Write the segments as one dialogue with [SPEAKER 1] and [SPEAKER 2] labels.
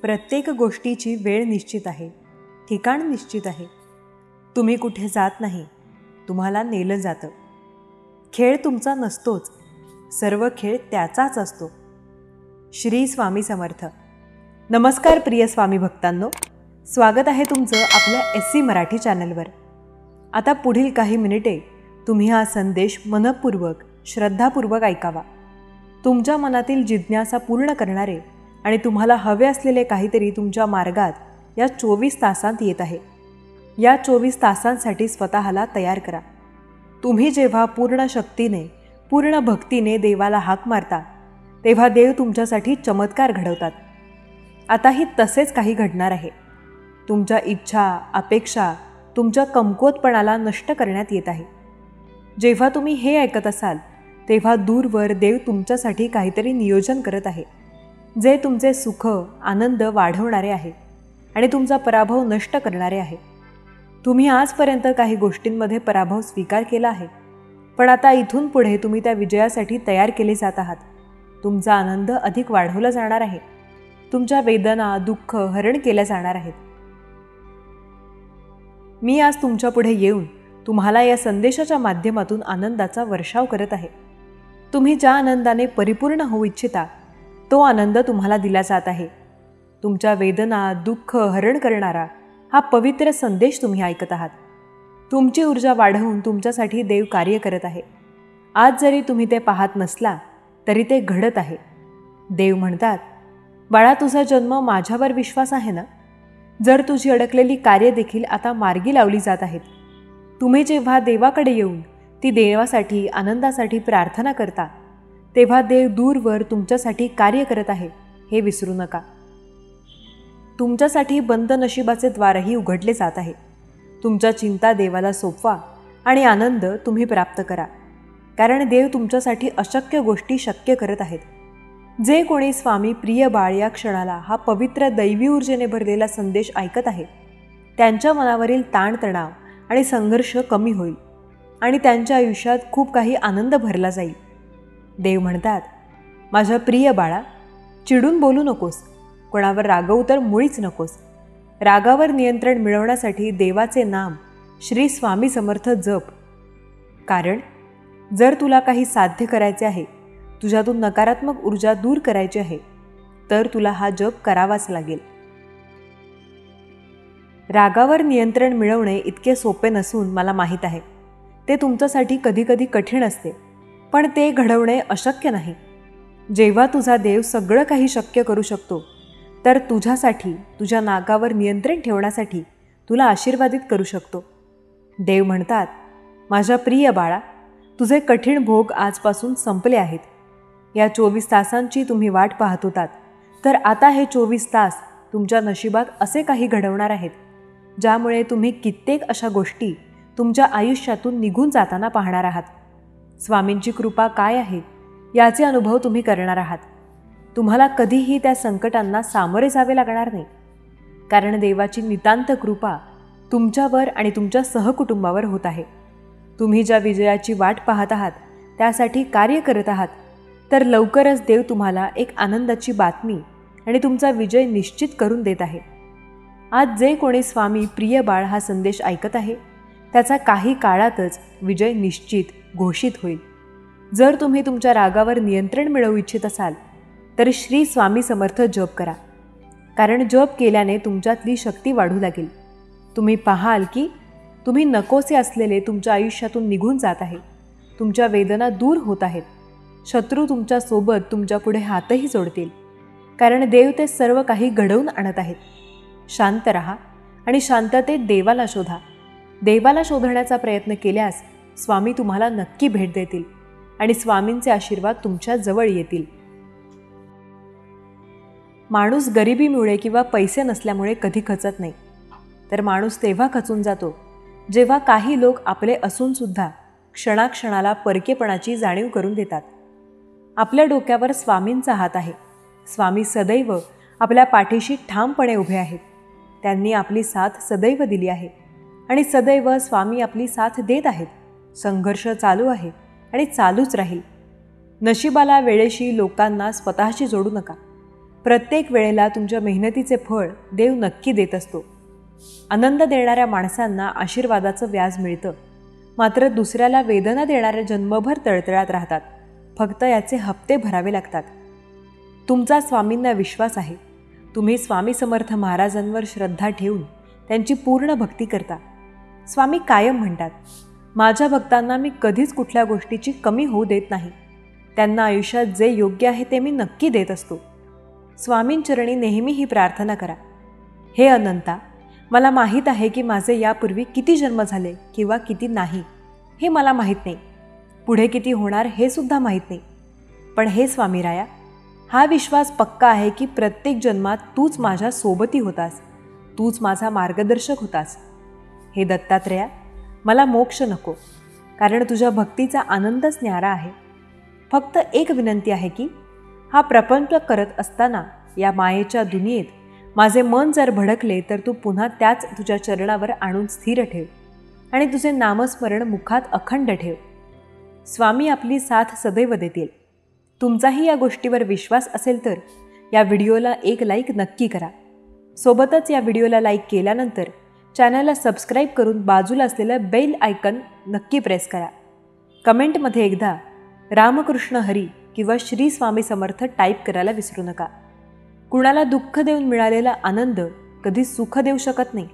[SPEAKER 1] प्रत्येक गोष्टीची वेळ निश्चित आहे, ठिकाण निश्चित आहे. तुम्ही कुठे जात नाही, तुम्हाला नेलं जातं. खेळ तुमचा नसतोच, सर्व खेळ त्याचाच असतो. श्री स्वामी समर्थ. नमस्कार प्रिय स्वामी भक्तांनो, स्वागत आहे तुमचं आपल्या SC मराठी चॅनलवर. आता पुढील काही मिनिटे तुम्ही हा संदेश मनपूर्वक, श्रद्धापूर्वक ऐकावा. तुमच्या मनातील जिज्ञासा पूर्ण करणारे आणि तुम्हाला हवे असलेले काहीतरी तुमच्या मार्गात या 24 तासांत येत आहे. या 24 तासांसाठी स्वतःला तयार करा. तुम्ही जेव्हा पूर्ण शक्तीने, पूर्ण भक्तीने देवाला हाक मारता, तेव्हा देव तुमच्यासाठी चमत्कार घडवतात. आताही तसेच काही घडणार आहे. तुमच्या इच्छा, अपेक्षा, तुमच्या कमकुवतपणाला नष्ट करण्यात येत आहे. जेव्हा तुम्ही हे ऐकत असाल, तेव्हा दूरवर देव तुमच्यासाठी काहीतरी नियोजन करत आहे, जे तुमचे सुख, आनंद वाढवणारे आहे आणि तुमचा पराभव नष्ट करणारे आहे. तुम्ही आजपर्यंत काही गोष्टींमध्ये पराभव स्वीकार केला आहे, पण आता इथून पुढे तुम्ही त्या विजयासाठी तयार केले जात आहात. तुमचा आनंद अधिक वाढवला जाणार आहे. तुमच्या वेदना, दुःख हरण केल्या जाणार आहेत. मी आज तुमच्या पुढे येऊन तुम्हाला या संदेशाच्या माध्यमातून आनंदाचा वर्षाव करत आहे. तुम्ही ज्या आनंदाने परिपूर्ण होऊ इच्छिता, तो आनंद तुम्हाला दिला जात आहे. तुमच्या वेदना, दुःख हरण करणारा हा पवित्र संदेश तुम्ही ऐकत आहात. तुमची ऊर्जा वाढवून तुमच्यासाठी देव कार्य करत आहे. आज जरी तुम्ही ते पाहत नसला तरी ते घडत आहे. देव म्हणतात, बाळा, तुझा जन्म माझ्यावर विश्वास आहे ना? जर तुझी अडकलेली कार्य देखील आता मार्गी लावली जात आहेत. तुम्ही जेव्हा देवाकडे येऊन ती देवासाठी, आनंदासाठी प्रार्थना करता, तेव्हा देव दूरवर तुमच्यासाठी कार्य करत आहे, हे विसरू नका. तुमच्यासाठी बंद नशिबाचे द्वारही उघडले जात आहे. तुमच्या चिंता देवाला सोपवा आणि आनंद तुम्ही प्राप्त करा, कारण देव तुमच्यासाठी अशक्य गोष्टी शक्य करत आहेत. जे कोणी स्वामी प्रिय बाळ या क्षणाला हा पवित्र दैवी ऊर्जेने भरलेला संदेश ऐकत आहे, त्यांच्या मनावरील ताणतणाव आणि संघर्ष कमी होईल आणि त्यांच्या आयुष्यात खूप काही आनंद भरला जाईल. देव म्हणतात, माझ्या प्रिय बाळा, चिडून बोलू नकोस, कोणावर रागवू तर मुळीच नकोस. रागावर नियंत्रण मिळवण्यासाठी देवाचे नाम श्री स्वामी समर्थ जप. कारण जर तुला काही साध्य करायचे आहे, तुझ्यातून नकारात्मक ऊर्जा दूर करायची आहे, तर तुला हा जप करावाच लागेल. रागावर नियंत्रण मिळवणे इतके सोपे नसून मला माहीत आहे. ते तुमच्यासाठी कधीकधी कठीण असते, पण ते घडवणे अशक्य नाही. जेव्हा तुझा देव सगळं काही शक्य करू शकतो, तर तुझ्यासाठी, तुझ्या नागावर नियंत्रण ठेवण्यासाठी तुला आशीर्वादित करू शकतो. देव म्हणतात, माझ्या प्रिय बाळा, तुझे कठीण भोग आजपासून संपले आहेत. या 24 तासांची तुम्ही वाट पाहत होतात, तर आता हे 24 तास तुमच्या नशिबात असे काही घडवणार आहेत, ज्यामुळे तुम्ही कित्येक अशा गोष्टी तुमच्या आयुष्यातून निघून जाताना पाहणार आहात. स्वामींची कृपा काय आहे याचे अनुभव तुम्ही करणार आहात. तुम्हाला कधीही त्या संकटांना सामोरे जावे लागणार नाही, कारण देवाची नितांत कृपा तुमच्यावर आणि तुमच्या सहकुटुंबावर होत आहे. तुम्ही ज्या विजयाची वाट पाहत आहात, त्यासाठी कार्य करत आहात, तर लवकरच देव तुम्हाला एक आनंदाची बातमी आणि तुमचा विजय निश्चित करून देत आहे. आज जे कोणी स्वामी प्रिय बाळ हा संदेश ऐकत आहे, त्याचा काही काळातच विजय निश्चित घोषित होईल. जर तुम्ही तुमच्या रागावर नियंत्रण मिळवू इच्छित असाल, तर श्री स्वामी समर्थ जप करा, कारण जप केल्याने तुमच्यातली शक्ती वाढू लागेल. तुम्ही पाहाल की तुम्ही नकोसे असलेले तुमच्या आयुष्यातून निघून जात आहे. तुमच्या वेदना दूर होत आहेत. शत्रू तुमच्यासोबत तुमच्यापुढे हातही जोडतील, कारण देव ते सर्व काही घडवून आणत आहेत. शांत रहा आणि शांततेत देवाला शोधा. देवाला शोधण्याचा प्रयत्न केल्यास स्वामी तुम्हाला नक्की भेट देतील आणि स्वामींचे आशीर्वाद तुमच्या जवळ येतील. माणूस गरिबीमुळे किंवा पैसे नसल्यामुळे कधी खचत नाही, तर माणूस तेव्हा खचून जातो जेव्हा काही लोक आपले असूनसुद्धा क्षणाक्षणाला परकेपणाची जाणीव करून देतात. आपल्या डोक्यावर स्वामींचा हात आहे. स्वामी सदैव आपल्या पाठीशी ठामपणे उभे आहेत. त्यांनी आपली साथ सदैव दिली आहे आणि सदैव स्वामी आपली साथ देत आहेत. संघर्ष चालू आहे आणि चालूच राहील. नशिबाला, वेळेशी, लोकांना स्वतःशी जोडू नका. प्रत्येक वेळेला तुमच्या मेहनतीचे फळ देव नक्की देत असतो. आनंद देणाऱ्या माणसांना आशीर्वादाचं व्याज मिळतं, मात्र दुसऱ्याला वेदना देणाऱ्या जन्मभर तळतळात राहतात. फक्त याचे हप्ते भरावे लागतात. तुमचा स्वामींना विश्वास आहे. तुम्ही स्वामी समर्थ महाराजांवर श्रद्धा ठेवून त्यांची पूर्ण भक्ती करता. स्वामी कायम म्हणतात, माझ्या भक्तांना मी कधीच कुठल्या गोष्टीची कमी होऊ देत नाही. त्यांना आयुष्यात जे योग्य आहे ते मी नक्की देत असतो. स्वामींचरणी नेहमी ही प्रार्थना करा, हे अनंता, मला माहीत आहे की माझे यापूर्वी किती जन्म झाले किंवा किती नाही हे मला माहीत नाही. पुढे किती होणार हे सुद्धा माहीत नाही. पण हे स्वामीराया, हा विश्वास पक्का आहे की प्रत्येक जन्मात तूच माझ्या सोबती होतास, तूच माझा मार्गदर्शक होतास. हे दत्तात्रेया, मला मोक्ष नको, कारण तुझ्या भक्तीचा आनंदच न्यारा आहे. फक्त एक विनंती आहे की हा प्रपंच करत असताना या मायेच्या दुनियेत माझे मन जर भडकले तर तू पुन्हा त्याच तुझ्या चरणावर आणून स्थिर ठेव आणि तुझे नामस्मरण मुखात अखंड ठेव. स्वामी आपली साथ सदैव देतील. तुमचाही या गोष्टीवर विश्वास असेल तर या व्हिडिओला एक लाईक नक्की करा. सोबतच या व्हिडिओला लाईक केल्यानंतर चॅनलला सबस्क्राईब करून बाजूला असलेलं बेल आयकन नक्की प्रेस करा. कमेंटमध्ये एकदा रामकृष्ण हरी किंवा श्री स्वामी समर्थ टाईप करायला विसरू नका. कुणाला दुःख देऊन मिळालेला आनंद कधी सुख देऊ शकत नाही,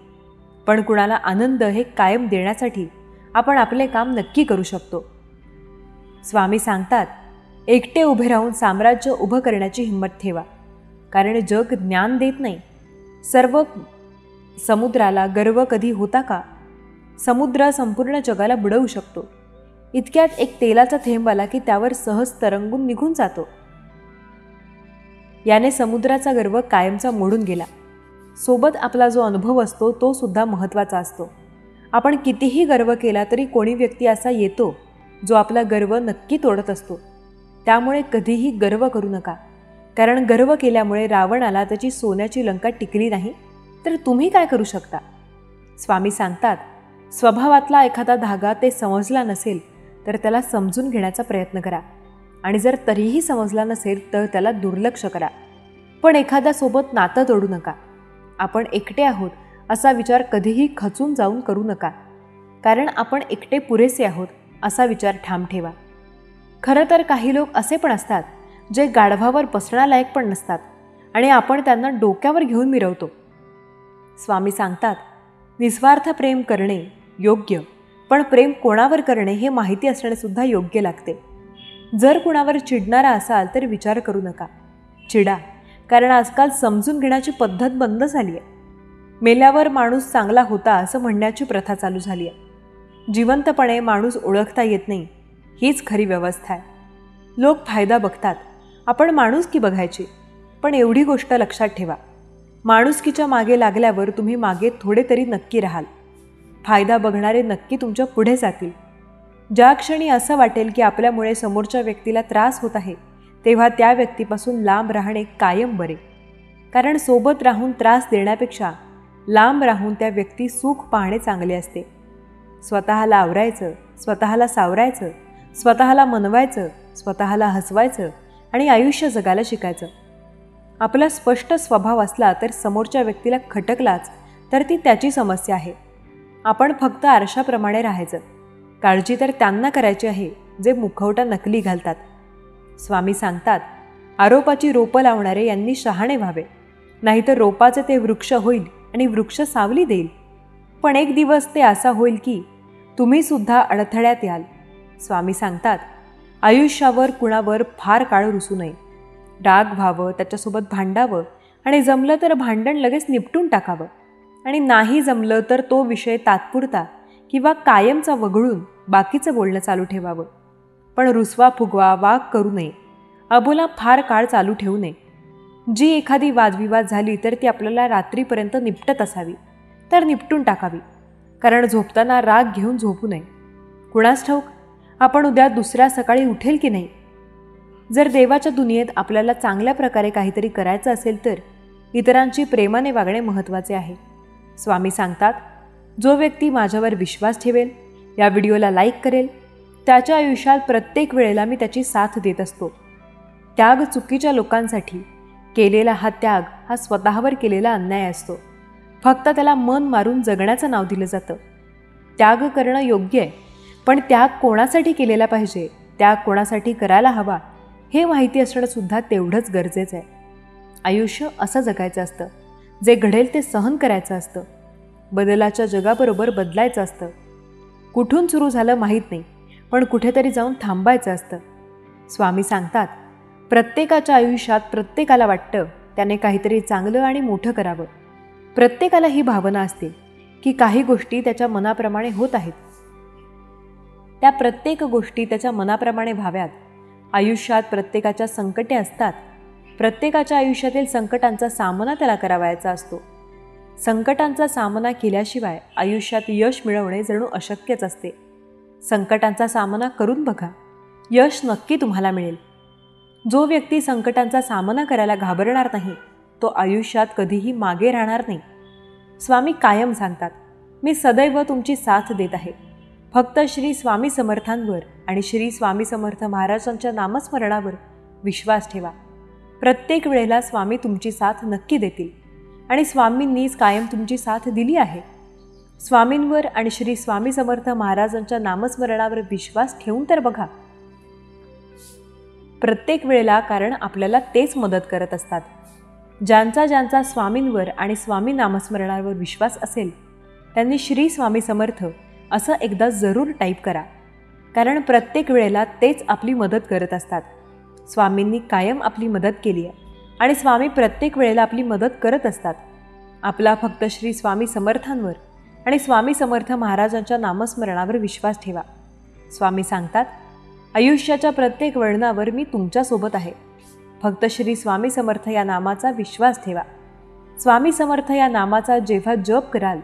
[SPEAKER 1] पण कुणाला आनंद हे कायम देण्यासाठी आपण आपले काम नक्की करू शकतो. स्वामी सांगतात, एकटे उभे राहून साम्राज्य उभं करण्याची हिंमत ठेवा, कारण जग ज्ञान देत नाही. सर्व समुद्राला गर्व कधी होता का? समुद्र संपूर्ण जगाला बुडवू शकतो. इतक्यात एक तेलाचा थेंब आला की त्यावर सहज तरंगून निघून जातो. याने समुद्राचा गर्व कायमचा मोडून गेला. सोबत आपला जो अनुभव असतो तो सुद्धा महत्त्वाचा असतो. आपण कितीही गर्व केला तरी कोणी व्यक्ती असा येतो जो आपला गर्व नक्की तोडत असतो. त्यामुळे कधीही गर्व करू नका, कारण गर्व केल्यामुळे रावणाला त्याची सोन्याची लंका टिकली नाही तर तुम्ही काय करू शकता? स्वामी सांगतात, स्वभावातला एखादा धागा ते समजला नसेल तर त्याला समजून घेण्याचा प्रयत्न करा, आणि जर तरीही समजला नसेल तर त्याला दुर्लक्ष करा. पण एखाद्यासोबत नातं तोडू नका. आपण एकटे आहोत असा विचार कधीही खचून जाऊन करू नका, कारण आपण एकटे पुरेसे आहोत असा विचार ठाम ठेवा. खरं तर काही लोक असे पण असतात जे गाढवावर बसण्यालायक पण नसतात आणि आपण त्यांना डोक्यावर घेऊन मिरवतो. स्वामी सांगतात, निस्वार्थ प्रेम करणे योग्य, पण प्रेम कोणावर करणे हे माहिती असणेसुद्धा योग्य लागते. जर कुणावर चिडणारा असाल तर विचार करू नका, चिडा, कारण आजकाल समजून घेण्याची पद्धत बंद झाली आहे. मेल्यावर माणूस चांगला होता असं म्हणण्याची प्रथा चालू झाली आहे. जिवंतपणे माणूस ओळखता येत नाही, हीच खरी व्यवस्था आहे. लोक फायदा बघतात, आपण माणुसकी बघायची. पण एवढी गोष्ट लक्षात ठेवा, माणुसकीच्या मागे लागल्यावर तुम्ही मागे थोडे तरी नक्की राहाल. फायदा बघणारे नक्की तुमच्या पुढे जातील. ज्या क्षणी असं वाटेल की आपल्यामुळे समोरच्या व्यक्तीला त्रास होत आहे, तेव्हा त्या व्यक्तीपासून लांब राहणे कायम बरे. कारण सोबत राहून त्रास देण्यापेक्षा लांब राहून त्या व्यक्ती सुख पाहणे चांगले असते. स्वतःला आवरायचं, स्वतःला सावरायचं, स्वतःला मनवायचं, स्वतःला हसवायचं आणि आयुष्य जगायला शिकायचं. आपला स्पष्ट स्वभाव असला तर समोरच्या व्यक्तीला खटकलाच तर ती त्याची समस्या आहे. आपण फक्त आरशाप्रमाणे राहायचं. काळजी तर त्यांना करायची आहे जे मुखवटा नकली घालतात. स्वामी सांगतात, आरोपाची रोपं लावणारे यांनी शहाणे व्हावे, नाहीतर रोपाचे ते वृक्ष होईल आणि वृक्ष सावली देईल. पण एक दिवस ते असा होईल की तुम्ही सुद्धा अडथळ्यात याल. स्वामी सांगतात, आयुष्यावर कुणावर फार काळ रुसू नये. राग व्हावं, त्याच्यासोबत भांडावं आणि जमलं तर भांडण लगेच निपटून टाकावं, आणि नाही जमलं तर तो विषय तात्पुरता किंवा कायमचा वगळून बाकीचं बोलणं चालू ठेवावं. पण रुसवा फुगवा वाग करू नये. अबोला फार काळ चालू ठेवू नये. जी एखादी वादविवाद झाली तर ती आपल्याला रात्रीपर्यंत निपटत असावी तर निपटून टाकावी, कारण झोपताना राग घेऊन झोपू नये. कुणास ठाऊक आपण उद्या दुसऱ्या सकाळी उठेल की नाही. जर देवाच्या दुनियेत आपल्याला चांगल्या प्रकारे काहीतरी करायचं असेल तर इतरांची प्रेमाने वागणे महत्त्वाचे आहे. स्वामी सांगतात, जो व्यक्ती माझ्यावर विश्वास ठेवेल, या व्हिडिओला लाईक करेल, त्याच्या आयुष्यात प्रत्येक वेळेला मी त्याची साथ देत असतो. त्याग चुकीच्या लोकांसाठी केलेला हा त्याग हा स्वतःवर केलेला अन्याय असतो. फक्त त्याला मन मारून जगण्याचं नाव दिलं जातं. त्याग करणं योग्य आहे, पण त्याग कोणासाठी केलेला पाहिजे, त्याग कोणासाठी करायला हवा हे माहिती असणं सुद्धा तेवढंच गरजेचं आहे. आयुष्य असं जगायचं असतं, जे घडेल ते सहन करायचं असतं. बदलाच्या जगाबरोबर बदलायचं असतं. कुठून सुरू झालं माहीत नाही, पण कुठेतरी जाऊन थांबायचं असतं. स्वामी सांगतात, प्रत्येकाच्या आयुष्यात प्रत्येकाला वाटतं त्याने काहीतरी चांगलं आणि मोठं करावं. प्रत्येकाला ही भावना असते की काही गोष्टी त्याच्या मनाप्रमाणे होत आहेत. त्या प्रत्येक गोष्टी त्याच्या मनाप्रमाणे व्हाव्यात. आयुष्यात प्रत्येकाच्या संकटे असतात. प्रत्येकाच्या आयुष्यातील संकटांचा सामना त्याला करावायचा असतो. संकटांचा सामना केल्याशिवाय आयुष्यात यश मिळवणे जणू अशक्यच असते. संकटांचा सामना करून बघा, यश नक्की तुम्हाला मिळेल. जो व्यक्ती संकटांचा सामना करायला घाबरणार नाही, तो आयुष्यात कधीही मागे राहणार नाही. स्वामी कायम सांगतात, मी सदैव तुमची साथ देत आहे. फक्त श्री स्वामी समर्थांवर आणि श्री स्वामी समर्थ महाराजांच्या नामस्मरणावर विश्वास ठेवा. प्रत्येक वेळेला स्वामी तुमची साथ नक्की देतील आणि स्वामींनीच कायम तुमची साथ दिली आहे. स्वामींवर आणि श्री स्वामी समर्थ महाराजांच्या नामस्मरणावर विश्वास ठेवून तर बघा. प्रत्येक वेळेला, कारण आपल्याला तेच मदत करत असतात. ज्यांचा स्वामींवर आणि स्वामी नामस्मरणावर विश्वास असेल त्यांनी श्री स्वामी समर्थ असं एकदा जरूर टाईप करा, कारण प्रत्येक वेळेला तेच आपली मदत करत असतात. स्वामींनी कायम आपली मदत केली आहे आणि स्वामी प्रत्येक वेळेला आपली मदत करत असतात. आपला फक्त श्री स्वामी समर्थांवर आणि स्वामी समर्थ महाराजांच्या नामस्मरणावर विश्वास ठेवा. स्वामी सांगतात, आयुष्याच्या प्रत्येक वळणावर मी तुमच्यासोबत आहे. फक्त श्री स्वामी समर्थ या नामाचा विश्वास ठेवा. स्वामी समर्थ या नामाचा जेव्हा जप कराल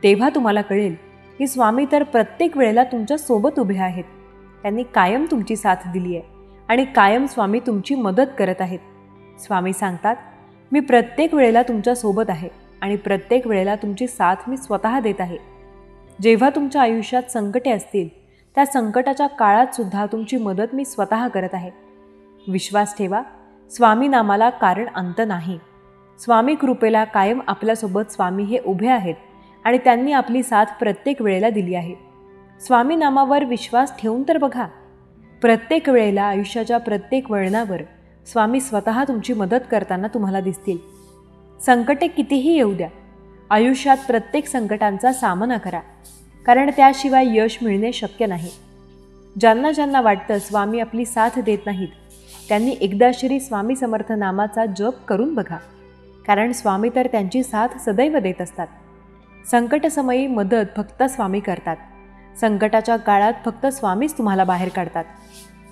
[SPEAKER 1] तेव्हा तुम्हाला कळेल की स्वामी तर प्रत्येक वेळेला तुमच्या सोबत उभे आहेत. त्यांनी कायम तुमची साथ दिली आहे आणि कायम स्वामी तुमची मदत करत आहेत. स्वामी सांगतात, मी प्रत्येक वेळेला तुमच्या सोबत आहे आणि प्रत्येक वेळेला तुमची साथ मी स्वतः देत आहे. जेव्हा तुमच्या आयुष्यात संकटे असतील त्या संकटाच्या काळात सुद्धा तुमची मदत मी स्वतः करत आहे. विश्वास ठेवा, स्वामी नामाला कारण अंत नाही. स्वामी कृपेला कायम आपल्यासोबत स्वामी हे उभे आहेत आणि त्यांनी आपली साथ प्रत्येक वेळेला दिली आहे. स्वामी नामावर विश्वास ठेवून तर बघा. प्रत्येक वेळेला, आयुष्याच्या प्रत्येक वळणावर स्वामी स्वतः तुमची मदत करताना तुम्हाला दिसतील. संकटे कितीही येऊ द्या, आयुष्यात प्रत्येक संकटांचा सामना करा, कारण त्याशिवाय यश मिळणे शक्य नाही. ज्यांना वाटतं स्वामी आपली साथ देत नाहीत त्यांनी एकदा श्री स्वामी समर्थ नामाचा जप करून बघा, कारण स्वामी तर त्यांची साथ सदैव देत असतात. संकटसमयी मदत फक्त स्वामी करतात. संकटाच्या काळात फक्त स्वामीच तुम्हाला बाहेर काढतात.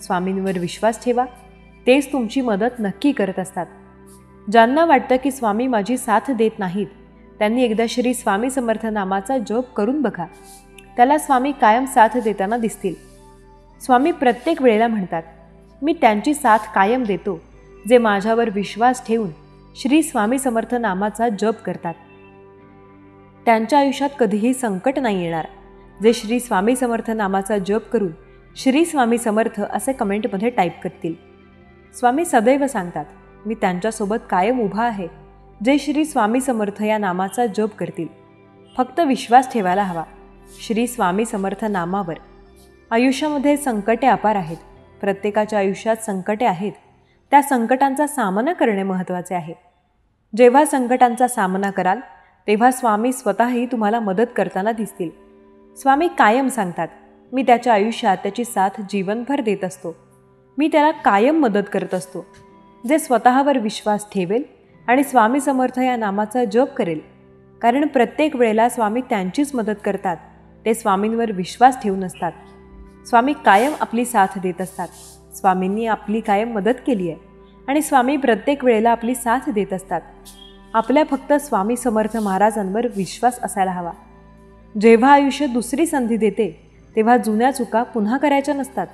[SPEAKER 1] स्वामींवर विश्वास ठेवा, तेच तुमची मदत नक्की करत असतात. ज्यांना वाटतं की स्वामी माझी साथ देत नाहीत त्यांनी एकदा श्री स्वामी समर्थ नामाचा जप करून बघा, त्याला स्वामी कायम साथ देताना दिसतील. स्वामी प्रत्येक वेळेला म्हणतात, मी त्यांची साथ कायम देतो जे माझ्यावर विश्वास ठेवून श्री स्वामी समर्थ नामाचा जप करतात. त्यांच्या आयुष्यात कधीही संकट नाही येणार, जे श्री स्वामी समर्थ नामाचा जप करून श्री स्वामी समर्थ असे कमेंटमध्ये टाईप करतील. स्वामी सदैव सांगतात, मी त्यांच्यासोबत कायम उभा आहे जे श्री स्वामी समर्थ या नामाचा जप करतील. फक्त विश्वास ठेवायला हवा श्री स्वामी समर्थ नामावर. आयुष्यामध्ये संकटे अपार आहेत. प्रत्येकाच्या आयुष्यात संकटे आहेत. त्या संकटांचा सामना करणे महत्त्वाचे आहे. जेव्हा संकटांचा सामना कराल तेव्हा स्वामी स्वतःही तुम्हाला मदत करताना दिसतील. स्वामी कायम सांगतात, मी त्याच्या आयुष्यात त्याची साथ जीवनभर देत असतो. मी त्याला कायम मदत करत असतो. जे स्वतःवर विश्वास ठेवेल आणि स्वामी समर्थ या नामाचा जप करेल, कारण प्रत्येक वेळेला स्वामी त्यांचीच मदत करतात. ते स्वामींवर विश्वास ठेवून असतात. स्वामी कायम आपली साथ देत असतात. स्वामींनी आपली कायम मदत केली आहे आणि स्वामी प्रत्येक वेळेला आपली साथ देत असतात. आपल्या फक्त स्वामी समर्थ महाराजांवर विश्वास असायला हवा. जेव्हा आयुष्य दुसरी संधी देते तेव्हा जुन्या चुका पुन्हा करायच्या नसतात.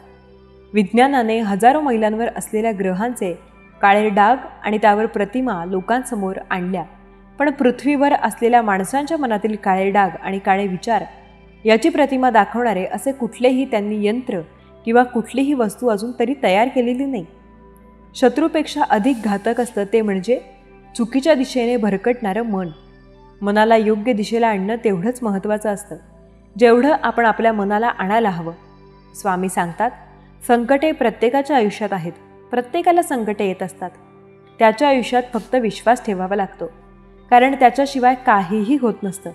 [SPEAKER 1] विज्ञानाने हजारो मैलांवर असलेल्या ग्रहांचे काळे डाग आणि त्यावर प्रतिमा लोकांसमोर आणल्या, पण पृथ्वीवर असलेल्या माणसांच्या मनातील काळे डाग आणि काळे विचार याची प्रतिमा दाखवणारे असे कुठलेही त्यांनी यंत्र किंवा कुठलीही वस्तू अजून तरी तयार केलेली नाही. शत्रूपेक्षा अधिक घातक असतं ते म्हणजे चुकीच्या दिशेने भरकटणारं मन. मनाला योग्य दिशेला आणणं तेवढंच महत्त्वाचं असतं जेवढं आपण आपल्या मनाला आणायला हवं. स्वामी सांगतात, संकटे प्रत्येकाच्या आयुष्यात आहेत. प्रत्येकाला संकटे येत असतात. त्याच्या आयुष्यात फक्त विश्वास ठेवावा लागतो, कारण त्याच्याशिवाय काहीही होत नसतं.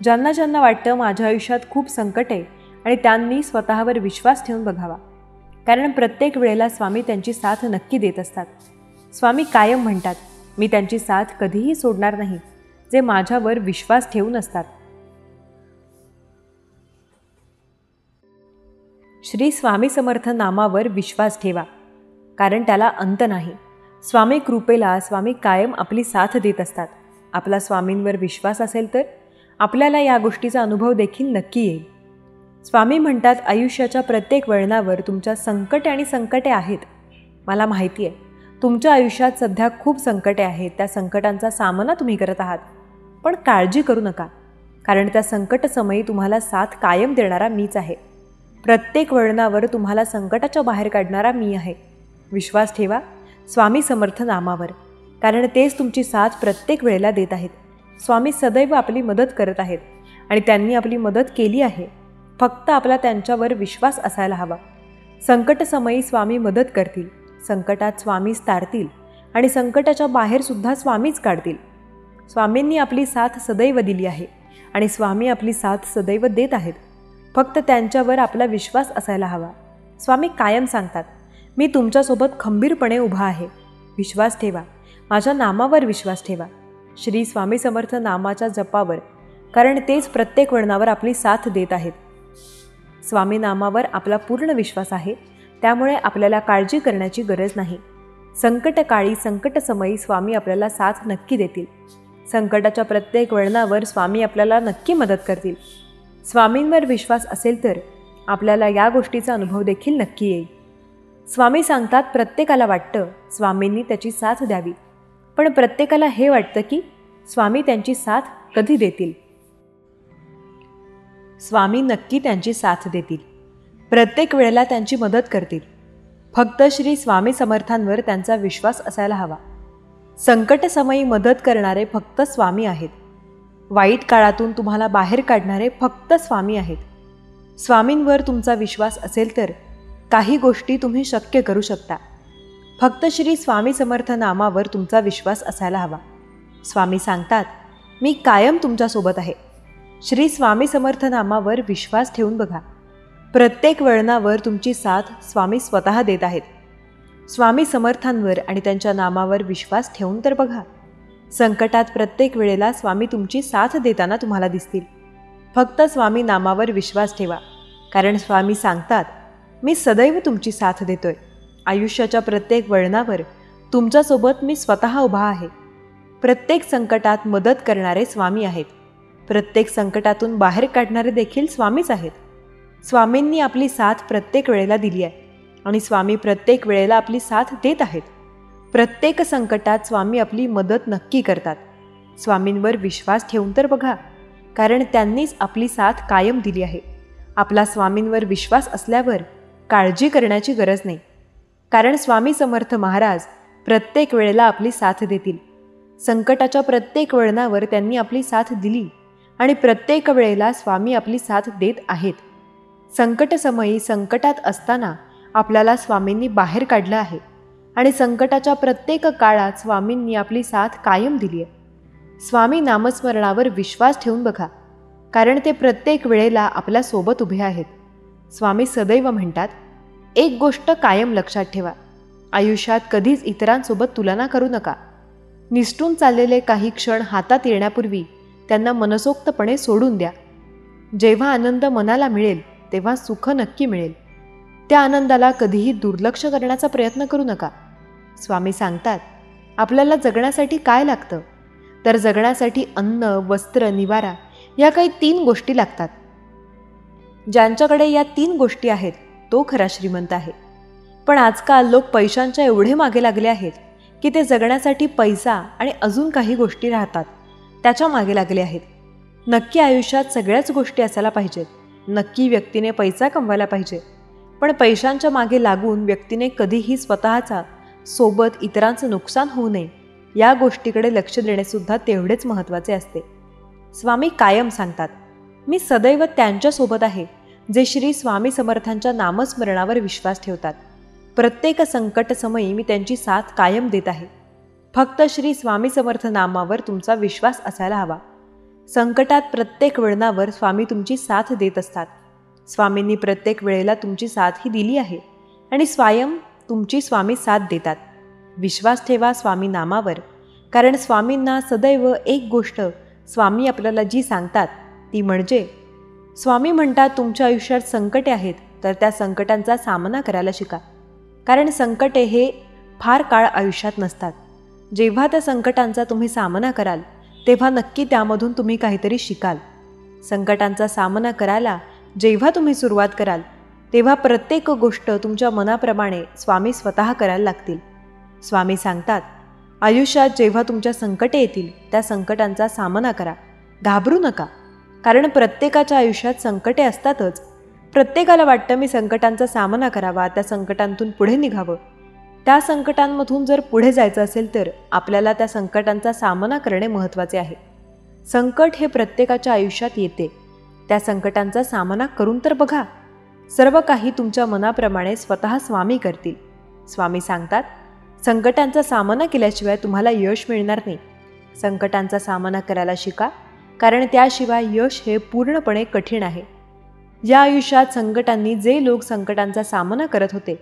[SPEAKER 1] ज्यांना ज्यांना वाटतं माझ्या आयुष्यात खूप संकट आहे आणि त्यांनी स्वतःवर विश्वास ठेवून बघावा, कारण प्रत्येक वेळेला स्वामी त्यांची साथ नक्की देत असतात. स्वामी कायम म्हणतात, मी त्यांची साथ कधीही सोडणार नाही जे माझ्यावर विश्वास ठेवून असतात. श्री स्वामी समर्थ नामावर विश्वास ठेवा, कारण त्याला अंत नाही. स्वामी कृपेला स्वामी कायम आपली साथ देत असतात. आपला स्वामींवर विश्वास असेल तर आपल्याला या गोष्टीचा अनुभव देखील नक्की येईल. स्वामी म्हणतात, आयुष्याच्या प्रत्येक वळणावर तुमच्या संकटे आहेत. मला माहिती आहे तुमच्या आयुष्यात सध्या खूप संकटे आहेत. त्या संकटांचा सामना तुम्ही करत आहात, पण काळजी करू नका, कारण त्या संकटसमयी तुम्हाला साथ कायम देणारा मीच आहे. प्रत्येक वळणावर तुम्हाला संकटाच्या बाहेर काढणारा मी आहे. विश्वास ठेवा स्वामी समर्थ नामावर, कारण तेच तुमची साथ प्रत्येक वेळेला देत आहेत. स्वामी सदैव आपली मदत करत आहेत आणि त्यांनी आपली मदत केली आहे. फक्त आपला त्यांच्यावर विश्वास असायला हवा. संकटसमयी स्वामी मदत करतील, संकटात स्वामीच तारतील आणि संकटाच्या बाहेरसुद्धा स्वामीच काढतील. स्वामींनी आपली साथ सदैव दिली आहे आणि स्वामी आपली साथ सदैव देत आहेत. फक्त त्यांच्यावर आपला विश्वास असायला हवा. स्वामी कायम सांगतात, मी तुमच्यासोबत खंबीरपणे उभा आहे. विश्वास ठेवा, माझ्या नामावर विश्वास ठेवा, श्री स्वामी समर्थ नामाच्या जपावर, कारण तेच प्रत्येक वळणावर आपली साथ देत आहेत. स्वामी नामावर आपला पूर्ण विश्वास आहे, त्यामुळे आपल्याला काळजी करण्याची गरज नाही. संकटकाळी संकटसमयी स्वामी आपल्याला साथ नक्की देतील. संकटाच्या प्रत्येक वळणावर स्वामी आपल्याला नक्की मदत करतील. स्वामींवर विश्वास असेल तर आपल्याला या गोष्टीचा अनुभव देखील नक्की येईल. स्वामी सांगतात, प्रत्येकाला वाटतं स्वामींनी त्याची साथ द्यावी, पण प्रत्येकाला हे वाटतं की स्वामी त्यांची साथ कधी देतील. स्वामी नक्की त्यांची साथ देतील, प्रत्येक वेळेला त्यांची मदत करतील. फक्त श्री स्वामी समर्थांवर त्यांचा विश्वास असायला हवा. संकटसमयी मदत करणारे फक्त स्वामी आहेत. वाईट काळातून तुम्हाला बाहेर काढणारे फक्त स्वामी आहेत. स्वामींवर तुमचा विश्वास असेल तर काही गोष्टी तुम्ही शक्य करू शकता. फक्त श्री स्वामी समर्थ नामावर तुमचा विश्वास असायला हवा. स्वामी सांगतात, मी कायम तुमच्यासोबत आहे. श्री स्वामी समर्थ नामावर विश्वास ठेवून बघा. प्रत्येक वळणावर तुमची साथ स्वामी स्वतः देत आहेत. स्वामी समर्थांवर आणि त्यांच्या नामावर विश्वास ठेवून तर बघा. संकटात प्रत्येक वेळेला स्वामी तुमची साथ देताना तुम्हाला दिसतील. फक्त स्वामी नामावर विश्वास ठेवा, कारण स्वामी सांगतात, मी सदैव तुमची साथ देतोय. आयुष्याच्या प्रत्येक वळणावर तुमच्यासोबत मी स्वतः उभा आहे. प्रत्येक संकटात मदत करणारे स्वामी आहेत. प्रत्येक संकटातून बाहेर काढणारे देखील स्वामीच आहेत. स्वामींनी आपली साथ प्रत्येक वेळेला दिली आहे आणि स्वामी प्रत्येक वेळेला आपली साथ देत आहेत. प्रत्येक संकटात स्वामी आपली मदत नक्की करतात. स्वामींवर विश्वास ठेवून तर बघा, कारण त्यांनीच आपली साथ कायम दिली आहे. आपला स्वामींवर विश्वास असल्यावर काळजी करण्याची गरज नाही, कारण स्वामी समर्थ महाराज प्रत्येक वेळेला आपली साथ देतील. संकटाच्या प्रत्येक वळणावर त्यांनी आपली साथ दिली आणि प्रत्येक वेळेला स्वामी आपली साथ देत आहेत. संकटसमयी संकटात असताना आपल्याला स्वामींनी बाहेर काढलं आहे आणि संकटाच्या प्रत्येक काळात स्वामींनी आपली साथ कायम दिली आहे. स्वामी नामस्मरणावर विश्वास ठेवून बघा, कारण ते प्रत्येक वेळेला आपल्यासोबत उभे आहेत. स्वामी सदैव म्हणतात, एक गोष्ट कायम लक्षात ठेवा, आयुष्यात कधीच इतरांसोबत तुलना करू नका. निसटून चाललेले काही क्षण हातात येण्यापूर्वी त्यांना मनसोक्तपणे सोडून द्या. जेव्हा आनंद मनाला मिळेल तेव्हा सुख नक्की मिळेल. त्या आनंदाला कधीही दुर्लक्ष करण्याचा प्रयत्न करू नका. स्वामी सांगतात, आपल्याला जगण्यासाठी काय लागतं, तर जगण्यासाठी अन्न, वस्त्र, निवारा या काही 3 गोष्टी लागतात. ज्यांच्याकडे या 3 गोष्टी आहेत तो खरा श्रीमंत आहे. पण आजकाल लोक पैशांच्या एवढे मागे लागले आहेत की ते जगण्यासाठी पैसा आणि अजून काही गोष्टी राहतात त्याच्या मागे लागले आहेत. नक्की आयुष्यात सगळ्याच गोष्टी असायला पाहिजेत. नक्की व्यक्तीने पैसा कमवायला पाहिजे, पण पैशांच्या मागे लागून व्यक्तीने कधीही स्वतःचा सोबत इतरांचं नुकसान होऊ नये या गोष्टीकडे लक्ष देणेसुद्धा तेवढेच महत्त्वाचे असते. स्वामी कायम सांगतात, मी सदैव त्यांच्यासोबत आहे जे श्री स्वामी समर्थांच्या नामस्मरणावर विश्वास ठेवतात. प्रत्येक संकटसमयी मी त्यांची साथ कायम देत आहे. फक्त श्री स्वामी समर्थ नामावर तुमचा विश्वास असायला हवा. संकटात प्रत्येक वळणावर स्वामी तुमची साथ देत असतात. स्वामींनी प्रत्येक वेळेला तुमची साथही दिली आहे आणि स्वयं तुमची स्वामी साथ देतात. विश्वास ठेवा स्वामी नामावर, कारण स्वामींना सदैव एक गोष्ट स्वामी आपल्याला जी सांगतात ती म्हणजे, स्वामी म्हणतात तुमच्या आयुष्यात संकटे आहेत तर त्या संकटांचा सामना करायला शिका, कारण संकटे हे फार काळ आयुष्यात नसतात. जेव्हा त्या संकटांचा तुम्ही सामना कराल तेव्हा नक्की त्यामधून तुम्ही काहीतरी शिकाल. संकटांचा सामना करायला जेव्हा तुम्ही सुरुवात कराल तेव्हा प्रत्येक गोष्ट तुमच्या मनाप्रमाणे स्वामी स्वतः करायला लागतील. स्वामी सांगतात, आयुष्यात जेव्हा तुमच्या संकटे येतील त्या संकटांचा सामना करा, घाबरू नका, कारण प्रत्येकाच्या आयुष्यात संकटे असतातच. प्रत्येकाला वाटतं मी संकटांचा सामना करावा, त्या संकटांतून पुढे निघावं. त्या संकटांमधून जर पुढे जायचं असेल तर आपल्याला त्या संकटांचा सामना करणे महत्त्वाचे आहे. संकट हे प्रत्येकाच्या आयुष्यात येते, त्या संकटांचा सामना करून तर बघा. सर्व काही तुमच्या मनाप्रमाणे स्वतः स्वामी करतील. स्वामी सांगतात, संकटांचा सामना केल्याशिवाय तुम्हाला यश मिळणार नाही. संकटांचा सामना करायला शिका, कारण त्याशिवाय यश हे पूर्णपणे कठीण आहे. या आयुष्यात संकटांनी जे लोक संकटांचा सामना करत होते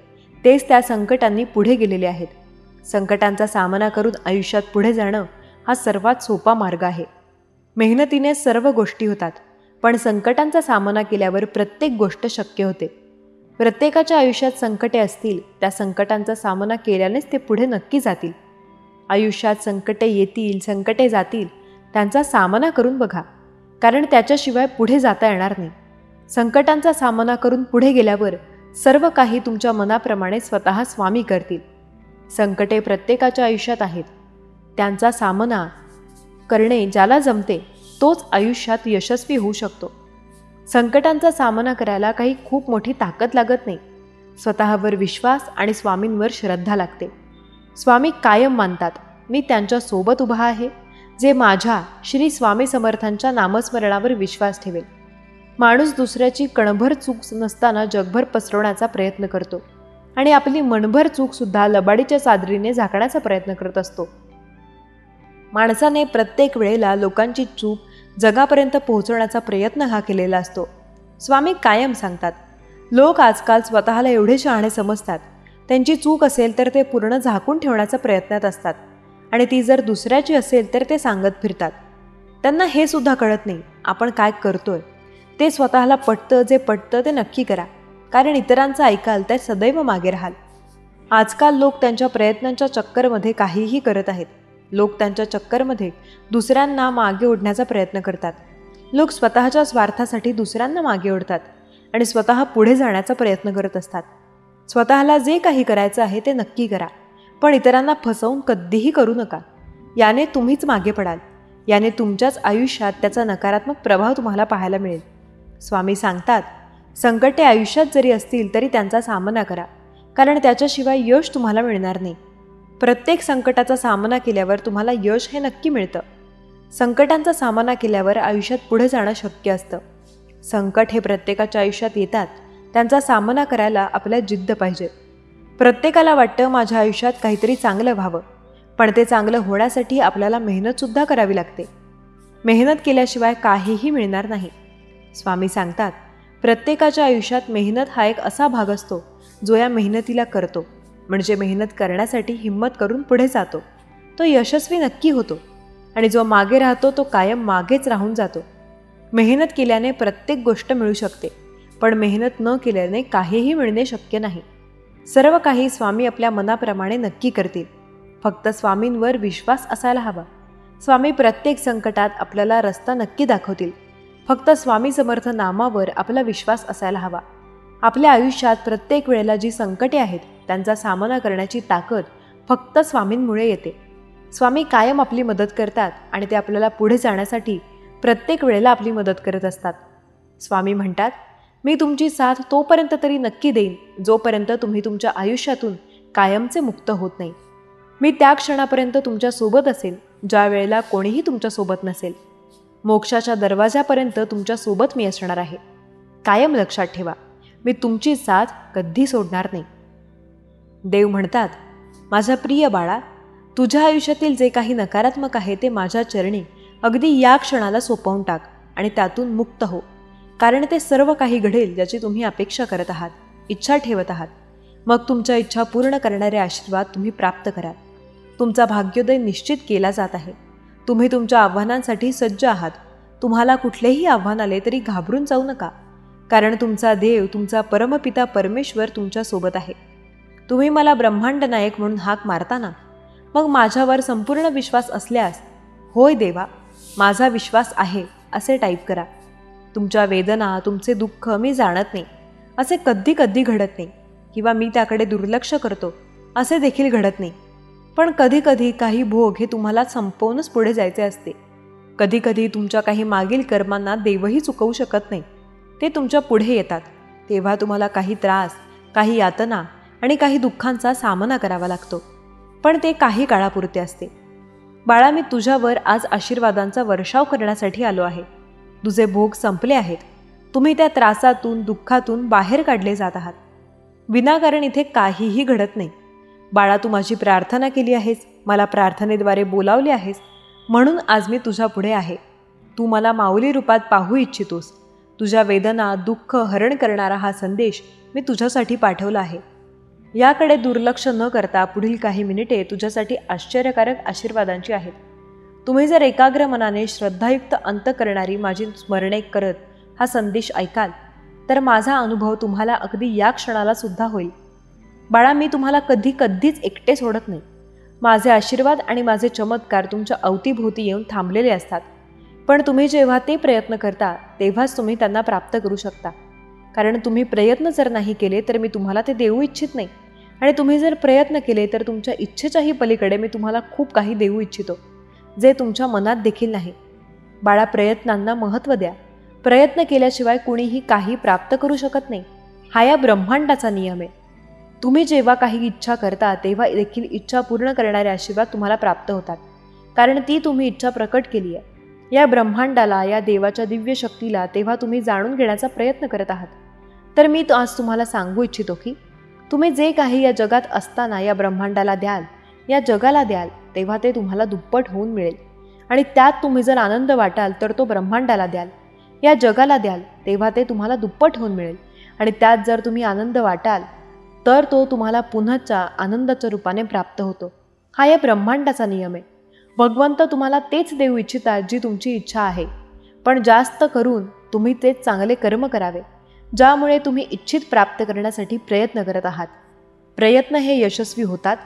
[SPEAKER 1] तेच त्या संकटांनी पुढे गेलेले आहेत. संकटांचा सामना करून आयुष्यात पुढे जाणं हा सर्वात सोपा मार्ग आहे. मेहनतीने सर्व गोष्टी होतात, पण संकटांचा सामना केल्यावर प्रत्येक गोष्ट शक्य होते. प्रत्येकाच्या आयुष्यात संकटे असतील, त्या संकटांचा सामना केल्यानेच ते पुढे नक्की जातील. आयुष्यात संकटे येतील, संकटे जातील, त्यांचा सामना करून बघा, कारण त्याच्याशिवाय पुढे जाता येणार नाही. संकटांचा सामना करून पुढे गेल्यावर सर्व काही तुमच्या मनाप्रमाणे स्वतः स्वामी करतील. संकटे प्रत्येकाच्या आयुष्यात आहेत, त्यांचा सामना करणे ज्याला जमते तोच आयुष्यात यशस्वी होऊ शकतो. संकटांचा सामना करायला काही खूप मोठी ताकद लागत नाही. स्वतःवर विश्वास आणि स्वामींवर श्रद्धा लागते. स्वामी कायम मानतात, मी त्यांच्या सोबत उभा आहे जे माझ्या श्री स्वामी समर्थांच्या नामस्मरणावर विश्वास ठेवेल. माणूस दुसऱ्याची कणभर चूक नसताना जगभर पसरवण्याचा प्रयत्न करतो आणि आपली मनभर चूकसुद्धा लबाडीच्या चादरीने झाकण्याचा प्रयत्न करत असतो. माणसाने प्रत्येक वेळेला लोकांची चूक जगापर्यंत पोहोचवण्याचा प्रयत्न हा केलेला असतो. स्वामी कायम सांगतात, लोक आजकाल स्वतःला एवढे शहाणे समजतात, त्यांची चूक असेल तर ते पूर्ण झाकून ठेवण्याचा प्रयत्नात असतात आणि ती जर दुसऱ्याची असेल तर ते सांगत फिरतात. त्यांना हे सुद्धा कळत नाही आपण काय करतोय. ते स्वतःला पटतं, जे पटतं ते नक्की करा, कारण इतरांचं ऐकाल तर सदैव मागे राहाल. आजकाल लोक त्यांच्या प्रयत्नांच्या चक्करमध्ये काहीही करत आहेत. लोक त्यांच्या चक्करमध्ये दुसऱ्यांना मागे ओढण्याचा प्रयत्न करतात. लोक स्वतःच्या स्वार्थासाठी दुसऱ्यांना मागे ओढतात आणि स्वतः पुढे जाण्याचा प्रयत्न करत असतात. स्वतःला जे काही करायचं आहे ते नक्की करा, पण इतरांना फसवून कधीही करू नका. याने तुम्हीच मागे पडाल. याने तुमच्याच आयुष्यात त्याचा नकारात्मक प्रभाव तुम्हाला पाहायला मिळेल. स्वामी सांगतात, संकटे आयुष्यात जरी असतील तरी त्यांचा सामना करा, कारण त्याच्याशिवाय यश तुम्हाला मिळणार नाही. प्रत्येक संकटाचा सामना केल्यावर तुम्हाला यश हे नक्की मिळतं. संकटांचा सामना केल्यावर आयुष्यात पुढे जाणं शक्य असतं. संकट हे प्रत्येकाच्या आयुष्यात येतात, त्यांचा सामना करायला आपल्याला जिद्द पाहिजे. प्रत्येकाला वाटतं माझ्या आयुष्यात काहीतरी चांगलं व्हावं, पण ते चांगलं होण्यासाठी आपल्याला मेहनतसुद्धा करावी लागते. मेहनत केल्याशिवाय काहीही मिळणार नाही. स्वामी सांगतात, प्रत्येकाच्या आयुष्यात मेहनत हा एक असा भाग असतो जो या मेहनतीला करतो, म्हणजे मेहनत करण्यासाठी हिंमत करून पुढे जातो, तो यशस्वी नक्की होतो. आणि जो मागे राहतो तो कायम मागेच राहून जातो. मेहनत केल्याने प्रत्येक गोष्ट मिळू शकते, पण मेहनत न केल्याने काहीही मिळणे शक्य नाही. सर्व काही स्वामी आपल्या मनाप्रमाणे नक्की करतील. फक्त स्वामींवर विश्वास असायला हवा. स्वामी प्रत्येक संकटात आपल्याला रस्ता नक्की दाखवतील. फक्त स्वामी समर्थ नामावर आपला विश्वास असायला हवा. आपल्या आयुष्यात प्रत्येक वेळेला जी संकटे आहेत त्यांचा सामना करण्याची ताकद फक्त स्वामींमुळे येते. स्वामी कायम आपली मदत करतात आणि ते आपल्याला पुढे जाण्यासाठी प्रत्येक वेळेला आपली मदत करत असतात. स्वामी म्हणतात, मी तुमची साथ तोपर्यंत तरी नक्की देईन जोपर्यंत तुम्ही तुमच्या आयुष्यातून कायमचे मुक्त होत नाही. मी त्या क्षणापर्यंत तुमच्यासोबत असेल ज्या वेळेला कोणीही तुमच्यासोबत नसेल. मोक्षाच्या दरवाजापर्यंत तुमच्यासोबत मी असणार आहे. कायम लक्षात ठेवा, मी तुमची साथ कधी सोडणार नाही. देव म्हणतात, माझा प्रिय बाळा, तुझ्या आयुष्यातील जे काही नकारात्मक आहे ते माझ्या चरणी अगदी या क्षणाला सोपवून टाक आणि त्यातून मुक्त हो. कारण ते सर्व काही घडेल ज्याची तुम्ही अपेक्षा करत आहात, इच्छा ठेवत आहात. मग तुमच्या इच्छा पूर्ण करणारे आशीर्वाद तुम्ही प्राप्त कराल. तुमचा भाग्योदय निश्चित केला जात आहे. तुम्ही तुमच्या आव्हानांसाठी सज्ज आहात. तुम्हाला कुठलेही आव्हान आले तरी घाबरून जाऊ नका, कारण तुमचा देव, तुमचा परमपिता परमेश्वर तुमच्यासोबत आहे. तुम्ही मला ब्रह्मांड नायक म्हणून हाक मारताना मग माझ्यावर संपूर्ण विश्वास असल्यास, होय देवा, माझा विश्वास आहे असे टाईप करा. तुमच्या वेदना, तुमचे दुःख मी जाणत नाही असे कधी कधी घडत नाही, किंवा मी त्याकडे दुर्लक्ष करतो असे देखील घडत नाही. पण कधी कधी काही भोग हे तुम्हाला संपवूनच पुढे जायचे असते. कधी कधी तुमच्या काही मागील कर्मांना देवही चुकवू शकत नाही. ते तुमच्या पुढे येतात. तेव्हा तुम्हाला काही त्रास, काही यातना आणि काही दुःखांचा सामना करावा लागतो. पण ते काही काळापुरते असते. बाळा, मी तुझ्यावर आज आशीर्वादांचा वर्षाव करण्यासाठी आलो आहे. तुझे भोग संपले आहेत. तुम्ही त्या त्रासातून, दुःखातून बाहेर काढले जात आहात. विनाकारण इथे काहीही घडत नाही. बाळा, तू माझी प्रार्थना केली आहेस, मला प्रार्थनेद्वारे बोलावले आहेस, म्हणून आज मी तुझ्या पुढे आहे. तू मला माऊली रूपात पाहू इच्छितोस. तुझ्या वेदना, दुःख हरण करणारा हा संदेश मी तुझ्यासाठी पाठवला आहे. याकडे दुर्लक्ष न करता पुढील काही मिनिटे तुझ्यासाठी आश्चर्यकारक आशीर्वादांची आहेत. तुम्ही जर एकाग्र मनाने श्रद्धायुक्त अंत करणारी माझी स्मरणे करत हा संदेश ऐकाल तर माझा अनुभव तुम्हाला अगदी या क्षणाला सुद्धा होईल. बाळा, मी तुम्हाला कधीच एकटे सोडत नाही. माझे आशीर्वाद आणि माझे चमत्कार तुमच्या अवतीभोवती येऊन थांबलेले असतात. पण तुम्ही जेव्हा ते प्रयत्न करता तेव्हाच तुम्ही त्यांना प्राप्त करू शकता. कारण तुम्ही प्रयत्न जर नाही केले तर मी तुम्हाला ते देऊ इच्छित नाही, आणि तुम्ही जर प्रयत्न केले तर तुमच्या इच्छेच्याही पलीकडे मी तुम्हाला खूप काही देऊ इच्छितो, जे तुमच्या मनात देखील नाही. बाळा, प्रयत्नांना महत्त्व द्या. प्रयत्न केल्याशिवाय कुणीही काही प्राप्त करू शकत नाही. हा या ब्रह्मांडाचा नियम आहे. तुम्ही जेव्हा काही इच्छा करता तेव्हा देखील इच्छा पूर्ण करणारे आशीर्वाद तुम्हाला प्राप्त होतात, कारण ती तुम्ही इच्छा प्रकट केली आहे. या ब्रह्मांडाला, या देवाच्या दिव्य शक्तीला तेव्हा तुम्ही जाणून घेण्याचा प्रयत्न करत आहात. तर मी आज तुम्हाला सांगू इच्छितो की तुम्ही जे काही या जगात असताना या ब्रह्मांडाला द्याल, या जगाला द्याल, तेव्हा ते तुम्हाला दुप्पट होऊन मिळेल. आणि त्यात तुम्ही जर आनंद वाटाल तर तो ब्रह्मांडाला द्याल, या जगाला द्याल, तेव्हा ते तुम्हाला दुप्पट होऊन मिळेल. आणि त्यात जर तुम्ही आनंद वाटाल तर तो तुम्हाला पुन्हाच्या आनंदाच्या रूपाने प्राप्त होतो. हा या ब्रह्मांडाचा नियम आहे. भगवंत तुम्हाला तेच देऊ इच्छितात जी तुमची इच्छा आहे, पण जास्त करून तुम्ही तेच चांगले कर्म करावे ज्यामुळे तुम्ही इच्छित प्राप्त करण्यासाठी प्रयत्न करत आहात. प्रयत्न हे यशस्वी होतात,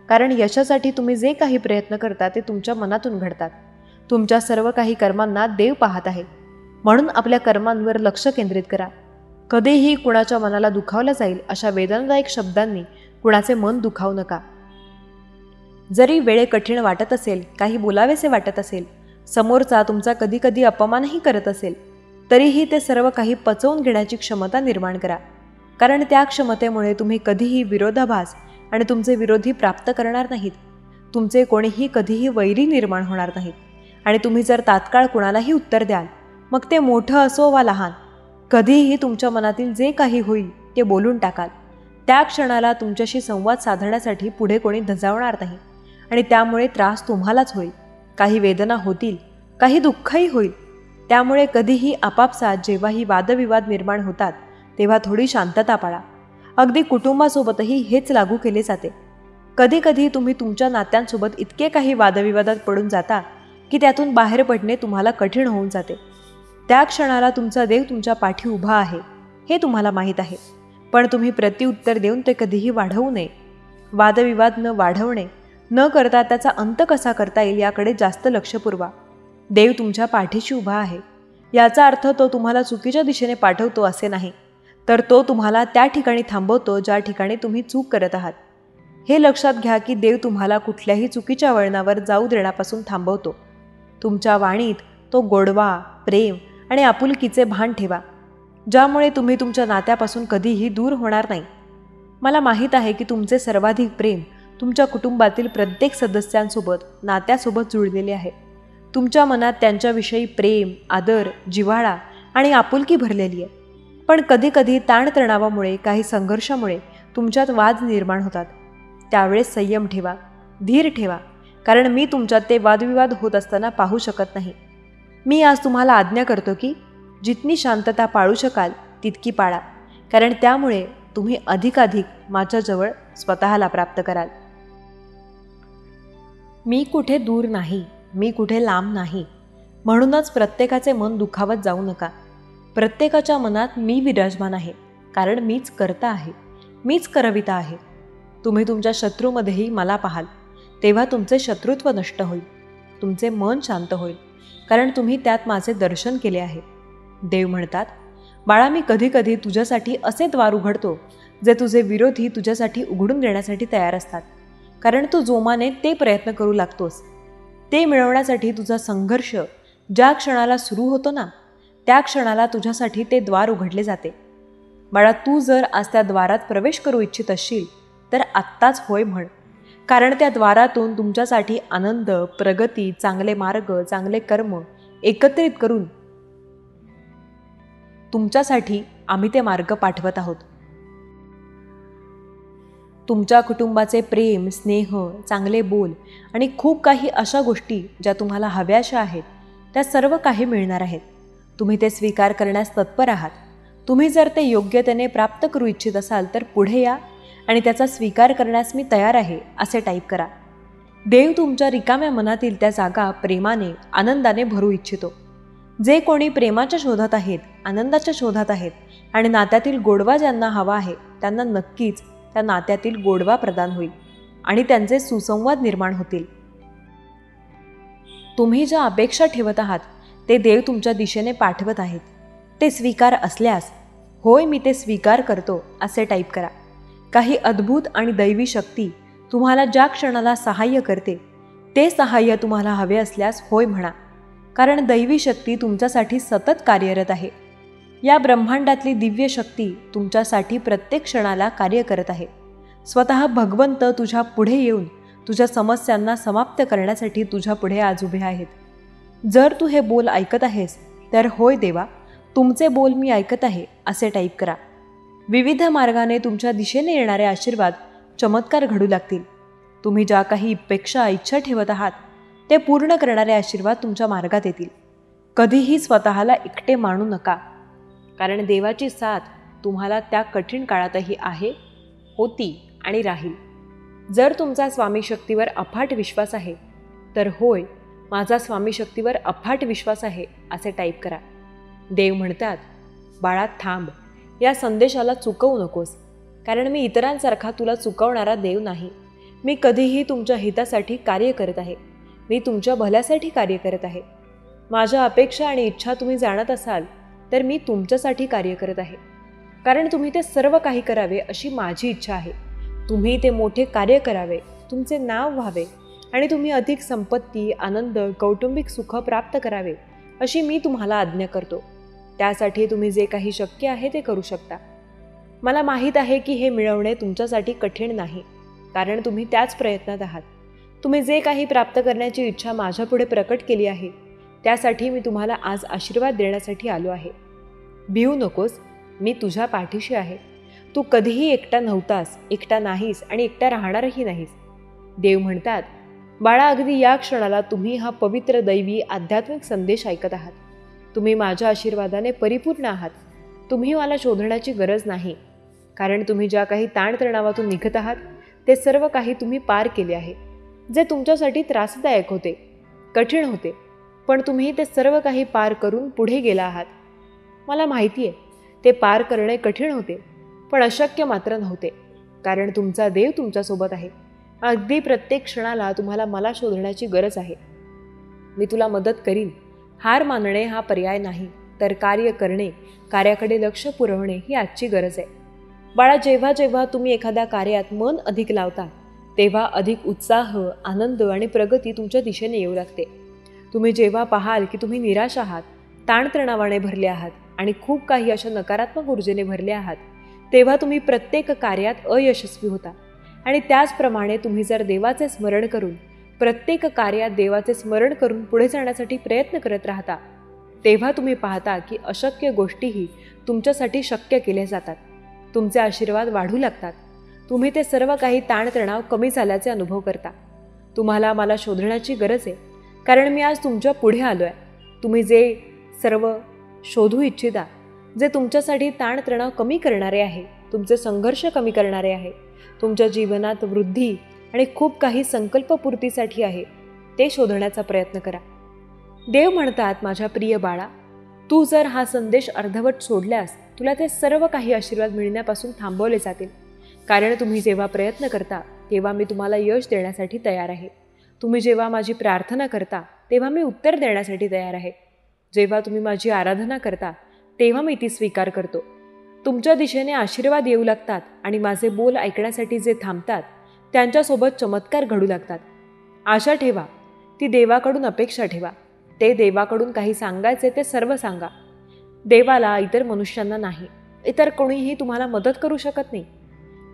[SPEAKER 1] कारण यशासाठी तुम्ही जे काही प्रयत्न करता ते तुमच्या मनातून घडतात. तुमच्या सर्व काही कर्मांना देव पाहत आहे, म्हणून आपल्या कर्मांवर लक्ष केंद्रित करा. कधीही कुणाच्या मनाला दुखावलं जाईल अशा वेदनादायक शब्दांनी कुणाचे मन दुखावू नका. जरी वेळ कठीण वाटत असेल, काही बोलावेसे वाटत असेल, समोरचा तुमचा कधी अपमानही करत असेल, तरीही ते सर्व काही पचवून घेण्याची क्षमता निर्माण करा. कारण त्या क्षमतेमुळे तुम्ही कधीही विरोधाभास आणि तुमचे विरोधी प्राप्त करणार नाहीत. तुमचे कोणीही कधीही वैरी निर्माण होणार नाहीत. आणि तुम्ही जर तात्काळ कुणालाही उत्तर द्याल, मग ते मोठं असो वा लहान, कधीही तुमच्या मनातील जे काही होईल ते बोलून टाकाल. त्या क्षणाला तुमच्याशी संवाद साधण्यासाठी पुढे कोणी धजावणार नाही, आणि त्यामुळे त्रास तुम्हालाच होईल. काही वेदना होतील, काही दुःखही होईल. त्यामुळे कधीही आपापसात जेव्हाही वादविवाद निर्माण होतात तेव्हा थोडी शांतता पाळा. अगदी कुटुंबासोबतही हेच लागू केले जाते. कधी तुम्ही तुमच्या नात्यांसोबत इतके काही वादविवादात पडून जाता की त्यातून बाहेर पडणे तुम्हाला कठीण होऊन जाते. त्या क्षणाला तुमचा देव तुमच्या पाठी उभा आहे हे तुम्हाला माहीत आहे, पण तुम्ही प्रत्युत्तर देऊन ते कधीही वाढवू नये. वादविवाद न वाढवणे न करता त्याचा अंत कसा करता येईल याकडे जास्त लक्ष पुरवा. देव तुमच्या पाठीशी उभा आहे याचा अर्थ तो तुम्हाला चुकीच्या दिशेने पाठवतो असे नाही, तर तो तुम्हाला त्या ठिकाणी थांबवतो ज्या ठिकाणी तुम्ही चूक करत आहात. हे लक्षात घ्या की देव तुम्हाला कुठल्याही चुकीच्या वळणावर जाऊ देण्यापासून थांबवतो. तुमच्या वाणीत तो गोडवा, प्रेम आणि आपुलकीचे भान ठेवा, ज्यामुळे तुम्ही तुमच्या नात्यापासून कधीही दूर होणार नाही. मला माहीत आहे की तुमचे सर्वाधिक प्रेम तुमच्या कुटुंबातील प्रत्येक सदस्यांसोबत, नात्यासोबत जुळलेले आहे. तुमच्या मनात त्यांच्याविषयी प्रेम, आदर, जिव्हाळा आणि आपुलकी भरलेली आहे. पण कधीकधी ताणतणावामुळे, काही संघर्षामुळे तुमच्यात वाद निर्माण होतात. त्यावेळेस संयम ठेवा, धीर ठेवा, कारण मी तुमच्यात ते वादविवाद होत असताना पाहू शकत नाही. मी आज तुम्हाला आज्ञा करतो की जितनी शांतता पाळू शकाल तितकी पाळा, कारण त्यामुळे तुम्ही अधिकाधिक माझ्याजवळ स्वतःला प्राप्त कराल. मी कुठे दूर नाही, मी कुठे लांब नाही. म्हणूनच प्रत्येकाचे मन दुखावत जाऊ नका. प्रत्येकाच्या मनात मी विराजमान आहे, कारण मीच कर्ता आहे, मीच करविता आहे. तुम्ही तुमच्या शत्रूमध्येही मला पाहाल, तेव्हा तुमचे शत्रुत्व नष्ट होईल, तुमचे मन शांत होईल, कारण तुम्ही त्यात माझे दर्शन केले आहे. देव म्हणतात, बाळा, मी कधीकधी तुझ्यासाठी असे द्वार उघडतो जे तुझे विरोधी तुझ्यासाठी उघडून देण्यासाठी तयार असतात, कारण तू जोमाने ते प्रयत्न करू लागतोस. ते मिळवण्यासाठी तुझा संघर्ष ज्या क्षणाला सुरू होतो ना, त्या क्षणाला तुझ्यासाठी ते द्वार उघडले जाते. बाळा, तू जर आज त्या द्वारात प्रवेश करू इच्छित असशील तर आत्ताच होय म्हण, कारण त्या द्वारातून तुमच्यासाठी आनंद, प्रगती, चांगले मार्ग, चांगले कर्म एकत्रित करून तुमच्यासाठी आम्ही ते मार्ग पाठवत आहोत. तुमच्या कुटुंबाचे प्रेम, स्नेह, चांगले बोल आणि खूप काही अशा गोष्टी ज्या तुम्हाला हव्याशा आहेत, त्या सर्व काही मिळणार आहेत. तुम्ही ते स्वीकार करण्यास तत्पर आहात. तुम्ही जर ते योग्यतेने प्राप्त करू इच्छित असाल तर पुढे या आणि त्याचा स्वीकार करण्यास मी तयार आहे असे टाईप करा. देव तुमच्या रिकाम्या मनातील त्या जागा प्रेमाने, आनंदाने भरू इच्छितो. जे कोणी प्रेमाच्या शोधात आहेत, आनंदाच्या शोधात आहेत आणि नात्यातील गोडवा ज्यांना हवा आहे, त्यांना नक्कीच त्या नात्यातील गोडवा प्रदान होईल आणि त्यांचे सुसंवाद निर्माण होतील. तुम्ही ज्या अपेक्षा ठेवत आहात ते देव तुमच्या दिशेने पाठवत आहेत. ते स्वीकार असल्यास होय मी ते स्वीकार करतो असे टाईप करा. काही अद्भुत आणि दैवी शक्ती तुम्हाला ज्या क्षणाला सहाय्य करते ते सहाय्य तुम्हाला हवे असल्यास होय म्हणा, कारण दैवी शक्ती तुमच्यासाठी सतत कार्यरत आहे. या ब्रह्मांडातली दिव्य शक्ती तुमच्यासाठी प्रत्येक क्षणाला कार्य करत आहे. स्वतः भगवंत तुझ्या पुढे येऊन तुझ्या समस्यांना समाप्त करण्यासाठी तुझ्या पुढे आज उभे आहेत. जर तू हे बोल ऐकत आहेस तर होय देवा, तुमचे बोल मी ऐकत आहे असे टाईप करा. विविध मार्गाने तुमच्या दिशेने येणारे आशीर्वाद चमत्कार घडू लागतील. तुम्ही ज्या काही अपेक्षा, इच्छा ठेवत आहात ते पूर्ण करणारे आशीर्वाद तुमच्या मार्गात येतील. कधीही स्वतःला एकटे मानू नका, कारण देवाची साथ तुम्हाला त्या कठीण काळातही आहे, होती आणि राहील. जर तुमचा स्वामी शक्तीवर अफाट विश्वास आहे तर होय, माझा स्वामी शक्तीवर अफाट विश्वास आहे असे टाईप करा. देव म्हणतात, बाळा थांब, या संदेशाला चुकवू नकोस, कारण मी इतरांसारखा तुला चुकवणारा देव नाही. मी कधीही तुमच्या हितासाठी कार्य करत आहे. मी तुमच्या भल्यासाठी कार्य करत आहे. माझ्या अपेक्षा आणि इच्छा तुम्ही जाणत असाल तर मी तुमच्यासाठी कार्य करत आहे, कारण तुम्ही ते सर्व काही करावे अशी माझी इच्छा आहे. तुम्ही ते मोठे कार्य करावे, तुमचे नाव व्हावे आणि तुम्ही अधिक संपत्ती, आनंद, कौटुंबिक सुख प्राप्त करावे अशी मी तुम्हाला आज्ञा करतो. त्यासाठी तुम्ही जे काही शक्य आहे ते करू शकता. मला माहीत आहे की हे मिळवणे तुमच्यासाठी कठीण नाही, कारण तुम्ही त्याच प्रयत्नात आहात. तुम्ही जे काही प्राप्त करण्याची इच्छा माझ्यापुढे प्रकट केली आहे त्यासाठी मी तुम्हाला आज आशीर्वाद देण्यासाठी आलो आहे. भिवू नकोस, मी तुझ्या पाठीशी आहे. तू कधीही एकटा नव्हतास, एकटा नाहीस आणि एकटा राहणारही नाहीस. देव म्हणतात, बाळा, अगदी या क्षणाला तुम्ही हा पवित्र दैवी आध्यात्मिक संदेश ऐकत आहात. तुम्ही माझ्या आशीर्वादाने परिपूर्ण आहात. तुम्ही मला शोधण्याची गरज नाही, कारण तुम्ही ज्या काही ताणतणावातून निघत आहात ते सर्व काही तुम्ही पार केले आहे. जे तुमच्यासाठी त्रासदायक होते, कठीण होते, पण तुम्ही ते सर्व काही पार करून पुढे गेला आहात. मला माहिती आहे, ते पार करणे कठीण होते, पण अशक्य मात्र नव्हते, कारण तुमचा देव तुमच्यासोबत आहे. अगदी प्रत्येक क्षणाला तुम्हाला मला शोधण्याची गरज आहे. मी तुला मदत करीन. हार मानणे हा पर्याय नाही, तर कार्य करणे, कार्याकडे लक्ष पुरवणे ही आजची गरज आहे. बाळा, जेव्हा जेव्हा तुम्ही एखाद्या कार्यात मन अधिक लावता तेव्हा अधिक उत्साह, आनंद आणि प्रगती तुमच्या दिशेने येऊ लागते. तुम्ही जेव्हा पाहाल की तुम्ही निराश आहात, ताणतणावाने भरले आहात आणि खूप काही अशा नकारात्मक ऊर्जेने भरले आहात, तेव्हा तुम्ही प्रत्येक कार्यात अयशस्वी होता. आणि त्याचप्रमाणे तुम्ही जर देवाचे स्मरण करून प्रत्येक कार्यात देवाचे स्मरण करून पुढे जाण्यासाठी प्रयत्न करत राहता, तेव्हा तुम्ही पाहता की अशक्य गोष्टीही तुमच्यासाठी शक्य केल्या जातात. तुमचे आशीर्वाद वाढू लागतात. तुम्ही ते सर्व काही ताणतणाव कमी झाल्याचे अनुभव करता. तुम्हाला मला शोधण्याची गरज आहे, कारण मी आज तुमच्या पुढे आलो आहे. तुम्ही जे सर्व शोधू इच्छिता, जे तुमच्यासाठी ताणतणाव कमी करणारे आहे, तुमचे संघर्ष कमी करणारे आहे, तुमच्या जीवनात वृद्धी आणि खूप काही संकल्पपूर्तीसाठी आहे, ते शोधण्याचा प्रयत्न करा. देव म्हणतात, माझ्या प्रिय बाळा, तू जर हा संदेश अर्धवट सोडल्यास तुला ते सर्व काही आशीर्वाद मिळण्यापासून थांबवले जातील. कारण तुम्ही जेव्हा प्रयत्न करता तेव्हा मी तुम्हाला यश देण्यासाठी तयार आहे. तुम्ही जेव्हा माझी प्रार्थना करता तेव्हा मी उत्तर देण्यासाठी तयार आहे. जेव्हा तुम्ही माझी आराधना करता तेव्हा मी ती स्वीकार करतो. तुमच्या दिशेने आशीर्वाद येऊ लागतात आणि माझे बोल ऐकण्यासाठी जे थांबतात त्यांच्यासोबत चमत्कार घडू लागतात. आशा ठेवा, ती देवाकडून अपेक्षा ठेवा. ते देवाकडून काही सांगायचे ते सर्व सांगा. देवाला इतर मनुष्यांना नाही, इतर कोणीही तुम्हाला मदत करू शकत नाही.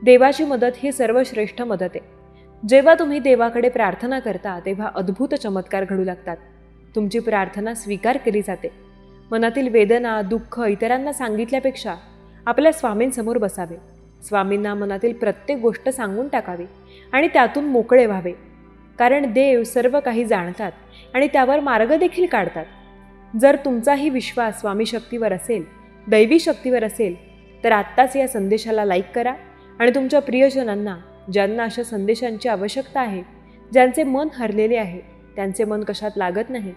[SPEAKER 1] देवाची मदत ही सर्वश्रेष्ठ मदत आहे. जेव्हा तुम्ही देवाकडे प्रार्थना करता तेव्हा अद्भुत चमत्कार घडू लागतात. तुमची प्रार्थना स्वीकार केली जाते. मनातील वेदना, दुःख इतरांना सांगितल्यापेक्षा आपल्या स्वामींसमोर बसावे. स्वामींना मनातील प्रत्येक गोष्ट सांगून टाकावी आणि त्यातून मोकळे व्हावे. कारण देव सर्व काही जाणतात आणि त्यावर मार्ग देखील काढतात. जर तुमचाही विश्वास स्वामी शक्तीवर असेल, दैवी शक्तीवर असेल, तर आत्ताच या संदेशाला लाईक करा आणि तुमच्या प्रियजनांना, ज्यांना अशा संदेशांची आवश्यकता आहे, ज्यांचे मन हरलेले आहे, त्यांचे मन कशात लागत नाही,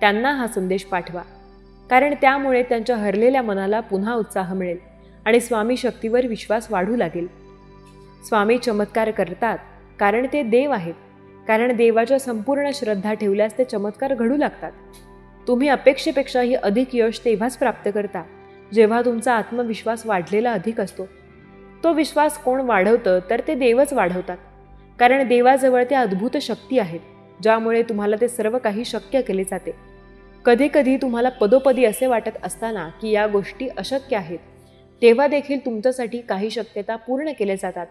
[SPEAKER 1] त्यांना हा संदेश पाठवा. कारण त्यामुळे त्यांच्या हरलेल्या मनाला पुन्हा उत्साह मिळेल आणि स्वामी शक्तीवर विश्वास वाढू लागेल. स्वामी चमत्कार करतात कारण ते देव आहेत. कारण देवाच्या संपूर्ण श्रद्धा ठेवल्यास ते चमत्कार घडू लागतात. तुम्ही अपेक्षेपेक्षाही अधिक यश तेव्हाच प्राप्त करता जेव्हा तुमचा आत्मविश्वास वाढलेला अधिक असतो. तो विश्वास कोण वाढवतं तर ते देवच वाढवतात. कारण देवाजवळ त्या अद्भुत शक्ती आहेत ज्यामुळे तुम्हाला ते सर्व काही शक्य केले जाते. कधीकधी तुम्हाला पदोपदी असे वाटत असताना की या गोष्टी अशक्य आहेत, तेव्हा देखील तुमच्यासाठी काही शक्यता पूर्ण केल्या जातात.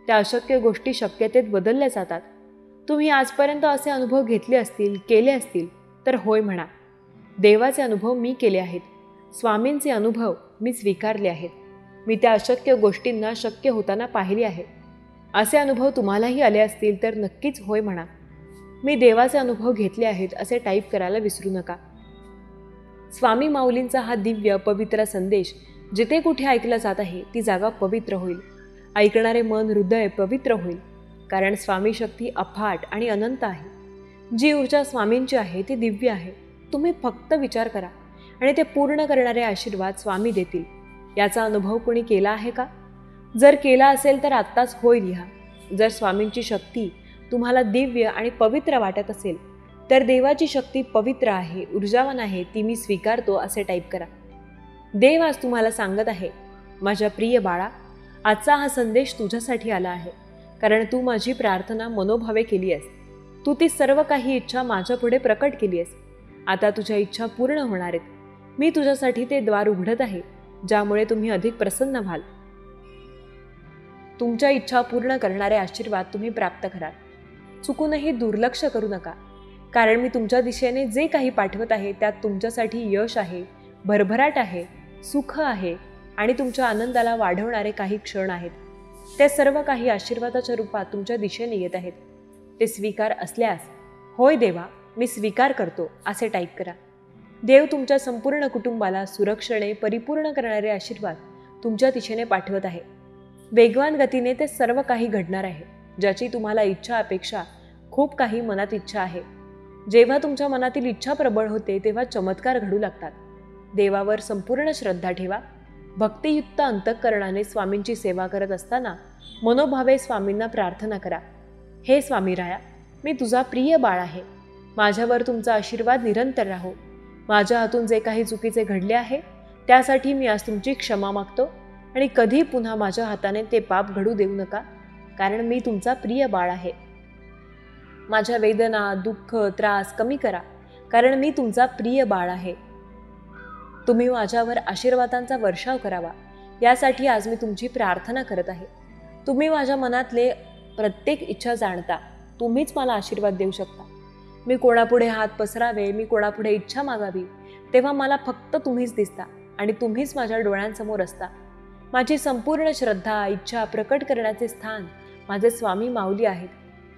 [SPEAKER 1] त्या अशक्य गोष्टी शक्यतेत बदलल्या जातात. तुम्ही आजपर्यंत असे अनुभव घेतले असतील, केले असतील, तर होय म्हणा. देवाचे अनुभव मी केले आहेत. स्वामींचे अनुभव मी स्वीकारले आहेत. मी त्या अशक्य गोष्टींना शक्य होताना पाहिले आहे. असे अनुभव तुम्हालाही आले असतील तर नक्कीच होय म्हणा. मी देवाचे अनुभव घेतले आहेत असे टाईप करायला विसरू नका. स्वामी माऊलींचा हा दिव्य पवित्र संदेश जिथे कुठे ऐकला जात आहे ती जागा पवित्र होईल. ऐकणारे मन, हृदय पवित्र होईल. कारण स्वामी शक्ती अफाट आणि अनंत आहे. जी ऊर्जा स्वामींची आहे ती दिव्य आहे. तुम्ही फक्त विचार करा आणि ते पूर्ण करणारे आशीर्वाद स्वामी देतील. याचा अनुभव कोणी केला आहे का? जर केला असेल तर आत्ताच होय लिहा. जर स्वामींची शक्ती तुम्हाला दिव्य आणि पवित्र वाटत असेल तर देवाची शक्ती पवित्र आहे, ऊर्जावान आहे, ती मी स्वीकारतो असे टाईप करा. देव आज तुम्हाला सांगत आहे, माझ्या प्रिय बाळा, आजचा हा संदेश तुझ्यासाठी आला आहे. कारण तू माझी प्रार्थना मनोभावे केली आहेस. तू ती सर्व काही इच्छा माझ्या पुढे प्रकट केली आहेस. आता तुझ्या इच्छा पूर्ण होणार आहेत. मी तुझ्यासाठी ते द्वार उघडत आहे ज्यामुळे तुम्ही अधिक प्रसन्न व्हाल. तुमच्या इच्छा पूर्ण करणारे आशीर्वाद तुम्ही प्राप्त कराल. चुकूनही दुर्लक्ष करू नका. कारण मी तुमच्या दिशेने जे काही पाठवत आहे त्यात तुमच्यासाठी यश आहे, भरभराट आहे, सुख आहे आणि तुमच्या आनंदाला वाढवणारे काही क्षण आहेत. ते सर्व काही आशीर्वादाच्या रूपात तुमच्या दिशेने येत आहेत. ते स्वीकार असल्यास होय देवा, मी स्वीकार करतो असे टाईप करा. देव तुमच्या संपूर्ण कुटुंबाला सुरक्षेने परिपूर्ण करणारे आशीर्वाद तुमच्या दिशेने पाठवत आहे. वेगवान गतीने ते सर्व काही घडणार आहे ज्याची तुम्हाला इच्छा, अपेक्षा, खूप काही मनात इच्छा आहे. जेव्हा तुमच्या मनातील इच्छा प्रबळ होते तेव्हा चमत्कार घडू लागतात. देवावर संपूर्ण श्रद्धा ठेवा. भक्तियुक्त अंतःकरणाने स्वामींची सेवा करत असताना मनोभावे स्वामींना प्रार्थना करा. हे स्वामीराया, मी तुझा प्रिय बाळ आहे. माझ्यावर तुमचा आशीर्वाद निरंतर राहो. माझ्या हातून जे काही चुकीचे घडले आहे त्यासाठी मी आज तुमची क्षमा मागतो आणि कधी पुन्हा माझ्या हाताने ते पाप घडू देऊ नका. कारण मी तुमचा प्रिय बाळ आहे. माझ्या वेदना, दुःख, त्रास कमी करा. कारण मी तुमचा प्रिय बाळ आहे. तुम्ही माझ्यावर आशीर्वादांचा वर्षाव करावा. यासाठी आज मी तुमची प्रार्थना करत आहे. तुम्ही माझ्या मनातले प्रत्येक इच्छा जाणता. तुम्हीच मला आशीर्वाद देऊ शकता. मी कोणापुढे हात पसरावे, मी कोणापुढे इच्छा मागावी, तेव्हा मला फक्त तुम्हीच दिसता आणि तुम्हीच माझ्या डोळ्यांसमोर असता. माझी संपूर्ण श्रद्धा, इच्छा प्रकट करण्याचे स्थान माझे स्वामी माऊली आहेत.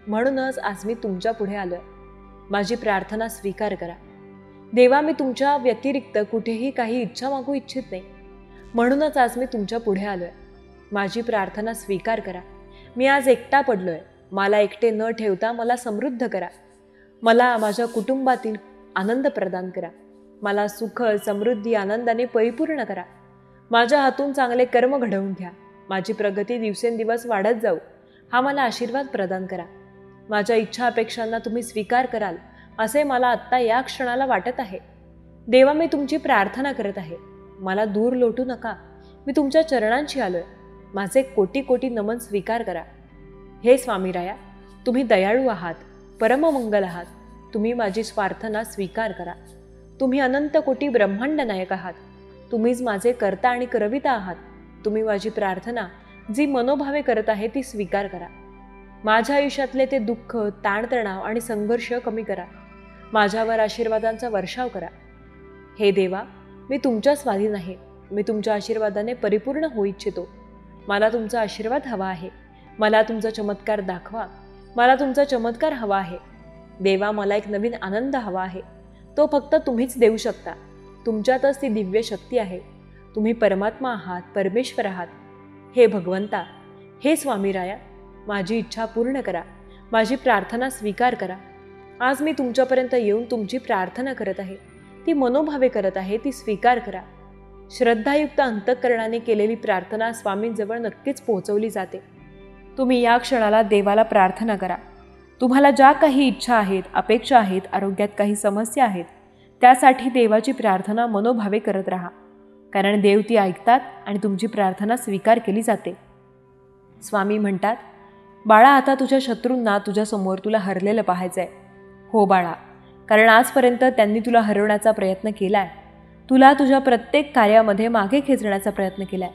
[SPEAKER 1] म्हणूनच आज मी तुमच्या पुढे आलोय. माझी प्रार्थना स्वीकार करा. देवा, मी तुमच्या व्यतिरिक्त कुठेही काही इच्छा मागू इच्छित नाही. म्हणूनच आज मी तुमच्या पुढे आलोय. माझी प्रार्थना स्वीकार करा. मी आज एकटा पडलोय. मला एकटे न ठेवता मला समृद्ध करा. मला माझ्या कुटुंबातील आनंद प्रदान करा. मला सुख, समृद्धी, आनंदाने परिपूर्ण करा. माझ्या हातून चांगले कर्म घडवून घ्या. माझी प्रगती दिवसेंदिवस वाढत जाऊ हा मला आशीर्वाद प्रदान करा. माझ्या इच्छा अपेक्षांना तुम्ही स्वीकार कराल असे मला आत्ता या क्षणाला वाटत आहे. देवा, मी तुमची प्रार्थना करत आहे. मला दूर लोटू नका. मी तुमच्या चरणांशी आलोय. माझे कोटी कोटी नमन स्वीकार करा. हे स्वामीराया, तुम्ही दयाळू आहात, परममंगल आहात. तुम्ही माझी प्रार्थना स्वीकार करा. तुम्ही अनंत कोटी ब्रह्मांड नायक आहात. तुम्हीच माझे कर्ता आणि करविता आहात. तुम्ही माझी प्रार्थना जी मनोभावे करत आहे ती स्वीकार करा. माझ्या आयुष्यातले ते दुःख, ताणतणाव आणि संघर्ष कमी करा. माझ्यावर आशीर्वादांचा वर्षाव करा. हे देवा, मी तुमच्या स्वाधीन आहे. मी तुमच्या आशीर्वादाने परिपूर्ण होऊ इच्छितो. मला तुमचा आशीर्वाद हवा आहे. मला तुमचा चमत्कार दाखवा. मला तुमचा चमत्कार हवा आहे. देवा, मला एक नवीन आनंद हवा आहे. तो फक्त तुम्हीच देऊ शकता. तुमच्यातच ती दिव्य शक्ती आहे. तुम्ही परमात्मा आहात, परमेश्वर आहात. हे भगवंता, हे स्वामीराया, माझी इच्छा पूर्ण करा. माझी प्रार्थना स्वीकार करा. आज मी तुमच्यापर्यंत येऊन तुमची प्रार्थना करत आहे. ती मनोभावे करत आहे. ती स्वीकार करा. श्रद्धायुक्त अंतःकरणाने केलेली प्रार्थना स्वामींजवळ नक्कीच पोहोचवली जाते. तुम्ही या क्षणाला देवाला प्रार्थना करा. तुम्हाला ज्या काही इच्छा आहेत, अपेक्षा आहेत, आरोग्यात काही समस्या आहेत, त्यासाठी देवाची प्रार्थना मनोभावे करत राहा. कारण देव ती ऐकतात आणि तुमची प्रार्थना स्वीकार केली जाते. स्वामी म्हणतात, बाळा, आता तुझ्या शत्रूंना तुझ्यासमोर तुला हरलेलं पाहायचं आहे. हो बाळा, कारण आजपर्यंत त्यांनी तुला हरवण्याचा प्रयत्न केला आहे. तुला तुझ्या प्रत्येक कार्यामध्ये मागे खेचण्याचा प्रयत्न केला आहे.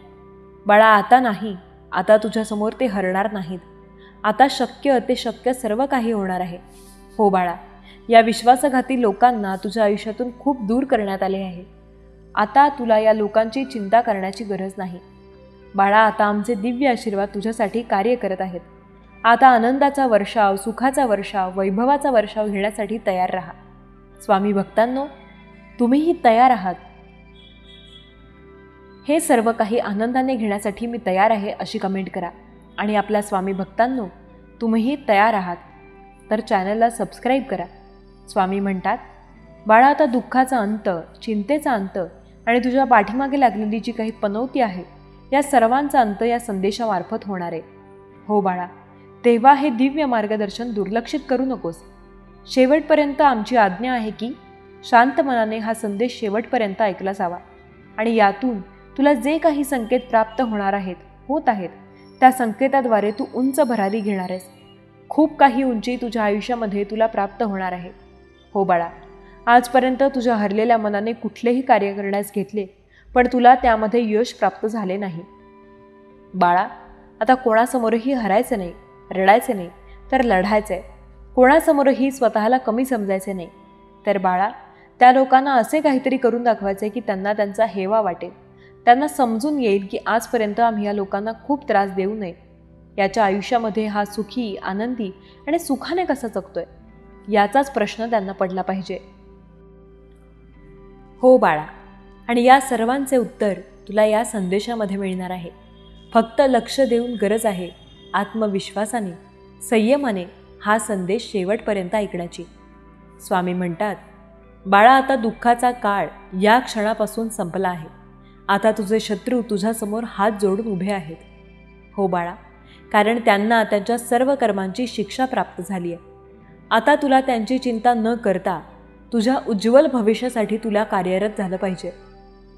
[SPEAKER 1] बाळा, आता नाही. आता तुझ्यासमोर ते हरणार नाहीत. आता शक्य ते शक्य सर्व काही होणार आहे. हो बाळा, या विश्वासघाती लोकांना तुझ्या आयुष्यातून खूप दूर करण्यात आले आहे. आता तुला या लोकांची चिंता करण्याची गरज नाही. बाळा, आता आमचे दिव्य आशीर्वाद तुझ्यासाठी कार्य करत आहेत. आता आनंदाचा वर्षाव, सुखाचा वर्षाव, वैभवाचा वर्षाव घेण्यासाठी तयार राहा. स्वामी भक्तांनो, तुम्हीही तयार आहात. हे सर्व काही आनंदाने घेण्यासाठी मी तयार आहे अशी कमेंट करा. आणि आपल्या स्वामी भक्तांनो, तुम्हीही तयार आहात तर चॅनलला सबस्क्राईब करा. स्वामी म्हणतात, बाळा, आता दुःखाचा अंत, चिंतेचा अंत आणि तुझ्या पाठीमागे लागलेली जी काही पनौती आहे, या सर्वांचा अंत या संदेशामार्फत होणार आहे. हो बाळा, तेव्हा हे दिव्य मार्गदर्शन दुर्लक्षित करू नकोस. शेवटपर्यंत आमची आज्ञा आहे की शांत मनाने हा संदेश शेवटपर्यंत ऐकला जावा. आणि यातून तुला जे काही संकेत प्राप्त होणार आहेत, होत आहेत, त्या संकेताद्वारे तू उंच भरारी घेणार आहेस. खूप काही उंची तुझ्या आयुष्यामध्ये तुला प्राप्त होणार आहे. हो बाळा, आजपर्यंत तुझ्या हरलेल्या मनाने कुठलेही कार्य करण्यास घेतले, पण तुला त्यामध्ये यश प्राप्त झाले नाही. बाळा, आता कोणासमोरही हरायचं नाही, रडायचे नाही, तर लढायचं आहे. कोणासमोरही स्वतःला कमी समजायचे नाही. तर बाळा, त्या लोकांना असे काहीतरी करून दाखवायचे की त्यांना त्यांचा हेवा वाटेल. त्यांना समजून येईल की आजपर्यंत आम्ही या लोकांना खूप त्रास देऊ नये. याच्या आयुष्यामध्ये हा सुखी, आनंदी आणि सुखाने कसा जगतोय, याचाच प्रश्न त्यांना पडला पाहिजे. हो बाळा, आणि या सर्वांचे उत्तर तुला या संदेशामध्ये मिळणार आहे. फक्त लक्ष देऊन गरज आहे आत्मविश्वासाने, संयमाने हा संदेश शेवटपर्यंत ऐकण्याची. स्वामी म्हणतात, बाळा, आता दुःखाचा काळ या क्षणापासून संपला आहे. आता तुझे शत्रू तुझ्यासमोर हात जोडून उभे आहेत. हो बाळा, कारण त्यांना त्यांच्या सर्व कर्मांची शिक्षा प्राप्त झाली आहे. आता तुला त्यांची चिंता न करता तुझ्या उज्ज्वल भविष्यासाठी तुला कार्यरत झालं पाहिजे.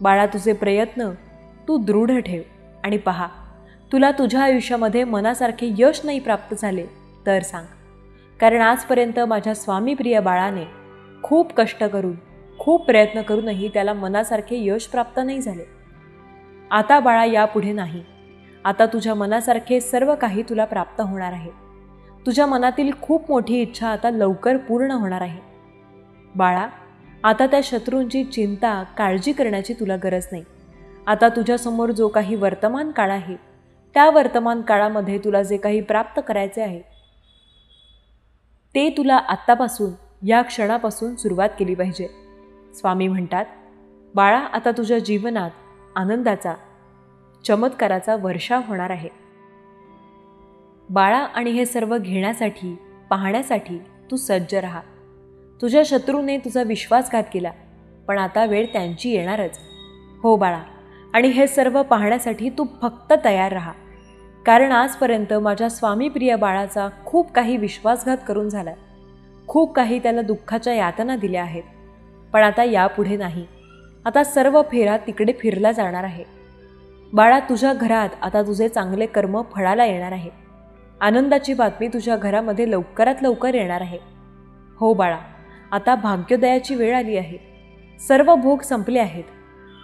[SPEAKER 1] बाळा, तुझे प्रयत्न तू दृढ ठेव आणि पहा, तुला तुझ्या आयुष्यामध्ये मनासारखे यश नाही प्राप्त झाले तर सांग. कारण आजपर्यंत माझ्या स्वामीप्रिय बाळाने खूप कष्ट करून, खूप प्रयत्न करूनही त्याला मनासारखे यश प्राप्त नाही झाले. आता बाळा यापुढे नाही. आता तुझ्या मनासारखे सर्व काही तुला प्राप्त होणार आहे. तुझ्या मनातील खूप मोठी इच्छा आता लवकर पूर्ण होणार आहे. बाळा, आता त्या शत्रूंची चिंता काळजी करण्याची तुला गरज नाही. आता तुझ्यासमोर जो काही वर्तमान काळ आहे, त्या वर्तमान काळामध्ये तुला जे काही प्राप्त करायचे आहे ते तुला आत्तापासून, या क्षणापासून सुरुवात केली पाहिजे. स्वामी म्हणतात, बाळा, आता तुझ्या जीवनात आनंदाचा, चमत्काराचा वर्षाव होणार आहे. बाळा, आणि हे सर्व घेण्यासाठी, पाहण्यासाठी तू सज्ज राहा. तुझ्या शत्रूने तुझा विश्वासघात केला, पण आता वेळ त्यांची येणारच. हो बाळा, आणि हे सर्व पाहण्यासाठी तू फक्त तयार राहा. कारण आजपर्यंत माझ्या स्वामीप्रिय बाळाचा खूप काही विश्वासघात करून झाला. खूप काही त्याला दुःखाच्या यातना दिल्या आहेत. पण आता यापुढे नाही. आता सर्व फेरा तिकडे फिरला जाणार आहे. बाळा, तुझ्या घरात आता तुझे चांगले कर्म फळाला येणार आहे. आनंदाची बातमी तुझ्या घरामध्ये लवकरात लवकर येणार आहे. हो बाळा, आता भाग्योदयाची वेळ आली आहे. सर्व भोग संपले आहेत.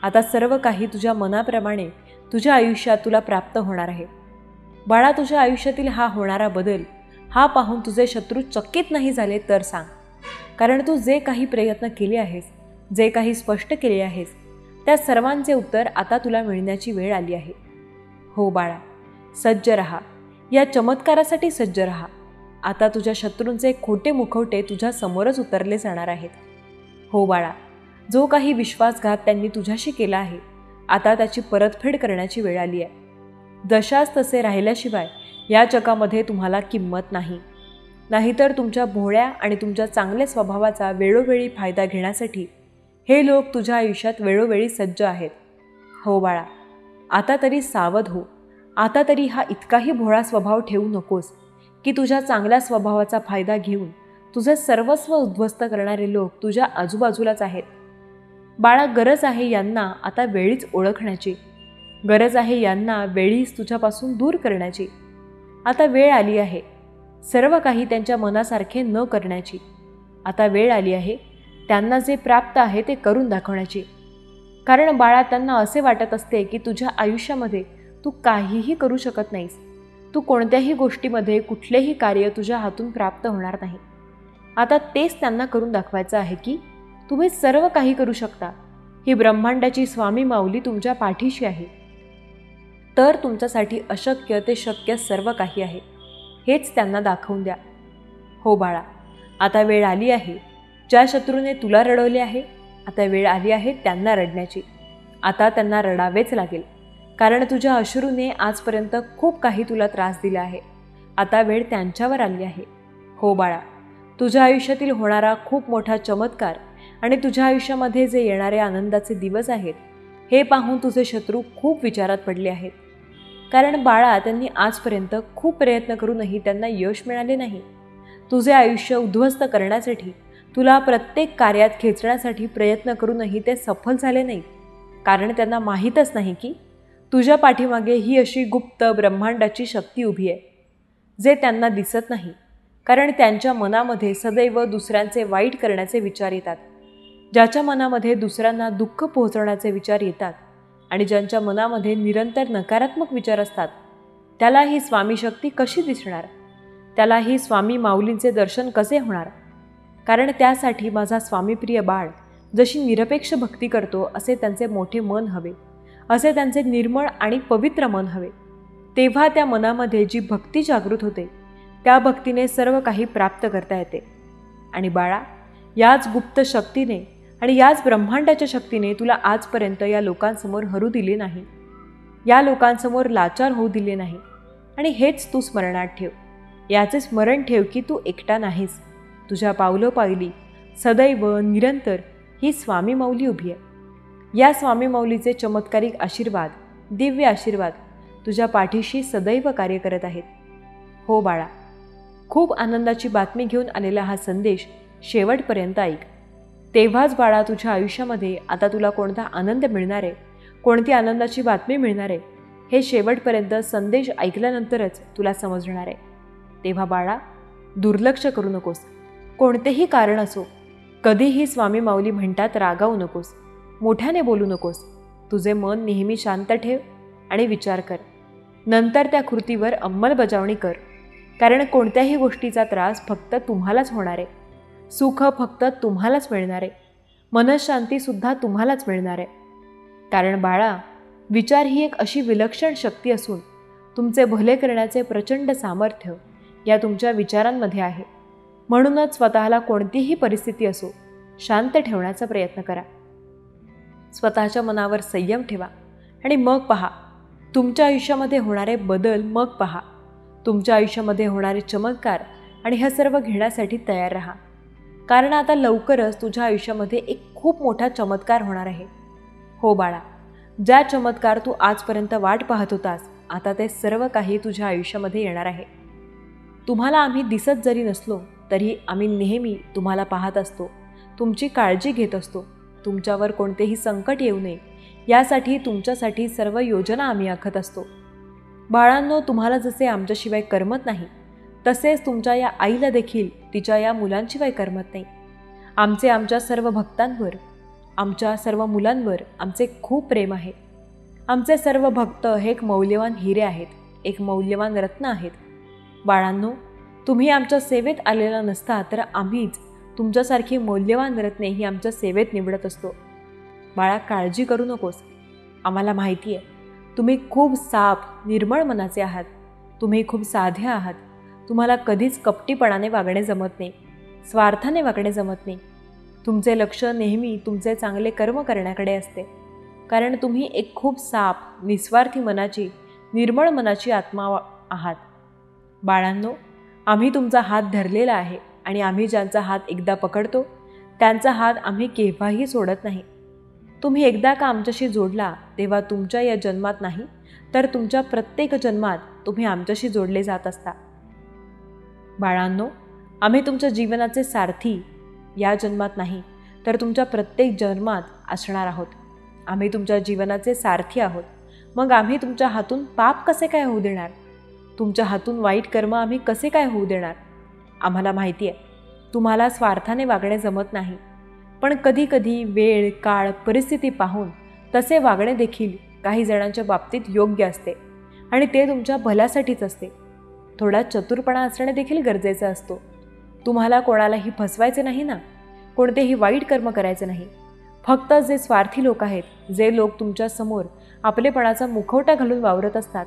[SPEAKER 1] आता सर्व काही तुझ्या मनाप्रमाणे तुझ्या आयुष्यात तुला प्राप्त होणार आहे. बाळा, तुझ्या आयुष्यातील हा होणारा बदल हा पाहून तुझे शत्रू चकित नाही झाले तर सांग. कारण तू जे काही प्रयत्न केले आहेस, जे काही स्पष्ट केले आहेस, त्या सर्वांचे उत्तर आता तुला मिळण्याची वेळ आली आहे. हो बाळा, सज्ज रहा. या चमत्कारासाठी सज्ज रहा. आता तुझ्या शत्रूंचे खोटे मुखवटे तुझ्या समोरच उतरले जाणार आहेत. हो बाळा, जो काही विश्वासघात त्यांनी तुझ्याशी केला आहे, आता त्याची परतफेड करण्याची वेळ आली आहे. जशाच तसे राहिल्याशिवाय या जगामध्ये तुम्हाला किंमत नाही. नाहीतर तुमच्या भोळ्या आणि तुमच्या चांगल्या स्वभावाचा वेळोवेळी फायदा घेण्यासाठी हे लोक तुझ्या आयुष्यात वेळोवेळी सज्ज आहेत. हो बाळा, आता तरी सावध हो. आता तरी हा इतकाही भोळा स्वभाव ठेवू नकोस की तुझ्या चांगल्या स्वभावाचा फायदा घेऊन तुझे सर्वस्व उद्ध्वस्त करणारे लोक तुझ्या आजूबाजूलाच आहेत. बाळा, गरज आहे यांना आता वेळीच ओळखण्याची. गरज आहे यांना वेळीच तुझ्यापासून दूर करण्याची. आता वेळ आली आहे सर्व काही त्यांच्या मनासारखे न करण्याची. आता वेळ आली आहे त्यांना जे प्राप्त आहे ते करून दाखवण्याची. कारण बाळा, त्यांना असे वाटत असते की तुझ्या आयुष्यामध्ये तू काहीही करू शकत नाहीस. तू कोणत्याही गोष्टीमध्ये कुठलेही कार्य तुझ्या हातून प्राप्त होणार नाही. आता तेच त्यांना करून दाखवायचं आहे की तुम्ही सर्व काही करू शकता. ही ब्रह्मांडाची स्वामी माऊली तुमच्या पाठीशी आहे. तर तुमच्यासाठी अशक्य ते शक्य सर्व काही आहे. हेच त्यांना दाखवून द्या. हो बाळा, आता वेळ आली आहे. ज्या शत्रूने तुला रडवले आहे, आता वेळ आली आहे त्यांना रडण्याची. आता त्यांना रडावेच लागेल. कारण तुझ्या अश्रूने आजपर्यंत खूप काही तुला त्रास दिला आहे. आता वेळ त्यांच्यावर आली आहे. हो बाळा, तुझ्या आयुष्यातील होणारा खूप मोठा चमत्कार आणि तुझ्या आयुष्यामध्ये जे येणारे आनंदाचे दिवस आहेत, हे पाहून तुझे शत्रू खूप विचारात पडले आहेत. कारण बाळा, त्यांनी आजपर्यंत खूप प्रयत्न करूनही त्यांना यश मिळाले नाही. तुझे आयुष्य उद्ध्वस्त करण्यासाठी, तुला प्रत्येक कार्यात खेचण्यासाठी प्रयत्न करूनही ते सफल झाले नाहीत. कारण त्यांना माहीतच नाही की तुझ्या पाठीमागे ही अशी गुप्त ब्रह्मांडाची शक्ती उभी आहे, जे त्यांना दिसत नाही. कारण त्यांच्या मनामध्ये सदैव दुसऱ्यांचे वाईट करण्याचे विचार येतात. ज्याच्या मनामध्ये दुसऱ्यांना दुःख पोहोचवण्याचे विचार येतात आणि ज्यांच्या मनामध्ये निरंतर नकारात्मक विचार असतात, त्याला ही स्वामी शक्ती कशी दिसणार? त्याला ही स्वामी माऊलींचे दर्शन कसे होणार? कारण त्यासाठी माझा स्वामीप्रिय बाळ जशी निरपेक्ष भक्ती करतो, असे त्यांचे मोठे मन हवे. असे त्यांचे निर्मळ आणि पवित्र मन हवे. तेव्हा त्या मनामध्ये जी भक्ती जागृत होते, त्या भक्तीने सर्व काही प्राप्त करता येते. आणि बाळा, याच गुप्त शक्तीने आणि याच ब्रह्मांडाच्या शक्तीने तुला आजपर्यंत या लोकांसमोर हरू दिले नाही, या लोकांसमोर लाचार होऊ दिले नाही. आणि हेच तू स्मरणात ठेव. याचे स्मरण ठेव की तू एकटा नाहीस. तुझ्या पावलोपावली सदैव निरंतर ही स्वामी माऊली उभी आहे. या स्वामी माऊलीचे चमत्कारिक आशीर्वाद, दिव्य आशीर्वाद तुझ्या पाठीशी सदैव कार्य करत आहेत. हो बाळा, खूप आनंदाची बातमी घेऊन आलेला हा संदेश शेवटपर्यंत ऐक. तेव्हाच बाळा, तुझ्या आयुष्यामध्ये आता तुला कोणता आनंद मिळणार आहे, कोणती आनंदाची बातमी मिळणार आहे, हे शेवटपर्यंत संदेश ऐकल्यानंतरच तुला समजणार आहे. तेव्हा बाळा, दुर्लक्ष करू नकोस. कोणतेही कारण असो, कधीही स्वामी माऊली म्हणतात रागावू नकोस, मोठ्याने बोलू नकोस. तुझे मन नेहमी शांत ठेव आणि विचार कर. नंतर त्या कृतीवर अंमलबजावणी कर. कारण कोणत्याही गोष्टीचा त्रास फक्त तुम्हालाच होणार आहे. सुख फक्त तुम्हालाच मिळणार आहे. मनःशांतीसुद्धा तुम्हालाच मिळणार आहे. कारण बाळा, विचार ही एक अशी विलक्षण शक्ती असून तुमचे भले करण्याचे प्रचंड सामर्थ्य या तुमच्या विचारांमध्ये आहे. म्हणूनच स्वतःला कोणतीही परिस्थिती असो शांत ठेवण्याचा प्रयत्न करा. स्वतःच्या मनावर संयम ठेवा आणि मग पहा तुमच्या आयुष्यामध्ये होणारे बदल. मग पहा तुमच्या आयुष्यामध्ये होणारे चमत्कार आणि हे सर्व घेण्यासाठी तयार राहा. कारण आता लवकरच तुझ्या आयुष्यामध्ये एक खूप मोठा चमत्कार होणार आहे. हो बाळा, ज्या चमत्कार तू आजपर्यंत वाट पाहत होतास, आता ते सर्व काही तुझ्या आयुष्यामध्ये येणार आहे. तुम्हाला आम्ही दिसत जरी नसलो तरी आम्ही नेहमी तुम्हाला पाहत असतो, तुमची काळजी घेत असतो. तुमच्यावर कोणतेही संकट येऊ नये यासाठी तुमच्यासाठी सर्व योजना आम्ही आखत असतो. बाळांनो, तुम्हाला जसे आमच्याशिवाय करमत नाही तसेच तुमच्या या आईला देखील तिच्या या मुलांशिवाय करमत नाही. आमच्या सर्व भक्तांवर, आमच्या सर्व मुलांवर आमचे खूप प्रेम आहे. आमचे सर्व भक्त हे एक मौल्यवान हिरे आहेत, एक मौल्यवान रत्न आहेत. बाळांनो, तुम्ही आमच्या सेवेत आलेला नसता तर आम्हीच तुमच्यासारखी मौल्यवान रत्ने ही आमच्या सेवेत निवडत असतो. बाळा, काळजी करू नकोस. आम्हाला माहिती आहे तुम्ही खूप साफ निर्मळ मनाचे आहात. तुम्ही खूप साधे आहात. तुम्हाला कधीच कपटीपणाने वागणे जमत नाही, स्वार्थाने वागणे जमत नाही. तुमचे लक्ष नेहमी तुमचे चांगले कर्म करण्याकडे असते. कारण तुम्ही एक खूप साफ, निस्वार्थी मनाची, निर्मळ मनाची आत्मा आहात. बाळांनो, आम्ही तुमचा हात धरलेला आहे आणि आम्ही ज्यांचा हात एकदा पकडतो त्यांचा हात आम्ही केव्हाही सोडत नाही. तुम्ही एकदा का आमच्याशी जोडला तेव्हा तुमच्या या जन्मात नाही तर तुमच्या प्रत्येक जन्मात तुम्ही आमच्याशी जोडले जात असता. बाळांनो, आम्ही तुमच्या जीवनाचे सारथी या जन्मात नाही तर तुमच्या प्रत्येक जन्मात असणार आहोत. आम्ही तुमच्या जीवनाचे सारथी आहोत. मग आम्ही तुमच्या हातून पाप कसे काय होऊ देणार? तुमच्या हातून वाईट कर्म आम्ही कसे काय होऊ देणार? आम्हाला माहिती आहे तुम्हाला स्वार्थाने वागणे जमत नाही, पण कधी कधी वेळ, काळ, परिस्थिती पाहून तसे वागणे देखील काही जणांच्या बाबतीत योग्य असते आणि ते तुमच्या भल्यासाठीच असते. थोडा चतुरपणा असणे देखील गरजेचा असतो. तुम्हाला कोणालाही फसवायचे नाही ना, कोणतेही वाईट कर्म करायचे नाही. फक्त जे स्वार्थी लोक आहेत, जे लोक तुमच्या समोर आपलेपणाचा मुखवटा घालून वावरत असतात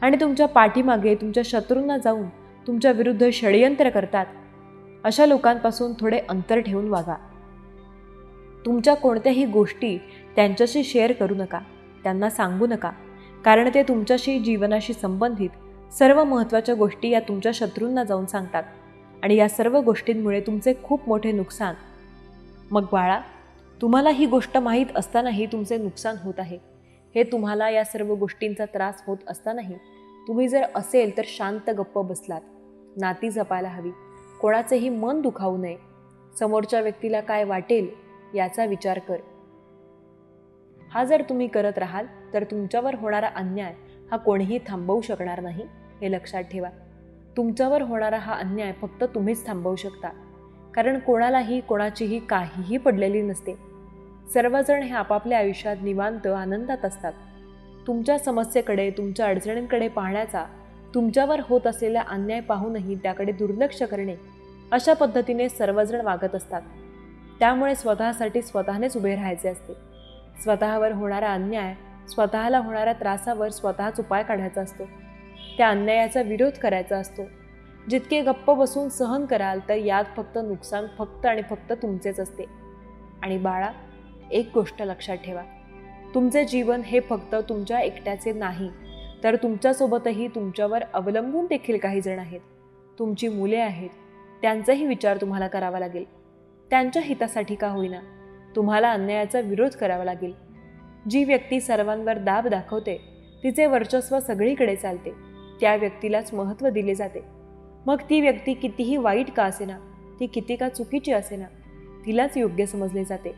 [SPEAKER 1] आणि तुमच्या पाठीमागे तुमच्या शत्रूंना जाऊन तुमच्या विरुद्ध षडयंत्र करतात, अशा लोकांपासून थोडे अंतर ठेवून वागा. तुमच्या कोणत्याही गोष्टी त्यांच्याशी शेअर करू नका, त्यांना सांगू नका. कारण ते तुमच्याशी, जीवनाशी संबंधित सर्व महत्त्वाच्या गोष्टी या तुमच्या शत्रूंना जाऊन सांगतात आणि या सर्व गोष्टींमुळे तुमचे खूप मोठे नुकसान. मग बाळा, तुम्हाला ही गोष्ट माहीत असतानाही तुमचे नुकसान होत आहे. हे तुम्हाला या सर्व गोष्टींचा त्रास होत असतानाही तुम्ही जर असेल तर शांत गप्प बसलात. नाती जपायला हवी, कोणाचेही मन दुखावू नये. समोरच्या व्यक्तीला काय वाटेल याचा विचार कर. हा जर तुम्ही करत राहाल तर तुमच्यावर होणारा अन्याय हा कोणीही थांबवू शकणार नाही, हे लक्षात ठेवा. तुमच्यावर होणारा हा अन्याय फक्त तुम्हीच थांबवू शकता. कारण कोणालाही कोणाचीही काहीही पडलेली नसते. सर्वजण हे आपापल्या आयुष्यात निवांत आनंदात असतात. तुमच्या समस्येकडे, तुमच्या अडचणींकडे पाहण्याचा, तुमच्यावर होत असलेला अन्याय पाहूनही त्याकडे दुर्लक्ष करणे, अशा पद्धतीने सर्वजण वागत असतात. त्यामुळे स्वतःसाठी स्वतःनेच उभे राहायचे असते. स्वतःवर होणारा अन्याय, स्वतःला होणाऱ्या त्रासावर स्वतःच उपाय काढायचा असतो. त्या अन्यायाचा विरोध करायचा असतो. जितके गप्प बसून सहन कराल तर यात फक्त नुकसान फक्त आणि फक्त तुमचेच असते. आणि बाळा, एक गोष्ट लक्षात ठेवा, तुमचे जीवन हे फक्त तुमच्या एकट्याचे नाही तर तुमच्यासोबतही तुमच्यावर अवलंबून देखील काही जण आहेत. तुमची मुले आहेत, त्यांचाही विचार तुम्हाला करावा लागेल. त्यांच्या हितासाठी का होईना तुम्हाला अन्यायाचा विरोध करावा लागेल. जी व्यक्ती सर्वांवर दाब दाखवते, तिचे वर्चस्व सगळीकडे चालते, त्या व्यक्तीलाच महत्त्व दिले जाते. मग ती व्यक्ती कितीही वाईट का असेना, ती किती का चुकीची असेना, तिलाच योग्य समजले जाते.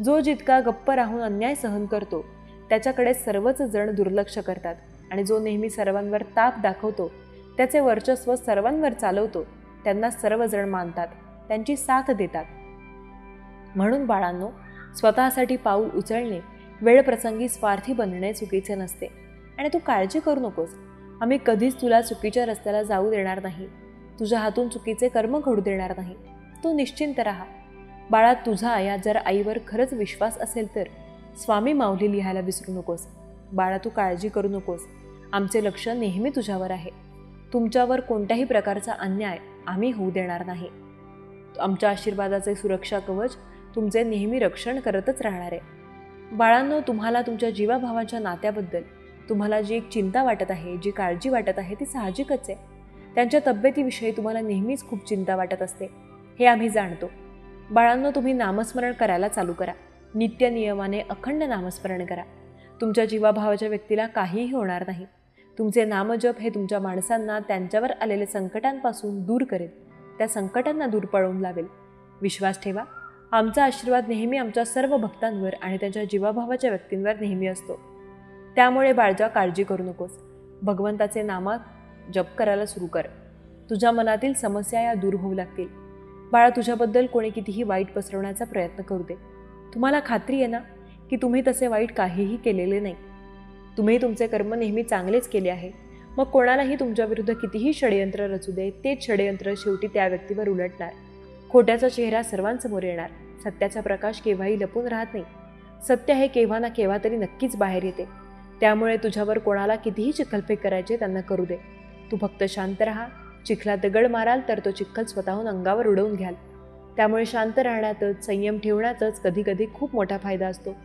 [SPEAKER 1] जो जितका गप्प राहून अन्याय सहन करतो त्याच्याकडे सर्वच जण दुर्लक्ष करतात आणि जो नेहमी सर्वांवर ताप दाखवतो, त्याचे वर्चस्व सर्वांवर चालवतो, त्यांना सर्वजण मानतात, त्यांची साथ देतात. म्हणून बाळांनो, स्वतःसाठी पाऊल उचलणे वेळ प्रसंगी स्वार्थी बनणे चुकीचे नसते आणि तू काळजी करू नकोस. आम्ही कधीच तुला चुकीच्या रस्त्याला जाऊ देणार नाही. तुझ्या हातून चुकीचे कर्म घडू देणार नाही. तू निश्चिंत राहा. बाळा, तुझा या जर आईवर खरंच विश्वास असेल तर स्वामी माऊली लिहायला विसरू नकोस. बाळा, तू काळजी करू नकोस. आमचे लक्ष नेहमी तुझ्यावर आहे. तुमच्यावर कोणत्याही प्रकारचा अन्याय आम्ही होऊ देणार नाही. आमच्या आशीर्वादाचे सुरक्षा कवच तुमचे नेहमी रक्षण करतच राहणार आहे. बाळांनो, तुम्हाला तुमच्या जीवाभावाच्या नात्याबद्दल तुम्हाला जी एक चिंता वाटत आहे, जी काळजी वाटत आहे, ती साहजिकच आहे. त्यांच्या तब्येतीविषयी तुम्हाला नेहमीच खूप चिंता वाटत असते, हे आम्ही जाणतो. बाळांनो, तुम्ही नामस्मरण करायला चालू करा. नित्य नियमाने अखंड नामस्मरण करा. तुमच्या जीवाभावाच्या व्यक्तीला काहीही होणार नाही. तुमचे नामजप हे तुमच्या माणसांना त्यांच्यावर आलेल्या संकटांपासून दूर करेल, त्या संकटांना दूर पळवून लावेल. विश्वास ठेवा, आमचा आशीर्वाद नेहमी आमच्या सर्व भक्तांवर आणि त्यांच्या जीवाभावाच्या व्यक्तींवर नेहमी असतो. त्यामुळे बाळजा, काळजी करू नकोस. भगवंताचे नामात जप करायला सुरू कर. तुझ्या मनातील समस्या या दूर होऊ लागतील. बाळा, तुझ्याबद्दल कोणी कितीही वाईट पसरवण्याचा प्रयत्न करू दे, तुम्हाला खात्री आहे ना की तुम्ही तसे वाईट काहीही केलेले नाही. तुम्ही तुमचे कर्म नेहमी चांगलेच केले आहे. मग कोणालाही तुमच्याविरुद्ध कितीही षडयंत्र रचू दे, तेच षडयंत्र शेवटी त्या व्यक्तीवर उलटणार. खोट्याचा चेहरा सर्वांसमोर येणार. सत्याचा प्रकाश केव्हाही लपून राहत नाही. सत्य हे केव्हा ना केव्हा तरी नक्कीच बाहेर येते. त्यामुळे तुझ्यावर कोणाला कितीही चिखलफेक करायचे त्यांना करू दे. तू फक्त शांत राहा. चिखलात दगड माराल तर तो चिखल स्वतःहून अंगावर उडवून घ्याल. त्यामुळे शांत राहण्यातच, संयम ठेवण्यातच कधी कधी खूप मोठा फायदा असतो.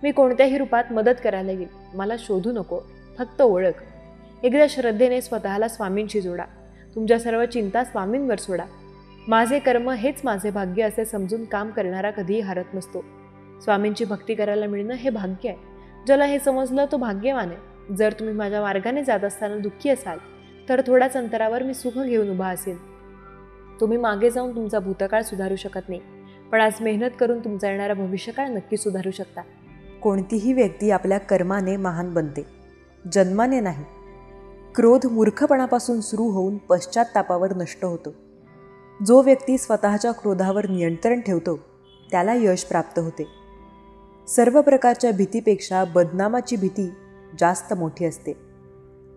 [SPEAKER 1] मी कोणत्याही रूपात मदत करायला येईल. मला शोधू नको, फक्त ओळख. एकदा श्रद्धेने स्वतःला स्वामींशी जोडा. तुमच्या सर्व चिंता स्वामींवर सोडा. माझे कर्म हेच माझे भाग्य असे समजून काम करणारा कधीही हरत नसतो. स्वामींची भक्ती करायला मिळणं हे भाग्य आहे. ज्याला हे समजलं तो भाग्यवान आहे. जर तुम्ही माझ्या मार्गाने जात असताना दुःखी असाल तर थोड्याच अंतरावर मी सुख घेऊन उभा असेल. तुम्ही मागे जाऊन तुमचा भूतकाळ सुधारू शकत नाही, पण आज मेहनत करून तुमचा येणारा भविष्यकाळ नक्की सुधारू शकता.
[SPEAKER 2] कोणतीही व्यक्ती आपल्या कर्माने महान बनते, जन्माने नाही. क्रोध मूर्खपणापासून सुरू होऊन पश्चात्तापावर नष्ट होतो. जो व्यक्ती स्वतःच्या क्रोधावर नियंत्रण ठेवतो त्याला यश प्राप्त होते. सर्व प्रकारच्या भीतीपेक्षा बदनामाची भीती जास्त मोठी असते.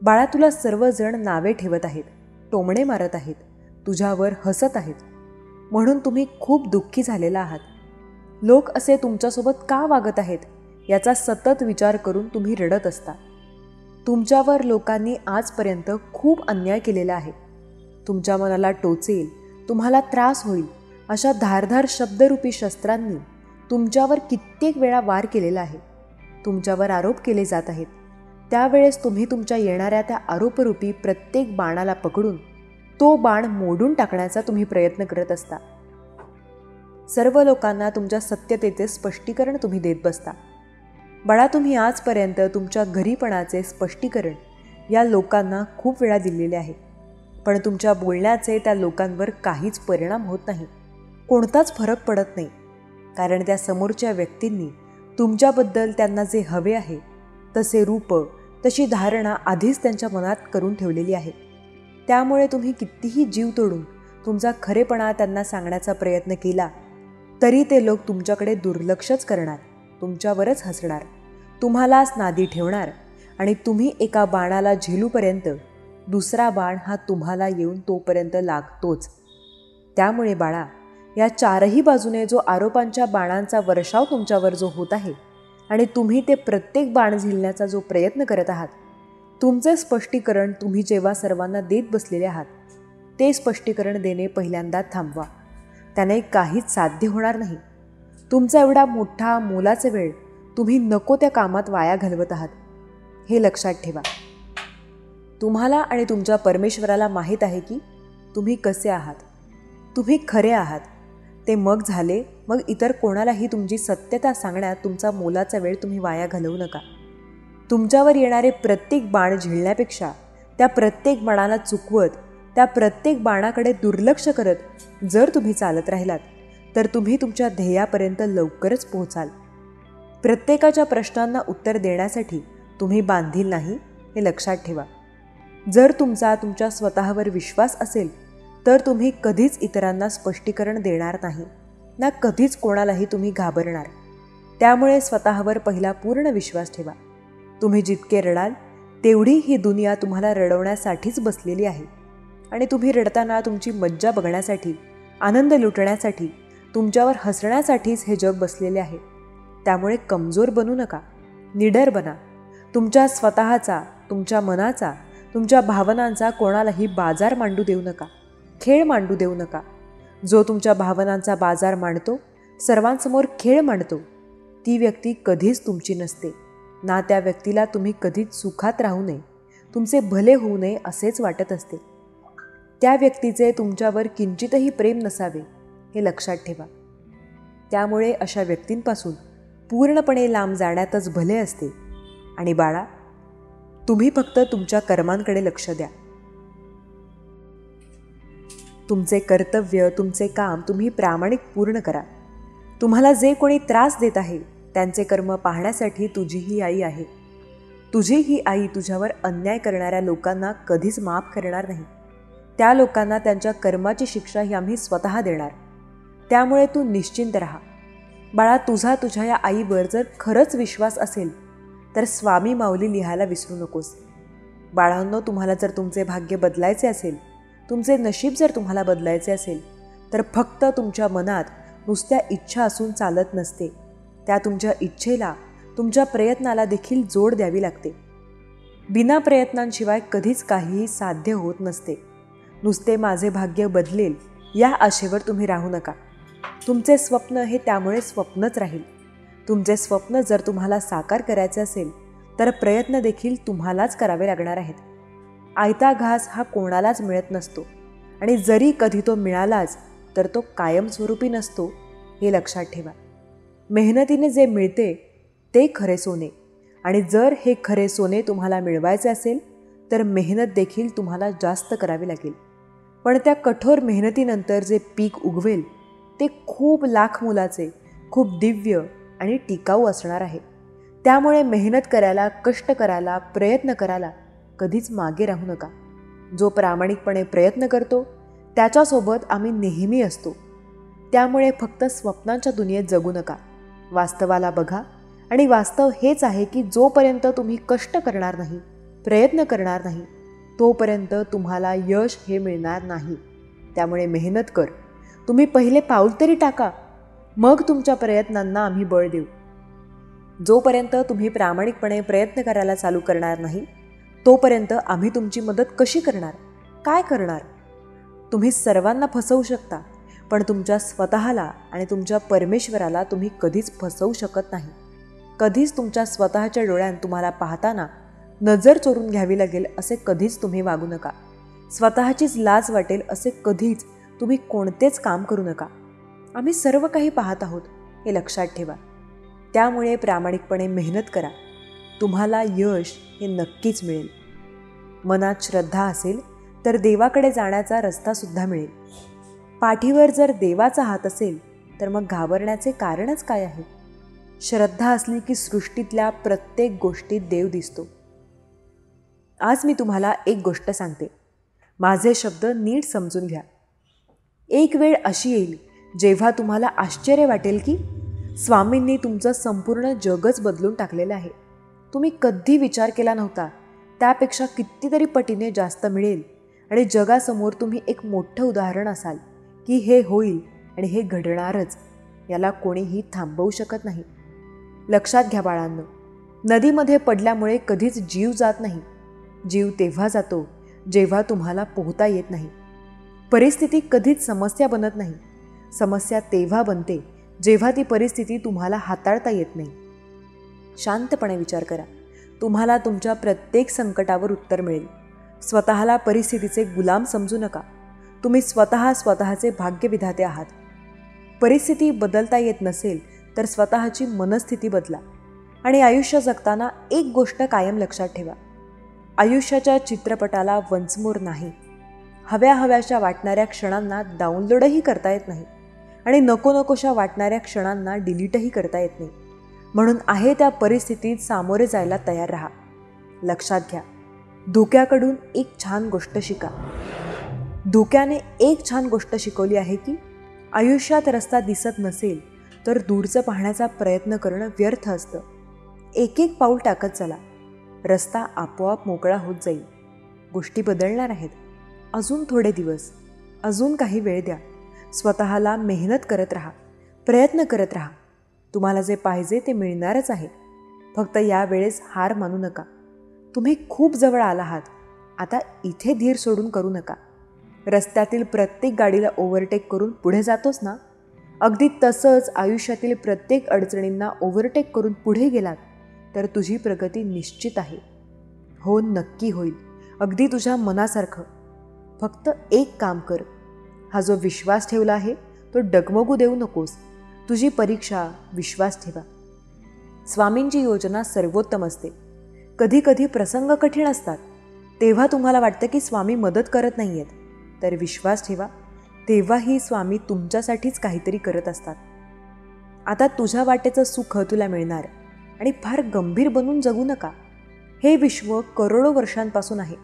[SPEAKER 2] बाळा, तुला सर्वजण नावे ठेवत आहेत, टोमणे मारत आहेत, तुझ्यावर हसत आहेत, म्हणून तुम्ही खूप दुःखी झालेला आहात. लोक असे तुमच्यासोबत का वागत आहेत याचा सतत विचार करून तुम्ही रडत असता. तुमच्यावर लोकांनी आजपर्यंत खूप अन्याय केलेला आहे. तुमच्या मनाला टोचेल, तुम्हाला त्रास होईल अशा धारधार शब्दरूपी शस्त्रांनी तुमच्यावर कित्येक वेळा वार केलेला आहे. तुमच्यावर आरोप केले जात आहेत. त्यावेळेस तुम्ही तुमच्या येणाऱ्या त्या आरोपरूपी प्रत्येक बाणाला पकडून तो बाण मोडून टाकण्याचा तुम्ही प्रयत्न करत असता. सर्व लोकांना तुमच्या सत्यतेचे स्पष्टीकरण तुम्ही देत बसता. बाळा, तुम्ही आजपर्यंत तुमच्या घरीपणाचे स्पष्टीकरण या लोकांना खूप वेळा दिलेले आहे, पण तुमच्या बोलण्याचे त्या लोकांवर काहीच परिणाम होत नाही, कोणताच फरक पडत नाही. कारण त्या समोरच्या व्यक्तींनी तुमच्याबद्दल त्यांना जे हवे आहे तसे रूप, तशी धारणा आधीच त्यांच्या मनात करून ठेवलेली आहे. त्यामुळे तुम्ही कितीही जीव तोडून तुमचा खरेपणा त्यांना सांगण्याचा प्रयत्न केला तरी ते लोक तुमच्याकडे दुर्लक्षच करणार, तुमच्यावरच हसणार, तुम्हालाच नादी ठेवणार आणि तुम्ही एका बाणाला झेलूपर्यंत दुसरा बाण हा तुम्हाला येऊन तोपर्यंत लागतोच. त्यामुळे बाळा, या चारही बाजूने जो आरोपांच्या बाणांचा वर्षाव तुमच्यावर जो होत आहे आणि तुम्ही ते प्रत्येक बाण झेलण्याचा जो प्रयत्न करत आहात, तुमचे स्पष्टीकरण तुम्ही जेव्हा सर्वांना देत बसलेले आहात ते स्पष्टीकरण देणे पहिल्यांदा थांबवा. त्याने काहीच साध्य होणार नाही. तुमचा एवढा मोठा मोलाचा वेळ तुम्ही नको त्या कामात वाया घालवत आहात, हे लक्षात ठेवा. तुम्हाला आणि तुमच्या परमेश्वराला माहीत आहे की तुम्ही कसे आहात, तुम्ही खरे आहात. ते मग झाले, मग इतर कोणालाही तुमची सत्यता सांगण्यात तुमचा मोलाचा वेळ तुम्ही वाया घालवू नका. तुमच्यावर येणारे प्रत्येक बाण झेलण्यापेक्षा त्या प्रत्येक बाणाला चुकवत, त्या प्रत्येक बाणाकडे दुर्लक्ष करत जर तुम्ही चालत राहिलात तर तुम्ही तुमच्या ध्येयापर्यंत लवकरच पोहोचाल. प्रत्येकाच्या प्रश्नांना उत्तर देण्यासाठी तुम्ही बांधील नाही, हे लक्षात ठेवा. जर तुमच्या स्वतःवर विश्वास असेल तर तुम्ही कधीच इतरांना स्पष्टीकरण देणार नाही ना कधीच कोणालाही तुम्ही घाबरणार. त्यामुळे स्वतःवर पहिला पूर्ण विश्वास ठेवा. तुम्ही जितके रडाल तेवढी ही दुनिया तुम्हाला रडवण्यासाठीच बसलेली आहे आणि तुम्ही रडताना तुमची मज्जा बघण्यासाठी, आनंद लुटण्यासाठी, तुमच्यावर हसण्यासाठीच हे जग बसलेले आहे. त्यामुळे कमजोर बनू नका, निडर बना. तुमच्या स्वतःचा, तुमच्या मनाचा, तुमच्या भावनांचा कोणालाही बाजार मांडू देऊ नका, खेळ मांडू देऊ नका. जो तुमच्या भावनांचा बाजार मांडतो, सर्वांसमोर खेळ मांडतो, ती व्यक्ती कधीच तुमची नसते ना. त्या व्यक्तीला तुम्ही कधीच सुखात राहू नये, तुमचे भले होऊ नये असेच वाटत असते. त्या व्यक्तीचे तुमच्यावर किंचितही प्रेम नसावे हे लक्षात ठेवा. त्यामुळे अशा व्यक्तींपासून पूर्णपणे लांब जाण्यातच भले असते. आणि बाळा, तुम्ही फक्त तुमच्या कर्मांकडे लक्ष द्या. तुमचे कर्तव्य, तुमचे काम तुम्ही प्रामाणिक पूर्ण करा. तुम्हाला जे कोणी त्रास देत आहे त्यांचे कर्म पाहण्यासाठी तुझी ही आई आहे. तुझी ही आई तुझ्यावर अन्याय करणाऱ्या लोकांना कधीच माफ करणार नाही. त्या लोकांना त्यांच्या कर्माची शिक्षा ही आम्ही स्वतः देणार. त्यामुळे तू निश्चिंत राहा. बाळा, तुझा तुझ्या या आईवर जर खरंच विश्वास असेल तर स्वामी माऊली लिहायला विसरू नकोस. बाळांनो, तुम्हाला जर तुमचे भाग्य बदलायचे असेल, तुमचे नशीब जर तुम्हाला बदलायचे असेल तर फक्त तुमच्या मनात नुसत्या इच्छा असून चालत नसते. त्या तुमच्या इच्छेला, तुमच्या प्रयत्नाला देखील जोड द्यावी लागते. बिना प्रयत्नांशिवाय कधीच काहीही साध्य होत नसते. नुसते माझे भाग्य बदलेल या आशेवर तुम्ही राहू नका. तुमचे स्वप्न हे त्यामुळे स्वप्नच राहील. तुमचे स्वप्न जर तुम्हाला साकार करायचे असेल तर प्रयत्न देखील तुम्हालाच करावे लागणार आहेत. आयता घास हा कोणालाच मिळत नसतो आणि जरी कधी तो मिळालाच तर तो कायमस्वरूपी नसतो हे लक्षात ठेवा. मेहनतीने जे मिळते ते खरे सोने, आणि जर हे खरे सोने तुम्हाला मिळवायचे असेल तर मेहनत देखील तुम्हाला जास्त करावी लागेल. पण त्या कठोर मेहनतीनंतर जे पीक उगवेल ते खूप लाख मोलाचे, खूप दिव्य आणि टिकाऊ असणार आहे. त्यामुळे मेहनत करायला, कष्ट करायला, प्रयत्न करायला कधीच मागे राहू नका. जो प्रामाणिकपणे प्रयत्न करतो त्याच्यासोबत आम्ही नेहमी असतो. त्यामुळे फक्त स्वप्नांच्या दुनियेत जगू नका. वास्तवाला बघा, आणि वास्तव हेच आहे की जोपर्यंत तुम्ही कष्ट करणार नाही, प्रयत्न करणार नाही, तोपर्यंत तुम्हाला यश हे मिळणार नाही. त्यामुळे मेहनत कर. तुम्ही पहिले पाऊल तरी टाका, मग तुमच्या प्रयत्नांना आम्ही बळ देऊ. जोपर्यंत तुम्ही प्रामाणिकपणे प्रयत्न करायला चालू करणार नाही तोपर्यंत आम्ही तुमची मदत कशी करणार, काय करणार? तुम्ही सर्वांना फसवू शकता, पण तुमच्या स्वतःला आणि तुमच्या परमेश्वराला तुम्ही कधीच फसवू शकत नाही. कधीच तुमच्या स्वतःच्या डोळ्यात तुम्हाला पाहताना नजर चोरून घ्यावी लागेल असे कधीच तुम्ही वागू नका. स्वतःचीच लाज वाटेल असे कधीच तुम्ही कोणतेच काम करू नका. आम्ही सर्व काही पाहत आहोत हे लक्षात ठेवा. त्यामुळे प्रामाणिकपणे मेहनत करा. तुम्हाला यश हे नक्कीच मिळेल. मनात श्रद्धा असेल तर देवाकडे जाण्याचा रस्तासुद्धा मिळेल. पाठीवर जर देवाचा हात असेल तर मग घाबरण्याचे कारणच काय आहे? श्रद्धा असली की सृष्टीतल्या प्रत्येक गोष्टीत देव दिसतो. आज मी तुम्हाला एक गोष्ट सांगते. माझे शब्द नीट समजून घ्या. एक वेळ अशी येईल जेव्हा तुम्हाला आश्चर्य वाटेल की स्वामींनी तुमचं संपूर्ण जगच बदलून टाकलेलं आहे. तुम्ही कधी विचार केला नव्हता त्यापेक्षा कितीतरी पटीने जास्त मिळेल आणि जगासमोर तुम्ही एक मोठं उदाहरण असाल की हे होईल आणि हे घडणारच. याला कोणीही थांबवू शकत नाही. लक्षात घ्या बाळांनो, नदीमध्ये पडल्यामुळे कधीच जीव जात नाही. जीव तेव्हा जातो जेव्हा तुम्हाला पोहता येत नाही. परिस्थिती कधीच समस्या बनत नाही. समस्या तेव्हा बनते जेव्हा ती परिस्थिती तुम्हाला हाताळता येत नाही. शांतपणे विचार करा. तुम्हाला तुमच्या प्रत्येक संकटावर उत्तर मिळेल. स्वतःला परिस्थितीचे गुलाम समजू नका. तुम्ही स्वतःचे भाग्यविधाते आहात. परिस्थिती बदलता येत नसेल तर स्वतःची मनस्थिती बदला. आणि आयुष्य जगताना एक गोष्ट कायम लक्षात ठेवा. आयुष्याच्या चित्रपटाला वंचमोर नाही. हव्याशा वाटणाऱ्या क्षणांना डाउनलोडही करता येत नाही आणि नकोशा वाटणाऱ्या क्षणांना डिलीटही करता येत नाही. म्हणून आहे त्या परिस्थितीत सामोरे जायला तयार राहा. लक्षात घ्या, धोक्याकडून एक छान गोष्ट शिका. धोक्याने एक छान गोष्ट शिकवली आहे की आयुष्यात रस्ता दिसत नसेल तर दूरचं पाहण्याचा प्रयत्न करणं व्यर्थ असतं. एक एक पाऊल टाकत चला, रस्ता आपोआप मोकळा होत जाईल. गोष्टी बदलणार आहेत. अजून थोडे दिवस, अजून काही वेळ द्या. स्वतःला मेहनत करत राहा, प्रयत्न करत राहा. तुम्हाला जे पाहिजे ते मिळणारच आहे. फक्त यावेळेस हार मानू नका. तुम्ही खूप जवळ आला आहात. आता इथे धीर सोडून करू नका. रस्त्यातील प्रत्येक गाडीला ओव्हरटेक करून पुढे जातोस ना, अगदी तसंच आयुष्यातील प्रत्येक अडचणींना ओव्हरटेक करून पुढे गेलात तर तुझी प्रगती निश्चित आहे. हो, नक्की होईल, अगदी तुझ्या मनासारखं. फक्त एक काम कर. हा जो विश्वास ठेवला आहे तो डगमगू देऊ नकोस. तुझी परीक्षा विश्वास ठेवा. स्वामींची योजना सर्वोत्तम असते. कधी कधी प्रसंग कठीण असतात, तेव्हा तुम्हाला वाटतं की स्वामी मदत करत नाही आहेत. तर विश्वास ठेवा, तेव्हाही स्वामी तुमच्यासाठीच काहीतरी करत असतात. आता तुझ्या वाटेचं सुख तुला मिळणार आणि फार गंभीर बनून जगू नका. हे विश्व करोडो वर्षांपासून आहे.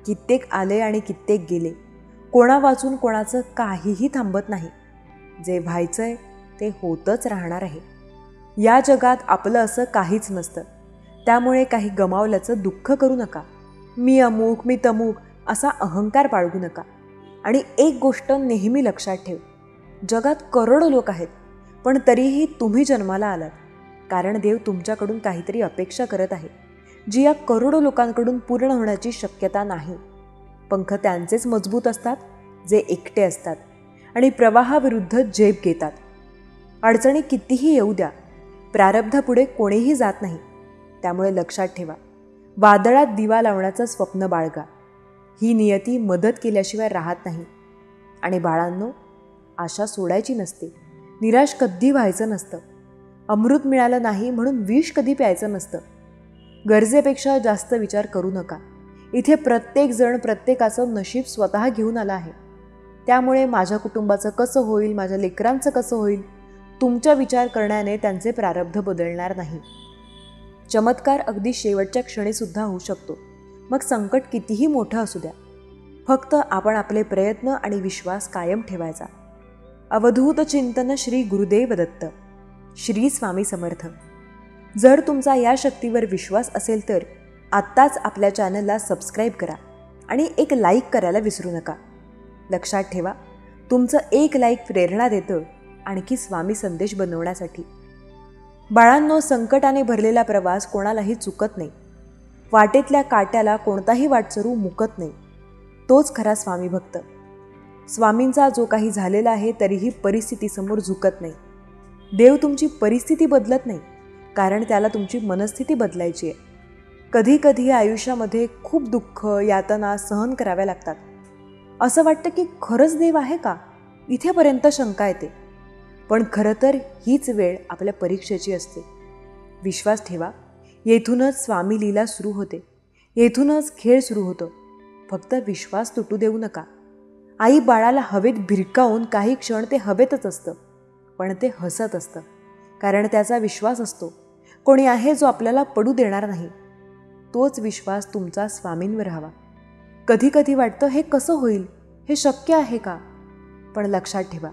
[SPEAKER 2] कित्येक आले आणि कित्येक गेले. कोणा वाचून कोणाचं काहीही थांबत नाही. जे व्हायचंय ते होतच राहणार आहे. या जगात आपलं असं काहीच नसतं. त्यामुळे काही गमावल्याचं दुःख करू नका. मी अमुक, मी तमुक असा अहंकार बाळगू नका. आणि एक गोष्ट नेहमी लक्षात ठेव, जगात करोडो लोक आहेत, पण तरीही तुम्ही जन्माला आलात कारण देव तुमच्याकडून काहीतरी अपेक्षा करत आहे, जी या करोडो लोकांकडून पूर्ण होण्याची शक्यता नाही. पंख त्यांचेच मजबूत असतात जे एकटे असतात आणि प्रवाहाविरुद्ध झेप घेतात. अडचणी कितीही येऊ द्या, प्रारब्धापुढे कोणीही जात नाही. त्यामुळे लक्षात ठेवा, वादळात दिवा लावण्याचं स्वप्न बाळगा. ही नियती मदत केल्याशिवाय राहत नाही. आणि बाळांनो, आशा सोडायची नसते. निराश कधी व्हायचं नसतं. अमृत मिळालं नाही म्हणून विष कधी प्यायचं नसतं. गरजेपेक्षा जास्त विचार करू नका. इथे प्रत्येकजण प्रत्येकाचं नशीब स्वतः घेऊन आला आहे. त्यामुळे माझ्या कुटुंबाचं कसं होईल, माझ्या लेकरांचं कसं होईल, तुमचा विचार करण्याने त्यांचे प्रारब्ध बदलणार नाही. चमत्कार अगदी शेवटच्या क्षणीसुद्धा होऊ शकतो. मग संकट कितीही मोठं असू द्या. फक्त आपण आपले प्रयत्न आणि विश्वास कायम ठेवायचा. अवधूत चिंतन श्री गुरुदेव दत्त. श्री स्वामी समर्थ. जर तुमचा या शक्तीवर विश्वास असेल तर आत्ताच आपल्या चॅनलला सबस्क्राईब करा आणि एक लाईक करायला विसरू नका. लक्षात ठेवा, तुमचं एक लाईक प्रेरणा देतं आणखी स्वामी संदेश बनवण्यासाठी. बाळांनो, संकटाने भरलेला प्रवास कोणालाही चुकत नाही. वाटेतल्या काट्याला कोणताही वाटसरू मुकत नाही. तोच खरा स्वामी भक्त. स्वामींचा जो काही झालेला आहे तरीही परिस्थितीसमोर झुकत नाही. देव तुमची परिस्थिती बदलत नाही, कारण त्याला तुमची मनस्थिती बदलायची आहे. कधी कधी आयुष्यामध्ये खूप दुःख, यातना सहन कराव्या लागतात. असं वाटतं की खरंच देव आहे का, इथेपर्यंत शंका येते. पण खरं तर हीच वेळ आपल्या परीक्षेची असते. विश्वास ठेवा, येथूनच स्वामी लीला सुरू होते. येथूनच खेळ सुरू होतो. फक्त विश्वास तुटू देऊ नका. आई बाळाला हवेत भिरकावून काही क्षण ते हवेतच असतं, पण ते हसत असतं, कारण त्याचा विश्वास असतो कोणी आहे जो आपल्याला पडू देणार नाही. तोच विश्वास तुमचा स्वामींवर हवा. कधी कधी वाटतं हे कसं होईल, हे शक्य आहे का? पण लक्षात ठेवा,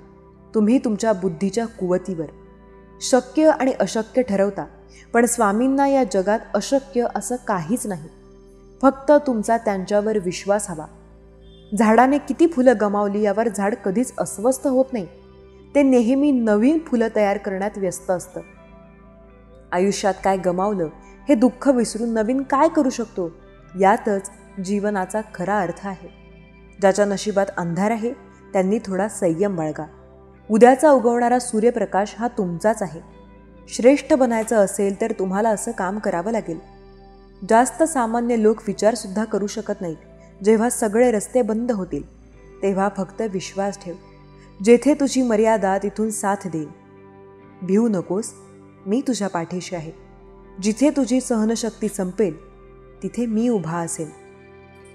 [SPEAKER 2] तुम्ही तुमच्या बुद्धीच्या कुवतीवर शक्य आणि अशक्य ठरवता, पण स्वामींना या जगात अशक्य असं काहीच नाही. फक्त तुमचा त्यांच्यावर विश्वास हवा. झाडाने किती फुलं गमावली यावर झाड कधीच अस्वस्थ होत नाही. ते नेहमी नवीन फुलं तयार करण्यात व्यस्त असतं. आयुष्यात काय गमावलं हे दुःख विसरून नवीन काय करू शकतो, यातच जीवनाचा खरा अर्थ आहे. ज्याच्या नशिबात अंधार आहे त्यांनी थोडा संयम बाळगा. उद्याचा उगवणारा सूर्यप्रकाश हा तुमचाच आहे. श्रेष्ठ बनायचं असेल तर तुम्हाला असं काम करावं लागेल. जास्त सामान्य लोक विचारसुद्धा करू शकत नाहीत. जेव्हा सगळे रस्ते बंद होतील तेव्हा फक्त विश्वास ठेव. जेथे तुझी मर्यादा तिथून साथ देईल. भिवू नकोस, मी तुझ्या पाठीशी आहे. जिथे तुझी सहनशक्ती संपेल तिथे मी उभा असेल.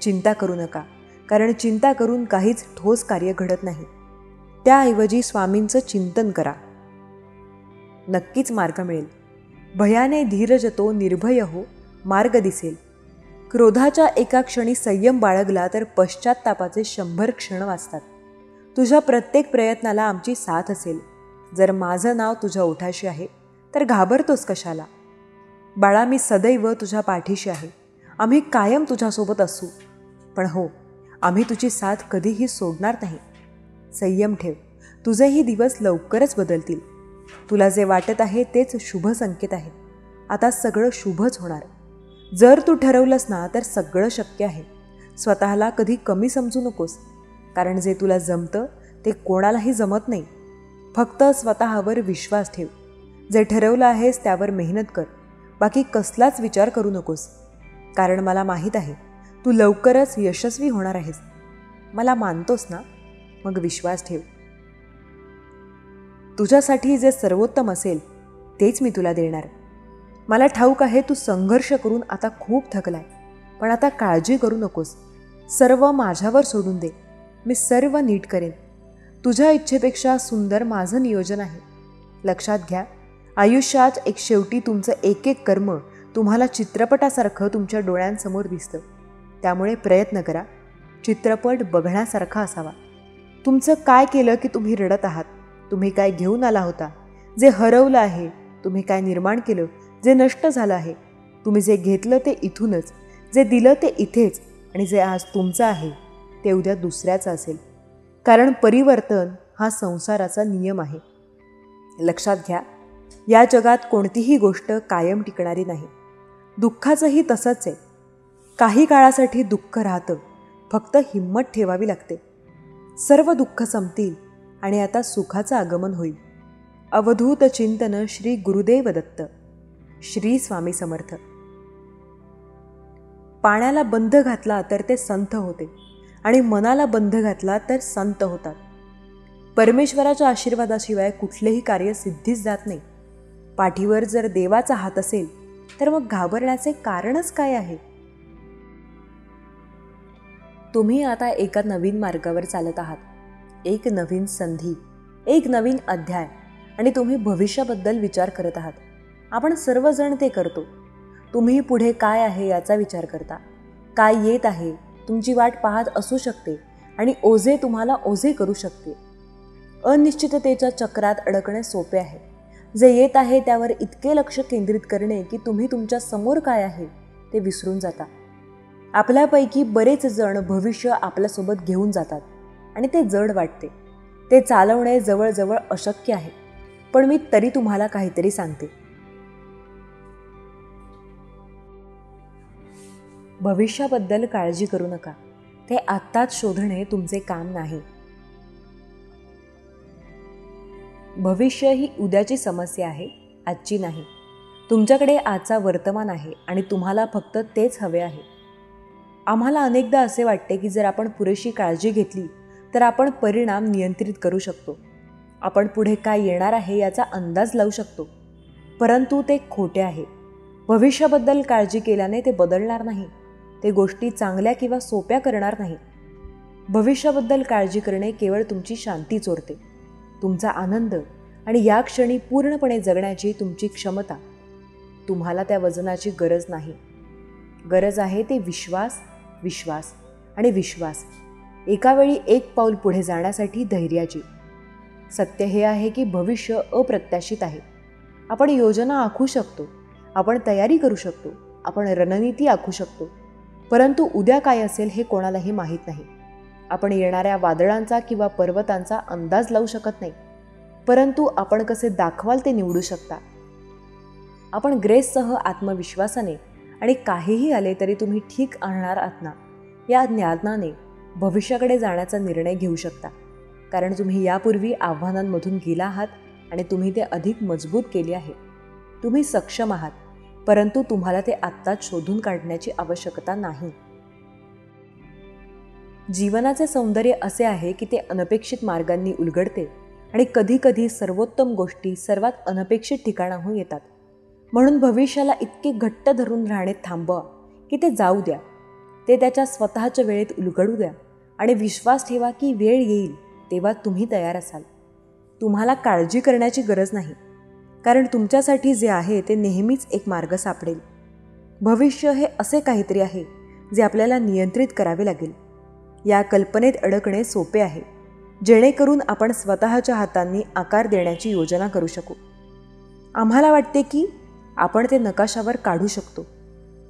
[SPEAKER 2] चिंता करू नका, कारण चिंता करून काहीच ठोस कार्य घडत नाही. त्याऐवजी स्वामींचं चिंतन करा. नक्कीच मार्ग मिळेल. भयाने धीरजतो निर्भय हो, मार्ग दिसेल. क्रोधाच्या एका क्षणी संयम बाळगला तर पश्चात्तापाचे 100 क्षण वाचतात. तुझ्या प्रत्येक प्रयत्नाला आमची साथ असेल. जर माझं नाव तुझ्या ओठाशी आहे तर घाबरतोस कशाला? बाळा, मी सदैव तुझ्या पाठीशी आहे. आम्ही कायम तुझ्यासोबत असू. पण हो, आम्ही तुझी साथ कधीही सोडणार नाही. संयम ठेव, तुझेही दिवस लवकरच बदलतील. तुला जे वाटत आहे तेच शुभ संकेत आहे. आता सगळं शुभच होणार. जर तू ठरवलंस ना तर सगळं शक्य आहे. स्वतःला कधी कमी समजू नकोस, कारण जे तुला जमतं ते कोणालाही जमत नाही. फक्त स्वतःवर विश्वास ठेव. जे ठरवलं आहेस त्यावर मेहनत कर. बाकी कसलाच विचार करू नकोस, कारण मला माहीत आहे तू लवकरच यशस्वी होणार आहेस. मला मानतोस ना? मग विश्वास ठेव. तुझ्यासाठी जे सर्वोत्तम असेल तेच मी तुला देणार. मला ठाऊक आहे तू संघर्ष करून आता खूप थकलाय, पण आता काळजी करू नकोस. सर्व माझ्यावर सोडून दे. मी सर्व नीट करेन. तुझ्या इच्छेपेक्षा सुंदर माझं नियोजन आहे. लक्षात घ्या, आयुष्यात एक शेवटी तुमचं एक एक कर्म तुम्हाला चित्रपटासारखं तुमच्या डोळ्यांसमोर दिसतं. त्यामुळे प्रयत्न करा चित्रपट बघण्यासारखा असावा. तुमचं काय केलं की तुम्ही रडत आहात? तुम्ही काय घेऊन आला होता? जे हरवलं आहे? तुम्ही काय निर्माण केलं जे नष्ट झालं आहे? तुम्ही जे घेतलं ते इथूनच, जे दिलं ते इथेच, आणि जे आज तुमचं आहे ते उद्या दुसऱ्याचं असेल. कारण परिवर्तन हा संसाराचा नियम आहे. लक्षात घ्या, या जगात कोणतीही गोष्ट कायम टिकणारी नाही. दुःखाचंही तसंच आहे. काही काळासाठी दुःख राहतं, फक्त हिंमत ठेवावी लागते. सर्व दुःख संपतील आणि आता सुखाचं आगमन होईल. अवधूत चिंतन श्री गुरुदेव दत्त. श्री स्वामी समर्थ. पाण्याला बंध घातला तर ते संथ होते, आणि मनाला बंध घातला तर संत होतात. परमेश्वराच्या आशीर्वादाशिवाय कुठलेही कार्य सिद्धीस जात नाही. पाठीवर जर देवाचा हात असेल तर मग घाबरण्याचे कारणच काय आहे? तुम्ही आता एका नवीन मार्गावर चालत आहात. एक नवीन संधी, एक नवीन अध्याय, आणि तुम्ही भविष्याबद्दल विचार करत आहात. आपण सर्वजण ते करतो. तुम्ही पुढे काय आहे याचा विचार करता. काय येत आहे तुमची वाट पाहत असू शकते, आणि ओझे तुम्हाला ओझे करू शकते. अनिश्चिततेच्या चक्रात अडकणे सोपे आहे. जे येत आहे त्यावर इतके लक्ष केंद्रित करणे की तुम्ही तुमच्या समोर काय आहे ते विसरून जाता. आपल्यापैकी बरेच जण भविष्य आपल्यासोबत घेऊन जातात, आणि ते जड वाटते. ते चालवणे जवळजवळ अशक्य आहे. पण मी तरी तुम्हाला काहीतरी सांगते. भविष्याबद्दल काळजी करू नका. ते आत्ताच शोधणे तुमचे काम नाही. भविष्य ही उद्याची समस्या आहे, आजची नाही. तुमच्याकडे आजचा वर्तमान आहे, आणि तुम्हाला फक्त तेच हवे आहे. आम्हाला अनेकदा असे वाटते की जर आपण पुरेशी काळजी घेतली तर आपण परिणाम नियंत्रित करू शकतो. आपण पुढे काय येणार आहे याचा अंदाज लावू शकतो. परंतु ते खोटे आहे. भविष्याबद्दल काळजी केल्याने ते बदलणार नाही. ते गोष्टी चांगल्या किंवा सोप्या करणार नाही. भविष्याबद्दल काळजी करणे केवळ तुमची शांती चोरते, तुमचा आनंद आणि या क्षणी पूर्णपणे जगण्याची तुमची क्षमता. तुम्हाला त्या वजनाची गरज नाही. गरज आहे ते विश्वास, विश्वास आणि विश्वास. एका वेळी एक पाऊल पुढे जाण्यासाठी धैर्याची. सत्य हे आहे की भविष्य अप्रत्याशित आहे. आपण योजना आखू शकतो, आपण तयारी करू शकतो, आपण रणनीती आखू शकतो, परंतु उद्या काय असेल हे कोणालाही माहीत नाही. आपण येणाऱ्या वादळांचा किंवा पर्वतांचा अंदाज लावू शकत नाही, परंतु आपण कसे दाखवाल ते निवडू शकता. आपण ग्रेससह, आत्मविश्वासाने आणि काहीही आले तरी तुम्ही ठीक आणणार आहात ना, या ज्ञानाने भविष्याकडे जाण्याचा निर्णय घेऊ शकता. कारण तुम्ही यापूर्वी आव्हानांमधून गेला आहात आणि तुम्ही ते अधिक मजबूत केले आहे. तुम्ही सक्षम आहात, परंतु तुम्हाला ते आत्ताच शोधून काढण्याची आवश्यकता नाही. जीवनाचे सौंदर्य असे आहे की ते अनपेक्षित मार्गांनी उलगडते, आणि कधीकधी सर्वोत्तम गोष्टी सर्वात अनपेक्षित ठिकाणाहून येतात. म्हणून भविष्याला इतके घट्ट धरून राहणे थांबवा की ते जाऊ द्या. ते त्याच्या स्वतःच्या वेळेत उलगडू द्या, आणि विश्वास ठेवा की वेळ येईल तेव्हा तुम्ही तयार असाल. तुम्हाला काळजी करण्याची गरज नाही, कारण तुमच्यासाठी जे आहे ते नेहमीच एक मार्ग सापडेल. भविष्य हे असे काहीतरी आहे जे आपल्याला नियंत्रित करावे लागेल. या कल्पनेत अडकणे सोपे आहे, जेणेकरून आपण स्वतःच्या हातांनी आकार देण्याची योजना करू शकू. आम्हाला वाटते की आपण ते नकाशावर काढू शकतो.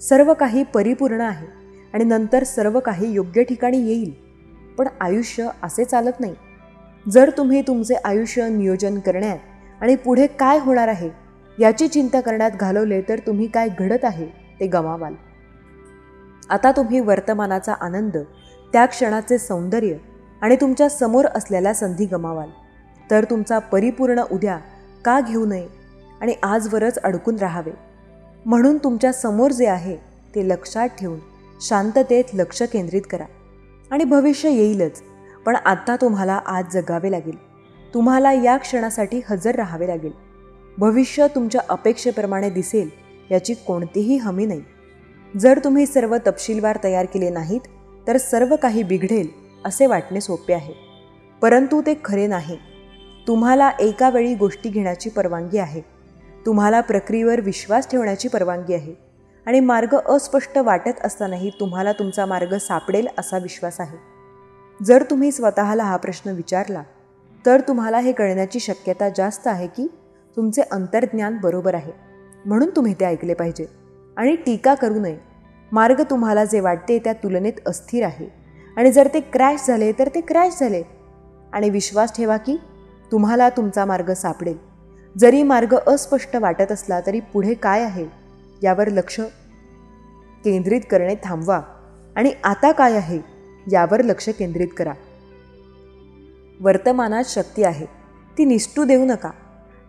[SPEAKER 2] सर्व काही परिपूर्ण आहे आणि नंतर सर्व काही योग्य ठिकाणी येईल. पण आयुष्य असे चालत नाही. जर तुम्ही तुमचे आयुष्य नियोजन करण्यात आणि पुढे काय होणार आहे याची चिंता करण्यात घालवले तर तुम्ही काय घडत आहे ते गमावाल. आता तुम्ही वर्तमानाचा आनंद, त्या क्षणाचे सौंदर्य आणि तुमच्या समोर असलेल्या संधी गमावाल. तर तुमचा परिपूर्ण उद्या का घेऊ नये आणि आजवरच अडकून राहावे. म्हणून तुमच्या समोर जे आहे ते लक्षात ठेवून शांततेत लक्ष केंद्रित करा. आणि भविष्य येईलच, पण आता तुम्हाला आज जगावे लागेल. तुम्हाला या क्षणासाठी हजर राहावे लागेल. भविष्य तुमच्या अपेक्षेप्रमाणे दिसेल याची कोणतीही हमी नाही. जर तुम्ही सर्व तपशीलवार तयार केले नाहीत तर सर्व काही बिघडेल असे वाटणे सोपे आहे, परंतु ते खरे नाही. तुम्हाला एका वेळी गोष्टी घेण्याची परवानगी आहे. तुम्हाला प्रक्रियेवर विश्वास ठेवण्याची परवानगी आहे आणि मार्ग अस्पष्ट वाटत असतानाही तुम्हाला तुमचा मार्ग सापडेल असा विश्वास आहे. जर तुम्ही स्वतःला हा प्रश्न विचारला तर तुम्हाला हे कळण्याची शक्यता जास्त आहे की तुमचे अंतर्ज्ञान बरोबर आहे, म्हणून तुम्ही ते ऐकले पाहिजे. आणि टीका करू नये. मार्ग तुम्हाला जे वाटते त्या तुलनेत अस्थिर आहे आणि जर ते क्रॅश झाले तर ते क्रॅश झाले. आणि विश्वास ठेवा की तुम्हाला तुमचा मार्ग सापडेल. जरी मार्ग अस्पष्ट वाटत असला तरी पुढे काय आहे यावर लक्ष केंद्रित करणे थांबवा आणि आता काय आहे यावर लक्ष केंद्रित करा. वर्तमानात शक्ती आहे, ती निसटू देऊ नका.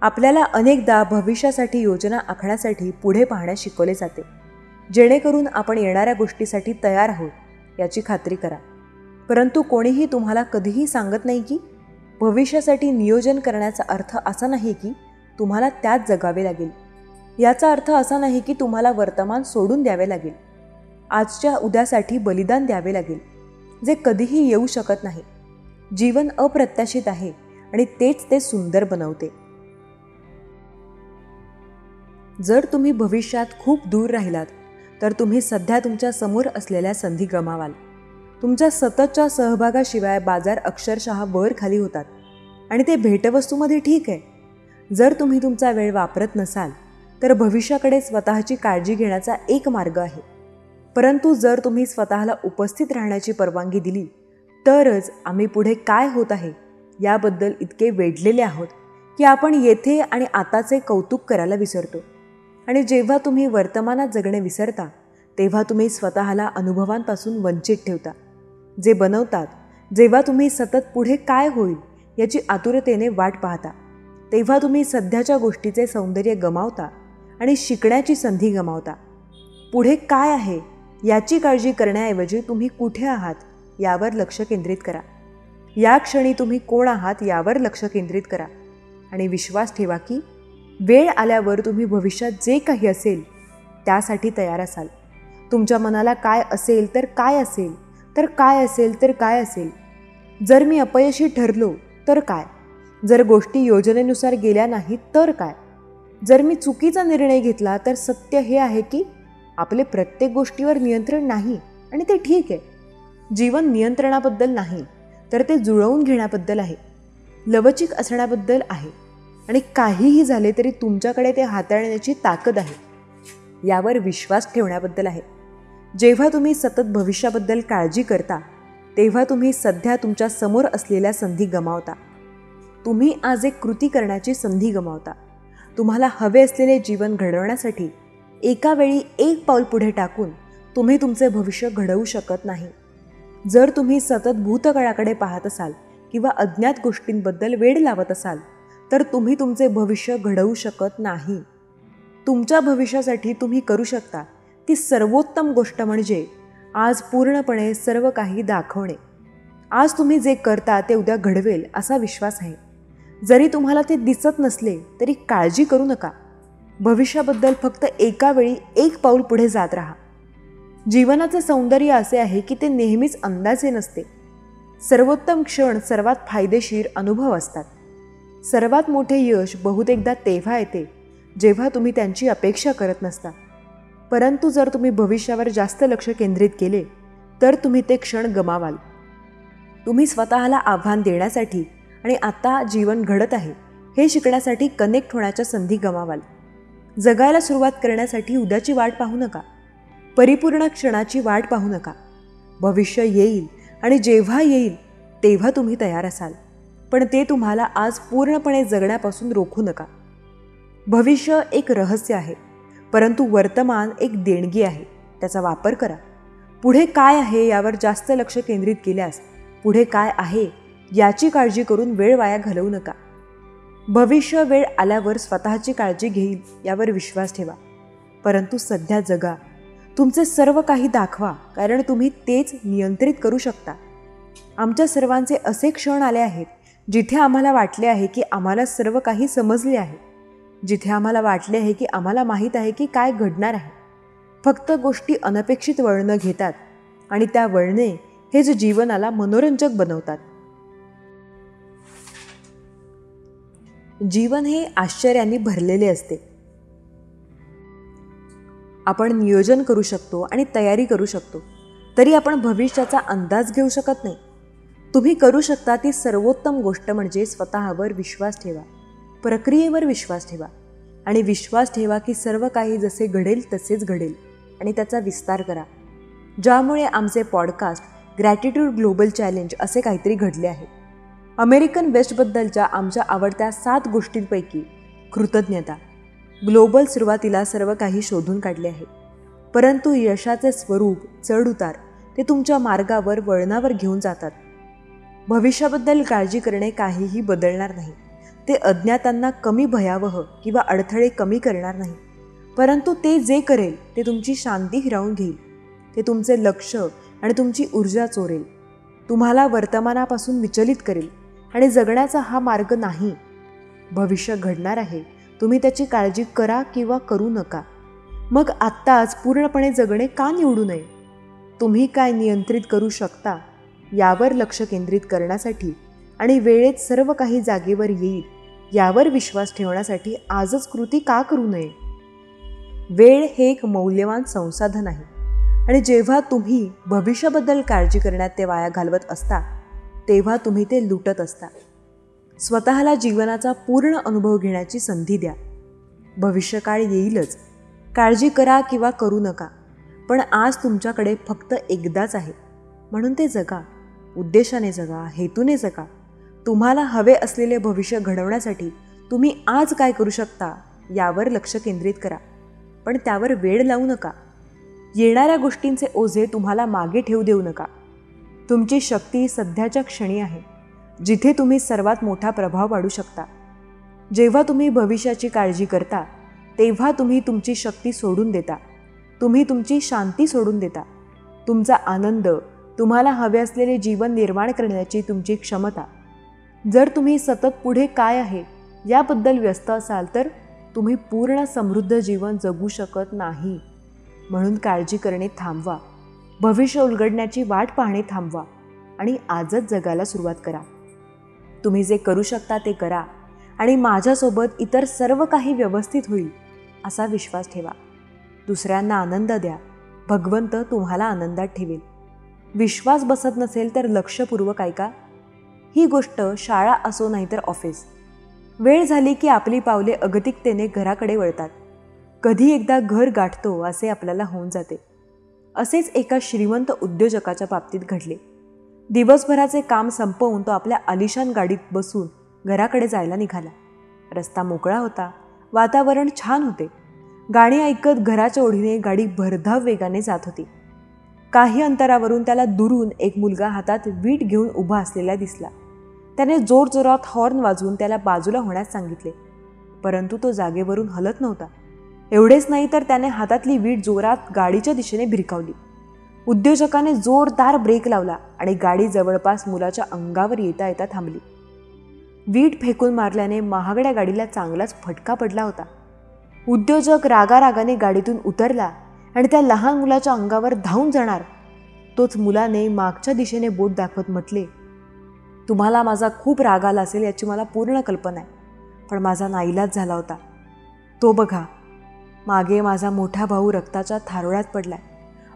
[SPEAKER 2] आपल्याला अनेकदा भविष्यासाठी योजना आखण्यासाठी पुढे पाहण्यास शिकवले जाते, जेणेकरून आपण येणाऱ्या गोष्टीसाठी तयार आहोत याची खात्री करा. परंतु कोणीही तुम्हाला कधीही सांगत नाही की भविष्यासाठी नियोजन करण्याचा अर्थ असा नाही की तुम्हाला त्यात जगावे लागेल. याचा अर्थ असा नाही की तुम्हाला वर्तमान सोडून द्यावे लागेल. आजच्या उद्यासाठी बलिदान द्यावे लागेल, जे कधीही येऊ शकत नाही. जीवन अप्रत्याशित आहे आणि तेच ते सुंदर बनवते. जर तुम्ही भविष्यात खूप दूर राहिलात तर तुम्ही सध्या तुमच्या समोर असलेल्या संधी गमावाल. तुमच्या सततच्या सहभागाशिवाय बाजार अक्षरशः वर खाली होतात आणि ते भेटवस्तूमध्ये ठीक आहे. जर तुम्ही तुमचा वेळ वापरत नसाल तर भविष्याकडे स्वतःची काळजी घेण्याचा एक मार्ग आहे. परंतु जर तुम्ही स्वतःला उपस्थित राहण्याची परवानगी दिली तरच आम्ही पुढे काय होत आहे याबद्दल इतके वेढलेले आहोत की आपण येथे आणि आताचे कौतुक करायला विसरतो. आणि जेव्हा तुम्ही वर्तमानात जगणे विसरता तेव्हा तुम्ही स्वतःला अनुभवांपासून वंचित ठेवता, जे बनवतात. जेव्हा तुम्ही सतत पुढे काय होईल याची आतुरतेने वाट पाहता तेव्हा तुम्ही सध्याच्या गोष्टीचे सौंदर्य गमावता आणि शिकण्याची संधी गमावता. पुढे काय आहे याची काळजी करण्याऐवजी तुम्ही कुठे आहात यावर लक्ष केंद्रित करा. या क्षणी तुम्ही कोण आहात यावर लक्ष केंद्रित करा आणि विश्वास ठेवा की वेळ आल्यावर तुम्ही भविष्यात जे काही असेल त्यासाठी तयार असाल. तुमच्या मनाला काय असेल तर काय असेल तर काय असेल तर काय असेल. जर मी अपयशी ठरलो तर काय. जर गोष्टी योजनेनुसार गेल्या नाहीत तर काय. जर मी चुकीचा निर्णय घेतला तर सत्य हे आहे की आपले प्रत्येक गोष्टीवर नियंत्रण नाही आणि ते ठीक आहे. जीवन नियंत्रणाबद्दल नाही तर ते जुळवून घेण्याबद्दल आहे, लवचिक असण्याबद्दल आहे आणि काहीही झाले तरी तुमच्याकडे ते हाताळण्याची ताकद आहे यावर विश्वास ठेवण्याबद्दल आहे. जेव्हा तुम्ही सतत भविष्याबद्दल काळजी करता तेव्हा तुम्ही सध्या तुमच्या समोर असलेल्या संधी गमावता. तुम्ही आज एक कृती करण्याची संधी गमावता. तुम्हाला हवे असलेले जीवन घडवण्यासाठी एका वेळी एक पाऊल पुढे टाकून तुम्ही तुमचे भविष्य घडवू शकत नाही. जर तुम्ही सतत भूतकाळाकडे पाहत असाल किंवा अज्ञात गोष्टींबद्दल वेड लावत असाल तर तुम्ही तुमचे भविष्य घडवू शकत नाही. तुमच्या भविष्यासाठी तुम्ही करू शकता ती सर्वोत्तम गोष्ट म्हणजे आज पूर्णपणे सर्व काही दाखवणे. आज तुम्ही जे करता ते उद्या घडवेल असा विश्वास आहे. जरी तुम्हाला ते दिसत नसले तरी काळजी करू नका. भविष्याबद्दल फक्त एका वेळी एक पाऊल पुढे जात राहा. जीवनाचे सौंदर्य असे आहे की ते नेहमीच अंदाजे नसते. सर्वोत्तम क्षण सर्वात फायदेशीर अनुभव असतात. सर्वात मोठे यश बहुतेकदा तेव्हा येते जेव्हा तुम्ही त्यांची अपेक्षा करत नसता. परंतु जर तुम्ही भविष्यावर जास्त लक्ष केंद्रित केले तर तुम्ही ते क्षण गमावाल. तुम्ही स्वतःला आव्हान देण्यासाठी आणि आता जीवन घडत आहे हे शिकण्यासाठी कनेक्ट होण्याच्या संधी गमावाल. जगायला सुरुवात करण्यासाठी उद्याची वाट पाहू नका. परिपूर्ण क्षणाची वाट पाहू नका. भविष्य येईल आणि जेव्हा येईल तेव्हा तुम्ही तयार असाल, पण ते तुम्हाला आज पूर्णपणे जगण्यापासून रोखू नका. भविष्य एक रहस्य आहे, परंतु वर्तमान एक देणगी आहे. त्याचा वापर करा. पुढे काय आहे यावर जास्त लक्ष केंद्रित केल्यास पुढे काय आहे याची काळजी करून वेळ वाया घालवू नका. भविष्य वेळ आल्यावर स्वतःची काळजी घेईल यावर विश्वास ठेवा, परंतु सध्या जगा. तुमचे सर्व काही दाखवा, कारण तुम्ही तेच नियंत्रित करू शकता. आमच्या सर्वांचे असे क्षण आले आहेत जिथे आम्हाला वाटले आहे की आम्हाला सर्व काही समजले आहे, जिथे आम्हाला वाटले आहे की आम्हाला माहीत आहे की काय घडणार आहे. फक्त गोष्टी अनपेक्षित वळणं घेतात आणि त्या वळणे हेच जीवनाला मनोरंजक बनवतात. जीवन हे आश्चर्यांनी भरलेले असते. आपण नियोजन करू शकतो आणि तयारी करू शकतो, तरी आपण भविष्याचा अंदाज घेऊ शकत नाही. तुम्ही करू शकता ती सर्वोत्तम गोष्ट म्हणजे स्वतःवर विश्वास ठेवा, प्रक्रियेवर विश्वास ठेवा आणि विश्वास ठेवा की सर्व काही जसे घडेल तसेच घडेल आणि त्याचा विस्तार करा. ज्यामुळे आमचे पॉडकास्ट ग्रॅटिट्यूड ग्लोबल चॅलेंज असे काहीतरी घडले आहे. अमेरिकन वेस्टबद्दलच्या आमच्या आवडत्या 7 गोष्टींपैकी कृतज्ञता. ग्लोबल सुरुवातीला सर्व काही शोधून काढले आहे, परंतु यशाचे स्वरूप चढउतार ते तुमच्या मार्गावर वळणावर घेऊन जातात. भविष्याबद्दल काळजी करणे काहीही बदलणार नाही. ते अज्ञातांना कमी भयावह किंवा अडथळे कमी करणार नाही, परंतु ते जे करेल ते तुमची शांती हिरावून घेईल. ते तुमचे लक्ष आणि तुमची ऊर्जा चोरेल, तुम्हाला वर्तमानापासून विचलित करेल आणि जगण्याचा हा मार्ग नाही. भविष्य घडणार आहे, तुम्ही त्याची काळजी करा किंवा करू नका. मग आत्ताच पूर्णपणे जगणे का निवडू नये? तुम्ही काय नियंत्रित करू शकता यावर लक्ष केंद्रित करण्यासाठी आणि वेळेत सर्व काही जागेवर येईल यावर विश्वास ठेवण्यासाठी आजच कृती का करू नये? वेळ हे एक मौल्यवान संसाधन आहे आणि जेव्हा तुम्ही भविष्याबद्दल काळजी करण्यात ते वाया घालवत असता तेव्हा तुम्ही ते लुटत असता. स्वतःला जीवनाचा पूर्ण अनुभव घेण्याची संधी द्या. भविष्यकाळ येईलच. काळजी करा किंवा करू नका, पण आज तुमच्याकडे फक्त एकदाच आहे, म्हणून ते जगा. उद्देशाने जगा, हेतूने जगा. तुम्हाला हवे असलेले भविष्य घडवण्यासाठी तुम्ही आज काय करू शकता यावर लक्ष केंद्रित करा, पण त्यावर वेळ लावू नका. येणाऱ्या गोष्टींचे ओझे तुम्हाला मागे ठेवू देऊ नका. तुमची शक्ती सध्याच्या क्षणी आहे, जिथे तुम्ही सर्वात मोठा प्रभाव पाडू शकता. जेव्हा तुम्ही भविष्याची काळजी करता तेव्हा तुम्ही तुमची शक्ती सोडून देता, तुम्ही तुमची शांती सोडून देता, तुमचा आनंद, तुम्हाला हवे असलेले जीवन निर्माण करण्याची तुमची क्षमता. जर तुम्ही सतत पुढे काय आहे याबद्दल व्यस्त असाल तर तुम्ही पूर्ण समृद्ध जीवन जगू शकत नाही. म्हणून काळजी करणे थांबवा, भविष्य उलगडण्याची वाट पाहणे थांबवा आणि आजच जगायला सुरुवात करा. तुम्ही जे करू शकता ते करा आणि माझ्यासोबत इतर सर्व काही व्यवस्थित होईल असा विश्वास ठेवा. दुसऱ्यांना आनंद द्या, भगवंत तुम्हाला आनंदात ठेवेल. विश्वास बसत नसेल तर लक्षपूर्वक ऐका. ही गोष्ट शाळा असो नाहीतर ऑफिस. वेळ झाली की आपली पावले अगतिकतेने घराकडे वळतात. कधी एकदा घर गाठतो असे आपल्याला होऊन जाते. असेच एका श्रीमंत उद्योजकाच्या बाबतीत घडले. दिवसभराचे काम संपवून तो आपल्या आलिशान गाडीत बसून घराकडे जायला निघाला. रस्ता मोकळा होता, वातावरण छान होते. गाणी ऐकत घराच्या ओढीने गाडी भरधाव वेगाने जात होती. काही अंतरावरून त्याला दुरून एक मुलगा हातात वीट घेऊन उभा असलेला दिसला. त्याने जोरजोरात हॉर्न वाजवून त्याला बाजूला होण्यास सांगितले, परंतु तो जागेवरून हलत नव्हता. एवढेच नाही तर त्याने हातातली वीट जोरात गाडीच्या दिशेने भिरकावली. उद्योजकाने जोरदार ब्रेक लावला आणि गाडी जवळपास मुलाच्या अंगावर येता येता थांबली. वीट फेकून मारल्याने महागड्या गाडीला चांगलाच फटका पडला होता. उद्योजक रागारागाने गाडीतून उतरला आणि त्या लहान मुलाच्या अंगावर धावून जाणार. तोच मुलाने मागच्या दिशेने बोट दाखवत म्हटले, तुम्हाला माझा खूप राग आला असेल याची मला पूर्ण कल्पना आहे, पण माझा नाईलाज झाला होता. तो बघा, मागे माझा मोठा भाऊ रक्ताच्या थारोळ्यात पडलाय.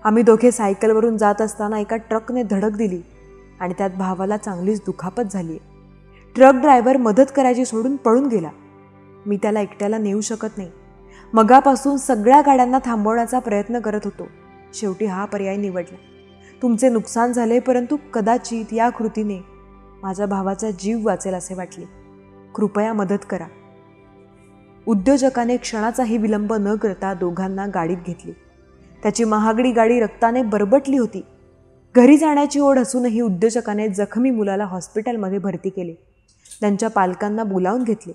[SPEAKER 2] आम्ही दोघे सायकलवरून जात असताना एका ट्रकने धडक दिली
[SPEAKER 1] आणि त्यात भावाला चांगलीच दुखापत झाली आहे. ट्रक ड्रायव्हर मदत करायची सोडून पळून गेला. मी त्याला एकट्याला नेऊ शकत नाही. मगापासून सगळ्या गाड्यांना थांबवण्याचा प्रयत्न करत होतो. शेवटी हा पर्याय निवडला. तुमचे नुकसान झाले, परंतु कदाचित या कृतीने माझ्या भावाचा जीव वाचेल असे वाटले. कृपया मदत करा. उद्योजकाने क्षणाचाही विलंब न करता दोघांना गाडीत घेतली. त्याची महागडी गाडी रक्ताने बरबटली होती. घरी जाण्याची ओढ असूनही उद्योजकाने जखमी मुलाला हॉस्पिटलमध्ये भरती केले. त्यांच्या पालकांना बोलावून घेतले.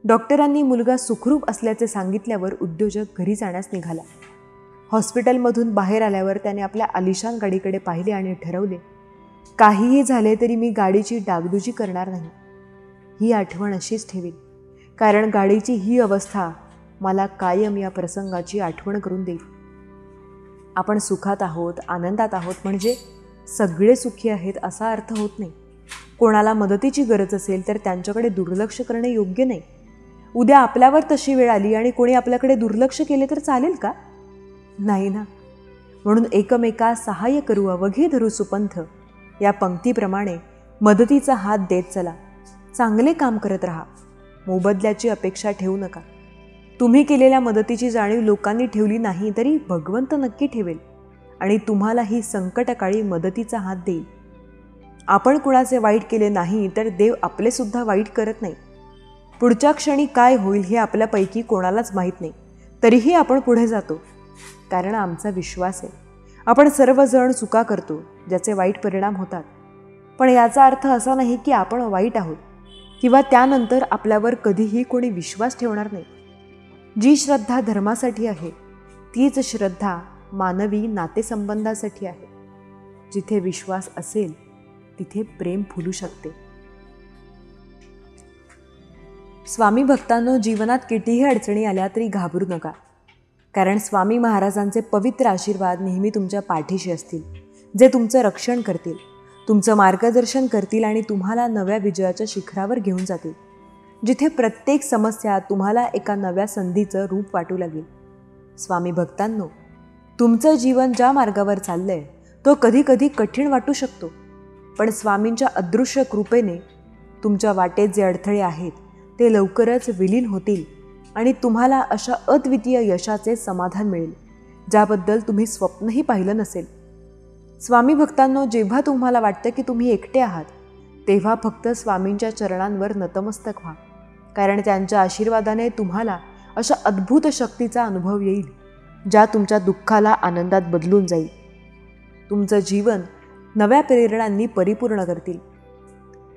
[SPEAKER 1] डॉक्टरांनी मुलगा सुखरूप असल्याचे सांगितल्यावर उद्योजक घरी जाण्यास निघाला. हॉस्पिटलमधून बाहेर आल्यावर त्याने आपल्या आलिशान गाडीकडे पाहिले आणि ठरवले, काहीही झाले तरी मी गाडीची डागडुजी करणार नाही. ही आठवण अशीच ठेवीन, कारण गाडीची ही अवस्था मला कायम या प्रसंगाची आठवण करून देईल. आपण सुखात आहोत, आनंदात आहोत म्हणजे सगळे सुखी आहेत असा अर्थ होत नाही. कोणाला मदतीची गरज असेल तर त्यांच्याकडे दुर्लक्ष करणे योग्य नाही. उद्या आपल्यावर तशी वेळ आली आणि कोणी आपल्याकडे दुर्लक्ष केले तर चालेल का? नाही ना. म्हणून एकमेका सहाय्य करू अवघे धरू सुपंथ या पंक्तीप्रमाणे मदतीचा हात देत चला. चांगले काम करत राहा. मोबदल्याची अपेक्षा ठेवू नका. तुम्ही केलेल्या मदतीची जाणीव लोकांनी ठेवली नाही तरी भगवंत नक्की ठेवेल आणि तुम्हालाही संकटकाळी मदतीचा हात देईल. आपण कुणाचे वाईट केले नाही तर देव आपले सुद्धा वाईट करत नाही. पुढच्या क्षणी काय होईल हे आपल्यापैकी कोणालाच माहीत नाही. तरीही आपण पुढे जातो, कारण आमचा विश्वास आहे. आपण सर्वजण चुका करतो ज्याचे वाईट परिणाम होतात. पण याचा अर्थ असा नाही की आपण वाईट आहोत किंवा त्यानंतर आपल्यावर कधीही कोणी विश्वास ठेवणार नाही. जी श्रद्धा धर्मासाठी आहे तीच श्रद्धा मानवी नातेसंबंधासाठी आहे. जिथे विश्वास असेल तिथे प्रेम फुलू शकते. स्वामी भक्तांनो, जीवनात कितीही अडचणी आल्या तरी घाबरू नका, कारण स्वामी महाराजांचे पवित्र आशीर्वाद नेहमी तुमच्या पाठीशी असतील, जे तुमचं रक्षण करतील, तुमचं मार्गदर्शन करतील आणि तुम्हाला नव्या विजयाच्या शिखरावर घेऊन जातील, जिथे प्रत्येक समस्या तुम्हाला एका नव्या संधीचं रूप वाटू लागेल. स्वामी भक्तांनो, तुमचं जीवन ज्या मार्गावर चाललंय तो कधी कधी कठीण वाटू शकतो, पण स्वामींच्या अदृश्य कृपेने तुमच्या वाटेत जे अडथळे आहेत ते लवकरच विलीन होतील आणि तुम्हाला अशा अद्वितीय यशाचे समाधान मिळेल ज्याबद्दल तुम्ही स्वप्नही पाहिलं नसेल. स्वामी भक्तांनो, जेव्हा तुम्हाला वाटतं की तुम्ही एकटे आहात तेव्हा फक्त स्वामींच्या चरणांवर नतमस्तक व्हा, कारण त्यांच्या आशीर्वादाने तुम्हाला अशा अद्भुत शक्तीचा अनुभव येईल ज्या तुमच्या दुःखाला आनंदात बदलून जाईल, तुमचं जीवन नव्या प्रेरणांनी परिपूर्ण करतील.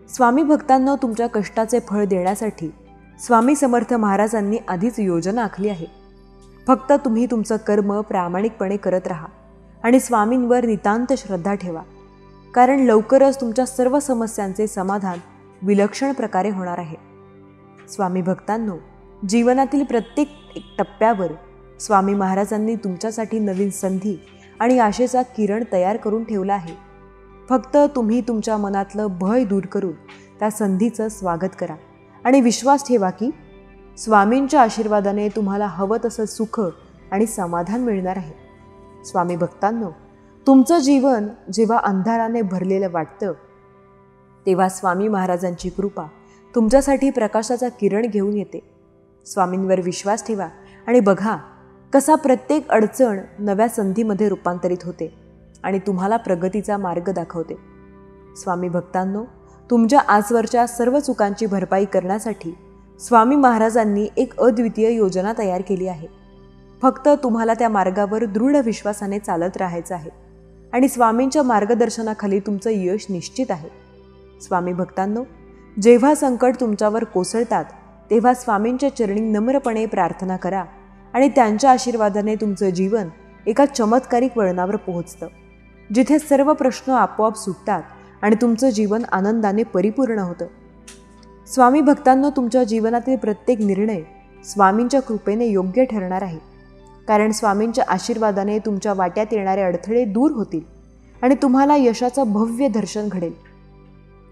[SPEAKER 1] स्वामी भक्तांनो, तुमच्या कष्टाचे फळ देण्यासाठी स्वामी समर्थ महाराजांनी आधीच योजना आखली आहे. फक्त तुम्ही तुमचं कर्म प्रामाणिकपणे करत राहा आणि स्वामींवर नितांत श्रद्धा ठेवा, कारण लवकरच तुमच्या सर्व समस्यांचे समाधान विलक्षण प्रकारे होणार आहे. स्वामी भक्तांनो, जीवनातील प्रत्येक टप्प्यावर स्वामी महाराजांनी तुमच्यासाठी नवीन संधी आणि आशेचा किरण तयार करून ठेवला आहे. फक्त तुम्ही तुमच्या मनातलं भय दूर करून त्या संधीचं स्वागत करा आणि विश्वास ठेवा की स्वामींच्या आशीर्वादाने तुम्हाला हवं तसं सुख आणि समाधान मिळणार आहे. स्वामी भक्तांनो, तुमचं जीवन जेव्हा अंधाराने भरलेलं वाटतं तेव्हा स्वामी महाराजांची कृपा तुमच्यासाठी प्रकाशाचा किरण घेऊन येते. स्वामींवर विश्वास ठेवा आणि बघा कसा प्रत्येक अडचण नव्या संधीमध्ये रूपांतरित होते आणि तुम्हाला प्रगतीचा मार्ग दाखवते. स्वामी भक्तांनो, तुमच्या आजवरच्या सर्व चुकांची भरपाई करण्यासाठी स्वामी महाराजांनी एक अद्वितीय योजना तयार केली आहे. फक्त तुम्हाला त्या मार्गावर दृढ विश्वासाने चालत राहायचं आहे आणि स्वामींच्या मार्गदर्शनाखाली तुमचं यश निश्चित आहे. स्वामी भक्तांनो, जेव्हा संकट तुमच्यावर कोसळतात तेव्हा स्वामींच्या चरणी नम्रपणे प्रार्थना करा आणि त्यांच्या आशीर्वादाने तुमचं जीवन एका चमत्कारिक वळणावर पोहोचतं, जिथे सर्व प्रश्न आपोआप सुटतात आणि तुमचं जीवन आनंदाने परिपूर्ण होतं. स्वामी भक्तांनो, तुमच्या जीवनातील प्रत्येक निर्णय स्वामींच्या कृपेने योग्य ठरणार आहे, कारण स्वामींच्या आशीर्वादाने तुमच्या वाट्यात येणारे अडथळे दूर होतील आणि तुम्हाला यशाचं भव्य दर्शन घडेल.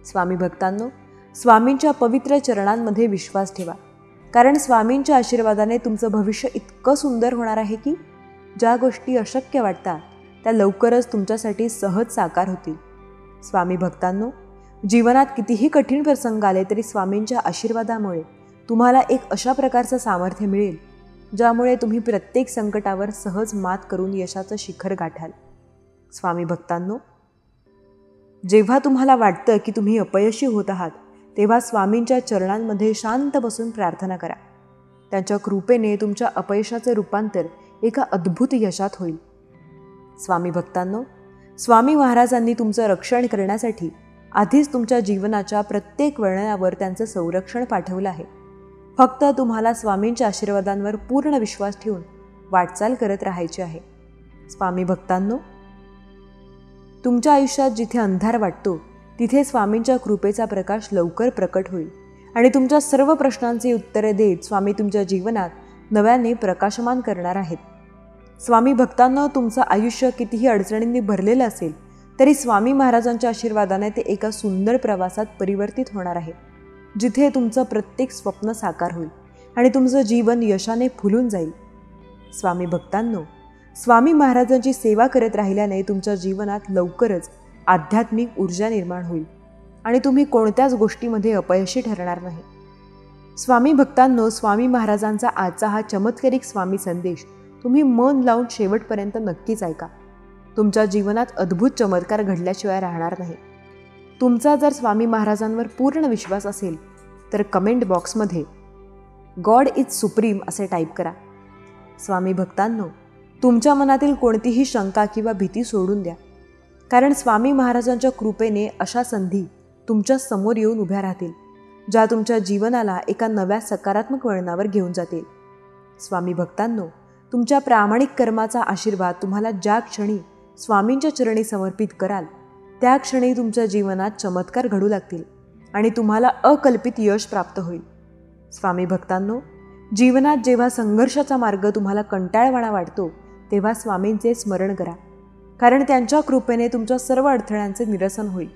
[SPEAKER 1] स्वामी भक्तांनो, स्वामींच्या पवित्र चरणांमध्ये विश्वास ठेवा, कारण स्वामींच्या आशीर्वादाने तुमचं भविष्य इतकं सुंदर होणार आहे की ज्या गोष्टी अशक्य वाटतात त्या लवकरच तुमच्यासाठी सहज साकार होतील.
[SPEAKER 2] स्वामी भक्तांनो, जीवनात कितीही कठीण प्रसंग आले तरी स्वामींच्या आशीर्वादामुळे तुम्हाला एक अशा प्रकारचं सामर्थ्य मिळेल ज्यामुळे तुम्ही प्रत्येक संकटावर सहज मात करून यशाचं शिखर गाठाल. स्वामी भक्तांनो, जेव्हा तुम्हाला वाटतं की तुम्ही अपयशी होत आहात तेव्हा स्वामींच्या चरणांमध्ये शांत बसून प्रार्थना करा. त्यांच्या कृपेने तुमच्या अपयशाचे रूपांतर एका अद्भुत यशात होईल. स्वामी भक्तांनो, स्वामी महाराजांनी तुमचं रक्षण करण्यासाठी आधीच तुमच्या जीवनाच्या प्रत्येक वळणावर त्यांचं संरक्षण पाठवलं आहे. फक्त तुम्हाला स्वामींच्या आशीर्वादांवर पूर्ण विश्वास ठेवून वाटचाल करत राहायची आहे. स्वामी भक्तांनो, तुमच्या आयुष्यात जिथे अंधार वाटतो तिथे स्वामींच्या कृपेचा प्रकाश लवकर प्रकट होईल आणि तुमच्या सर्व प्रश्नांची उत्तरे देत स्वामी तुमच्या जीवनात नव्याने प्रकाशमान करणार आहेत. स्वामी भक्तांनो, तुमचं आयुष्य कितीही अडचणींनी भरलेलं असेल तरी स्वामी महाराजांच्या आशीर्वादाने ते एका सुंदर प्रवासात परिवर्तित होणार आहे, जिथे तुमचं प्रत्येक स्वप्न साकार होईल आणि तुमचं जीवन यशाने फुलून जाईल. स्वामी भक्तांनो, स्वामी महाराजांची सेवा करत राहिल्याने तुमच्या जीवनात लवकरच आध्यात्मिक ऊर्जा निर्माण होईल आणि तुम्ही कोणत्याच गोष्टीमध्ये अपयशी ठरणार नाही. स्वामी भक्तांनो, स्वामी महाराजांचा आजचा हा चमत्कारिक स्वामी संदेश तुम्ही मन लावून शेवटपर्यंत नक्कीच ऐका. तुमच्या जीवनात अद्भुत चमत्कार घडल्याशिवाय राहणार नाही. तुमचा जर स्वामी महाराजांवर पूर्ण विश्वास असेल तर कमेंट बॉक्समध्ये गॉड इज सुप्रीम असे टाईप करा. स्वामी भक्तांनो, तुमच्या मनातील कोणतीही शंका किंवा भीती सोडून द्या, कारण स्वामी महाराजांच्या कृपेने अशा संधी तुमच्या समोर येऊन उभ्या राहतील ज्या तुमच्या जीवनाला एका नव्या सकारात्मक वळणावर घेऊन जातील. स्वामी भक्तांनो, तुमच्या प्रामाणिक कर्माचा आशीर्वाद तुम्हाला ज्या क्षणी स्वामींच्या चरणी समर्पित कराल त्या क्षणी तुमच्या जीवनात चमत्कार घडू लागतील आणि तुम्हाला अकल्पित यश प्राप्त होईल. स्वामी भक्तांनो, जीवनात जेव्हा संघर्षाचा मार्ग तुम्हाला कंटाळवाणा वाटतो तेव्हा स्वामींचे स्मरण करा, कारण त्यांच्या कृपेने तुमच्या सर्व अडथळ्यांचे निरसन होईल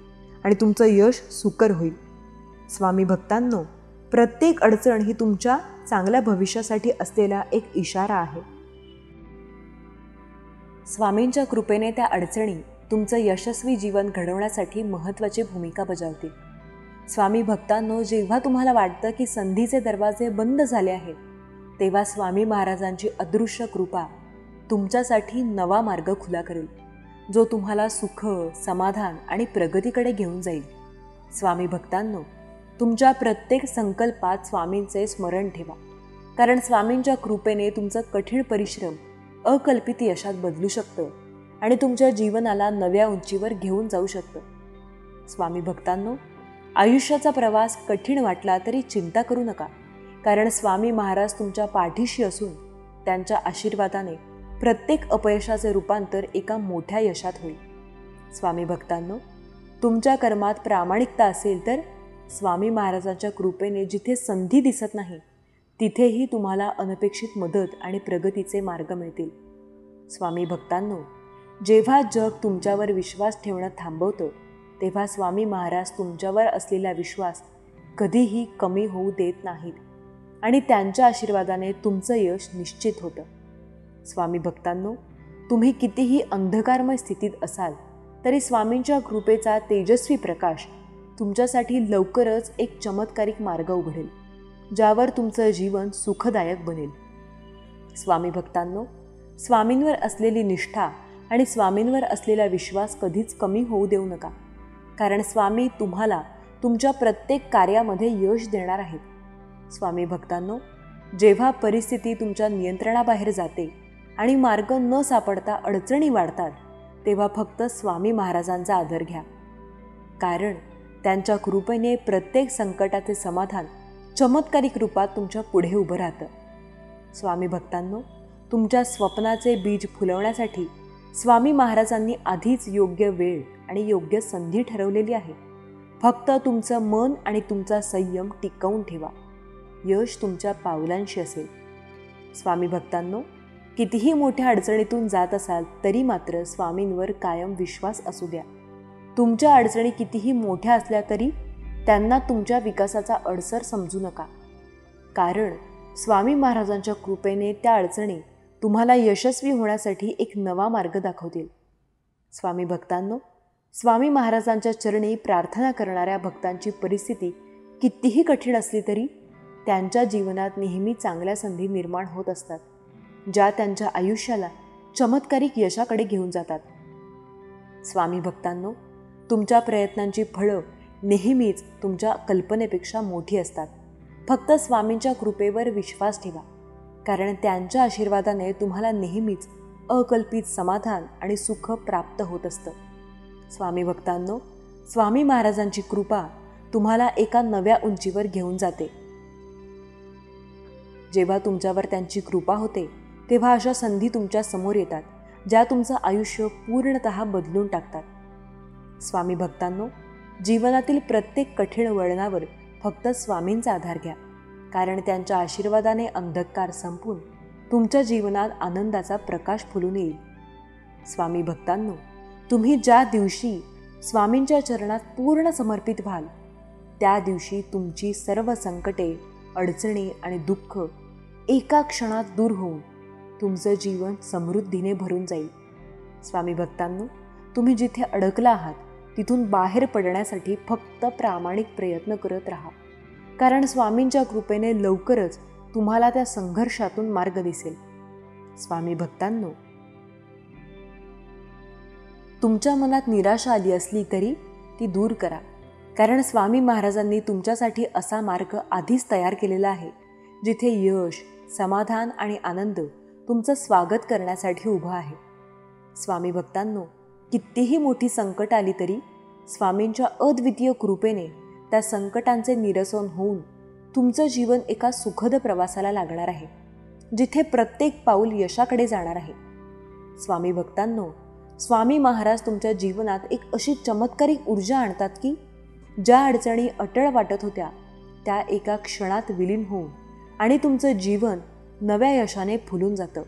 [SPEAKER 2] आणि तुमचं यश सुकर होईल. स्वामी भक्तांनो, प्रत्येक अडचण ही तुमच्या चांगल्या भविष्यासाठी असलेला एक इशारा आहे. स्वामींच्या कृपेने त्या अडचणी तुमचं यशस्वी जीवन घडवण्यासाठी महत्त्वाची भूमिका बजावतील. स्वामी भक्तांनो, जेव्हा तुम्हाला वाटतं की संधीचे दरवाजे बंद झाले आहेत तेव्हा स्वामी महाराजांची अदृश्य कृपा तुमच्यासाठी नवा मार्ग खुला करेल, जो तुम्हाला सुख, समाधान आणि प्रगतीकडे घेऊन जाईल. स्वामी भक्तांनो, तुमच्या प्रत्येक संकल्पात स्वामींचे स्मरण ठेवा, कारण स्वामींच्या कृपेने तुमचं कठीण परिश्रम अकल्पित यशात बदलू शकतं आणि तुमच्या जीवनाला नव्या उंचीवर घेऊन जाऊ शकतं. स्वामी भक्तांनो, आयुष्याचा प्रवास कठीण वाटला तरी चिंता करू नका, कारण स्वामी महाराज तुमच्या पाठीशी असून त्यांच्या आशीर्वादाने प्रत्येक अपयशाचे रूपांतर एका मोठ्या यशात होईल. स्वामी भक्तांनो, तुमच्या कर्मात प्रामाणिकता असेल तर स्वामी महाराजांच्या कृपेने जिथे संधी दिसत नाही तिथेही तुम्हाला अनपेक्षित मदत आणि प्रगतीचे मार्ग मिळतील. स्वामी भक्तांनो, जेव्हा जग तुमच्यावर विश्वास ठेवणं थांबवतं तेव्हा स्वामी महाराज तुमच्यावर असलेला विश्वास कधीही कमी होऊ देत नाहीत आणि त्यांच्या आशीर्वादाने तुमचं यश निश्चित होतं. स्वामी भक्तांनो, तुम्ही कितीही अंधकारमय स्थितीत असाल तरी स्वामींच्या कृपेचा तेजस्वी प्रकाश तुमच्यासाठी लवकरच एक चमत्कारिक मार्ग उघडेल, ज्यावर तुमचं जीवन सुखदायक बनेल. स्वामी भक्तांनो, स्वामींवर असलेली निष्ठा आणि स्वामींवर असलेला विश्वास कधीच कमी होऊ देऊ नका, कारण स्वामी तुम्हाला तुमच्या प्रत्येक कार्यामध्ये यश देणार आहेत. स्वामी भक्तांनो, जेव्हा परिस्थिती तुमच्या नियंत्रणाबाहेर जाते आणि मार्ग न सापडता अडचणी वाढतात तेव्हा फक्त स्वामी महाराजांचा आदर घ्या, कारण त्यांच्या कृपेने प्रत्येक संकटाचे समाधान चमत्कारिक रूपात तुमच्या पुढे उभं राहतं. स्वामी भक्तांनो, तुमच्या स्वप्नाचे बीज फुलवण्यासाठी स्वामी महाराजांनी आधीच योग्य वेळ आणि योग्य संधी ठरवलेली आहे. फक्त तुमचं मन आणि तुमचा संयम टिकवून ठेवा, यश तुमच्या पावलांशी असेल. स्वामी भक्तांनो, कितीही मोठ्या अडचणीतून जात असाल तरी मात्र स्वामींवर कायम विश्वास असू द्या. तुमच्या अडचणी कितीही मोठ्या असल्या तरी त्यांना तुमच्या विकासाचा अडसर समजू नका, कारण स्वामी महाराजांच्या कृपेने त्या अडचणी तुम्हाला यशस्वी होण्यासाठी एक नवा मार्ग दाखवतील. स्वामी भक्तांनो, स्वामी महाराजांच्या चरणी प्रार्थना करणाऱ्या भक्तांची परिस्थिती कितीही कठीण असली तरी त्यांच्या जीवनात नेहमी चांगल्या संधी निर्माण होत असतात, ज्या त्यांच्या आयुष्याला चमत्कारिक यशाकडे घेऊन जातात. स्वामी भक्तांनो, तुमच्या प्रयत्नांची फळं नेहमीच तुमच्या कल्पनेपेक्षा मोठी असतात. फक्त स्वामींच्या कृपेवर विश्वास ठेवा, कारण त्यांच्या आशीर्वादाने तुम्हाला नेहमीच अकल्पित समाधान आणि सुख प्राप्त होत असतं. स्वामी भक्तांनो, स्वामी महाराजांची कृपा तुम्हाला एका नव्या उंचीवर घेऊन जाते. जेव्हा तुमच्यावर त्यांची कृपा होते तेव्हा अशा संधी तुमच्या समोर येतात, ज्या तुमचं आयुष्य पूर्णतः बदलून टाकतात. स्वामी भक्तांनो, जीवनातील प्रत्येक कठीण वळणावर फक्त स्वामींचा आधार घ्या, कारण त्यांच्या आशीर्वादाने अंधकार संपून तुमच्या जीवनात आनंदाचा प्रकाश फुलून येईल. स्वामी भक्तांनो, तुम्ही ज्या दिवशी स्वामींच्या चरणात पूर्ण समर्पित व्हाल, त्या दिवशी तुमची सर्व संकटे, अडचणी आणि दुःख एका क्षणात दूर होऊन तुमचं जीवन समृद्धीने भरून जाईल. स्वामी भक्तांनो, तुम्ही जिथे अडकला आहात तिथून बाहेर पडण्यासाठी फक्त प्रामाणिक प्रयत्न करत राहा, कारण स्वामींच्या कृपेने लवकरच तुम्हाला त्या संघर्षातून मार्ग दिसेल. स्वामी भक्तांनो, तुमच्या मनात निराशा आली असली तरी ती दूर करा, कारण स्वामी महाराजांनी तुमच्यासाठी असा मार्ग आधीच तयार केलेला आहे, जिथे यश, समाधान आणि आनंद तुमचं स्वागत करण्यासाठी उभं आहे. स्वामी भक्तांनो, कितीही मोठी संकट आली तरी स्वामींच्या अद्वितीय कृपेने त्या संकटांचे निरसन होऊन तुमचं जीवन एका सुखद प्रवासाला लागणार आहे, जिथे प्रत्येक पाऊल यशाकडे जाणार आहे. स्वामी भक्तांनो, स्वामी महाराज तुमच्या जीवनात एक अशी चमत्कारिक ऊर्जा आणतात की ज्या अडचणी अटळ वाटत होत्या त्या एका क्षणात विलीन होऊन आणि तुमचं जीवन नव्या यशाने फुलून जातं.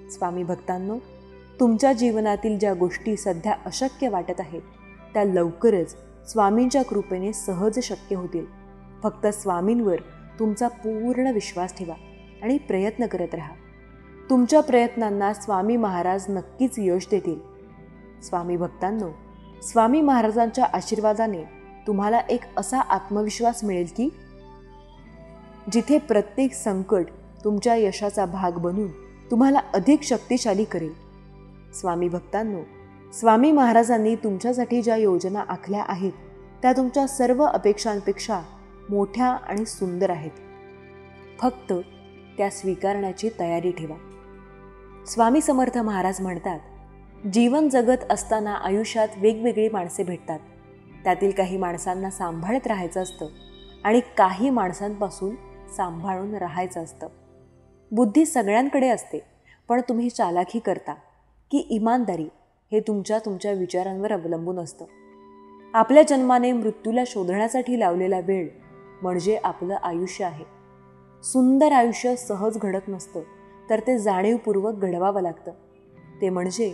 [SPEAKER 2] स्वामी भक्तांनो, तुमच्या जीवनातील ज्या गोष्टी सध्या अशक्य वाटत आहेत त्या लवकरच स्वामींच्या कृपेने सहज शक्य होतील. फक्त स्वामींवर तुमचा पूर्ण विश्वास ठेवा आणि प्रयत्न करत राहा. तुमच्या प्रयत्नांना स्वामी महाराज नक्कीच यश देतील. स्वामी भक्तांनो, स्वामी महाराजांच्या आशीर्वादाने तुम्हाला एक असा आत्मविश्वास मिळेल की जिथे प्रत्येक संकट तुमच्या यशाचा भाग बनून तुम्हाला अधिक शक्तिशाली करेल. स्वामी भक्तांनो, स्वामी महाराजांनी तुमच्यासाठी ज्या योजना आखल्या आहेत त्या तुमच्या सर्व अपेक्षांपेक्षा मोठ्या आणि सुंदर आहेत. फक्त त्या स्वीकारण्याची तयारी ठेवा. स्वामी समर्थ महाराज म्हणतात, जीवन जगत असताना आयुष्यात वेगवेगळी माणसे भेटतात. त्यातील काही माणसांना सांभाळत राहायचं असतं आणि काही माणसांपासून सांभाळून राहायचं असतं. बुद्धी सगळ्यांकडे असते, पण तुम्ही चालाखी करता की इमानदारी हे तुमच्या विचारांवर अवलंबून असतं. आपल्या जन्माने मृत्यूला शोधण्यासाठी लावलेला वेळ म्हणजे आपलं आयुष्य आहे. सुंदर आयुष्य सहज घडत नसतं, तर ते जाणीवपूर्वक घडवावं लागतं. ते म्हणजे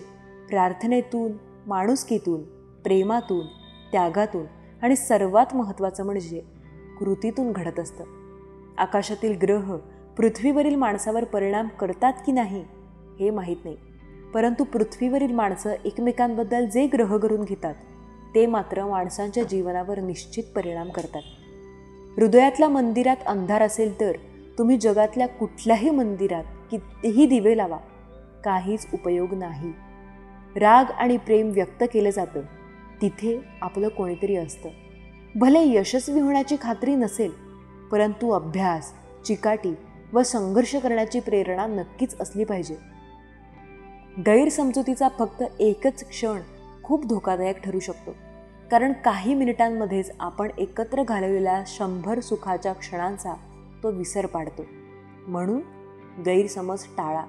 [SPEAKER 2] प्रार्थनेतून, माणुसकीतून, प्रेमातून, त्यागातून आणि सर्वात महत्त्वाचं म्हणजे कृतीतून घडत असतं. आकाशातील ग्रह पृथ्वीवरील माणसावर परिणाम करतात की नाही हे माहीत नाही, परंतु पृथ्वीवरील माणसं एकमेकांबद्दल जे ग्रह करून घेतात ते मात्र माणसांच्या जीवनावर निश्चित परिणाम करतात. हृदयातल्या मंदिरात अंधार असेल तर तुम्ही जगातल्या कुठल्याही मंदिरात कितीही दिवे लावा, काहीच उपयोग नाही. राग आणि प्रेम व्यक्त केलं जातं तिथे आपलं कोणीतरी असतं. भले यशस्वी होण्याची खात्री नसेल, परंतु अभ्यास, चिकाटी व संघर्ष करण्याची प्रेरणा नक्कीच असली पाहिजे. गैरसमजुतीचा फक्त एकच क्षण खूप धोकादायक ठरू शकतो, कारण काही मिनिटांमध्येच आपण एकत्र घालवलेल्या 100 सुखाच्या क्षणांचा तो विसर पाडतो. म्हणून गैरसमज टाळा.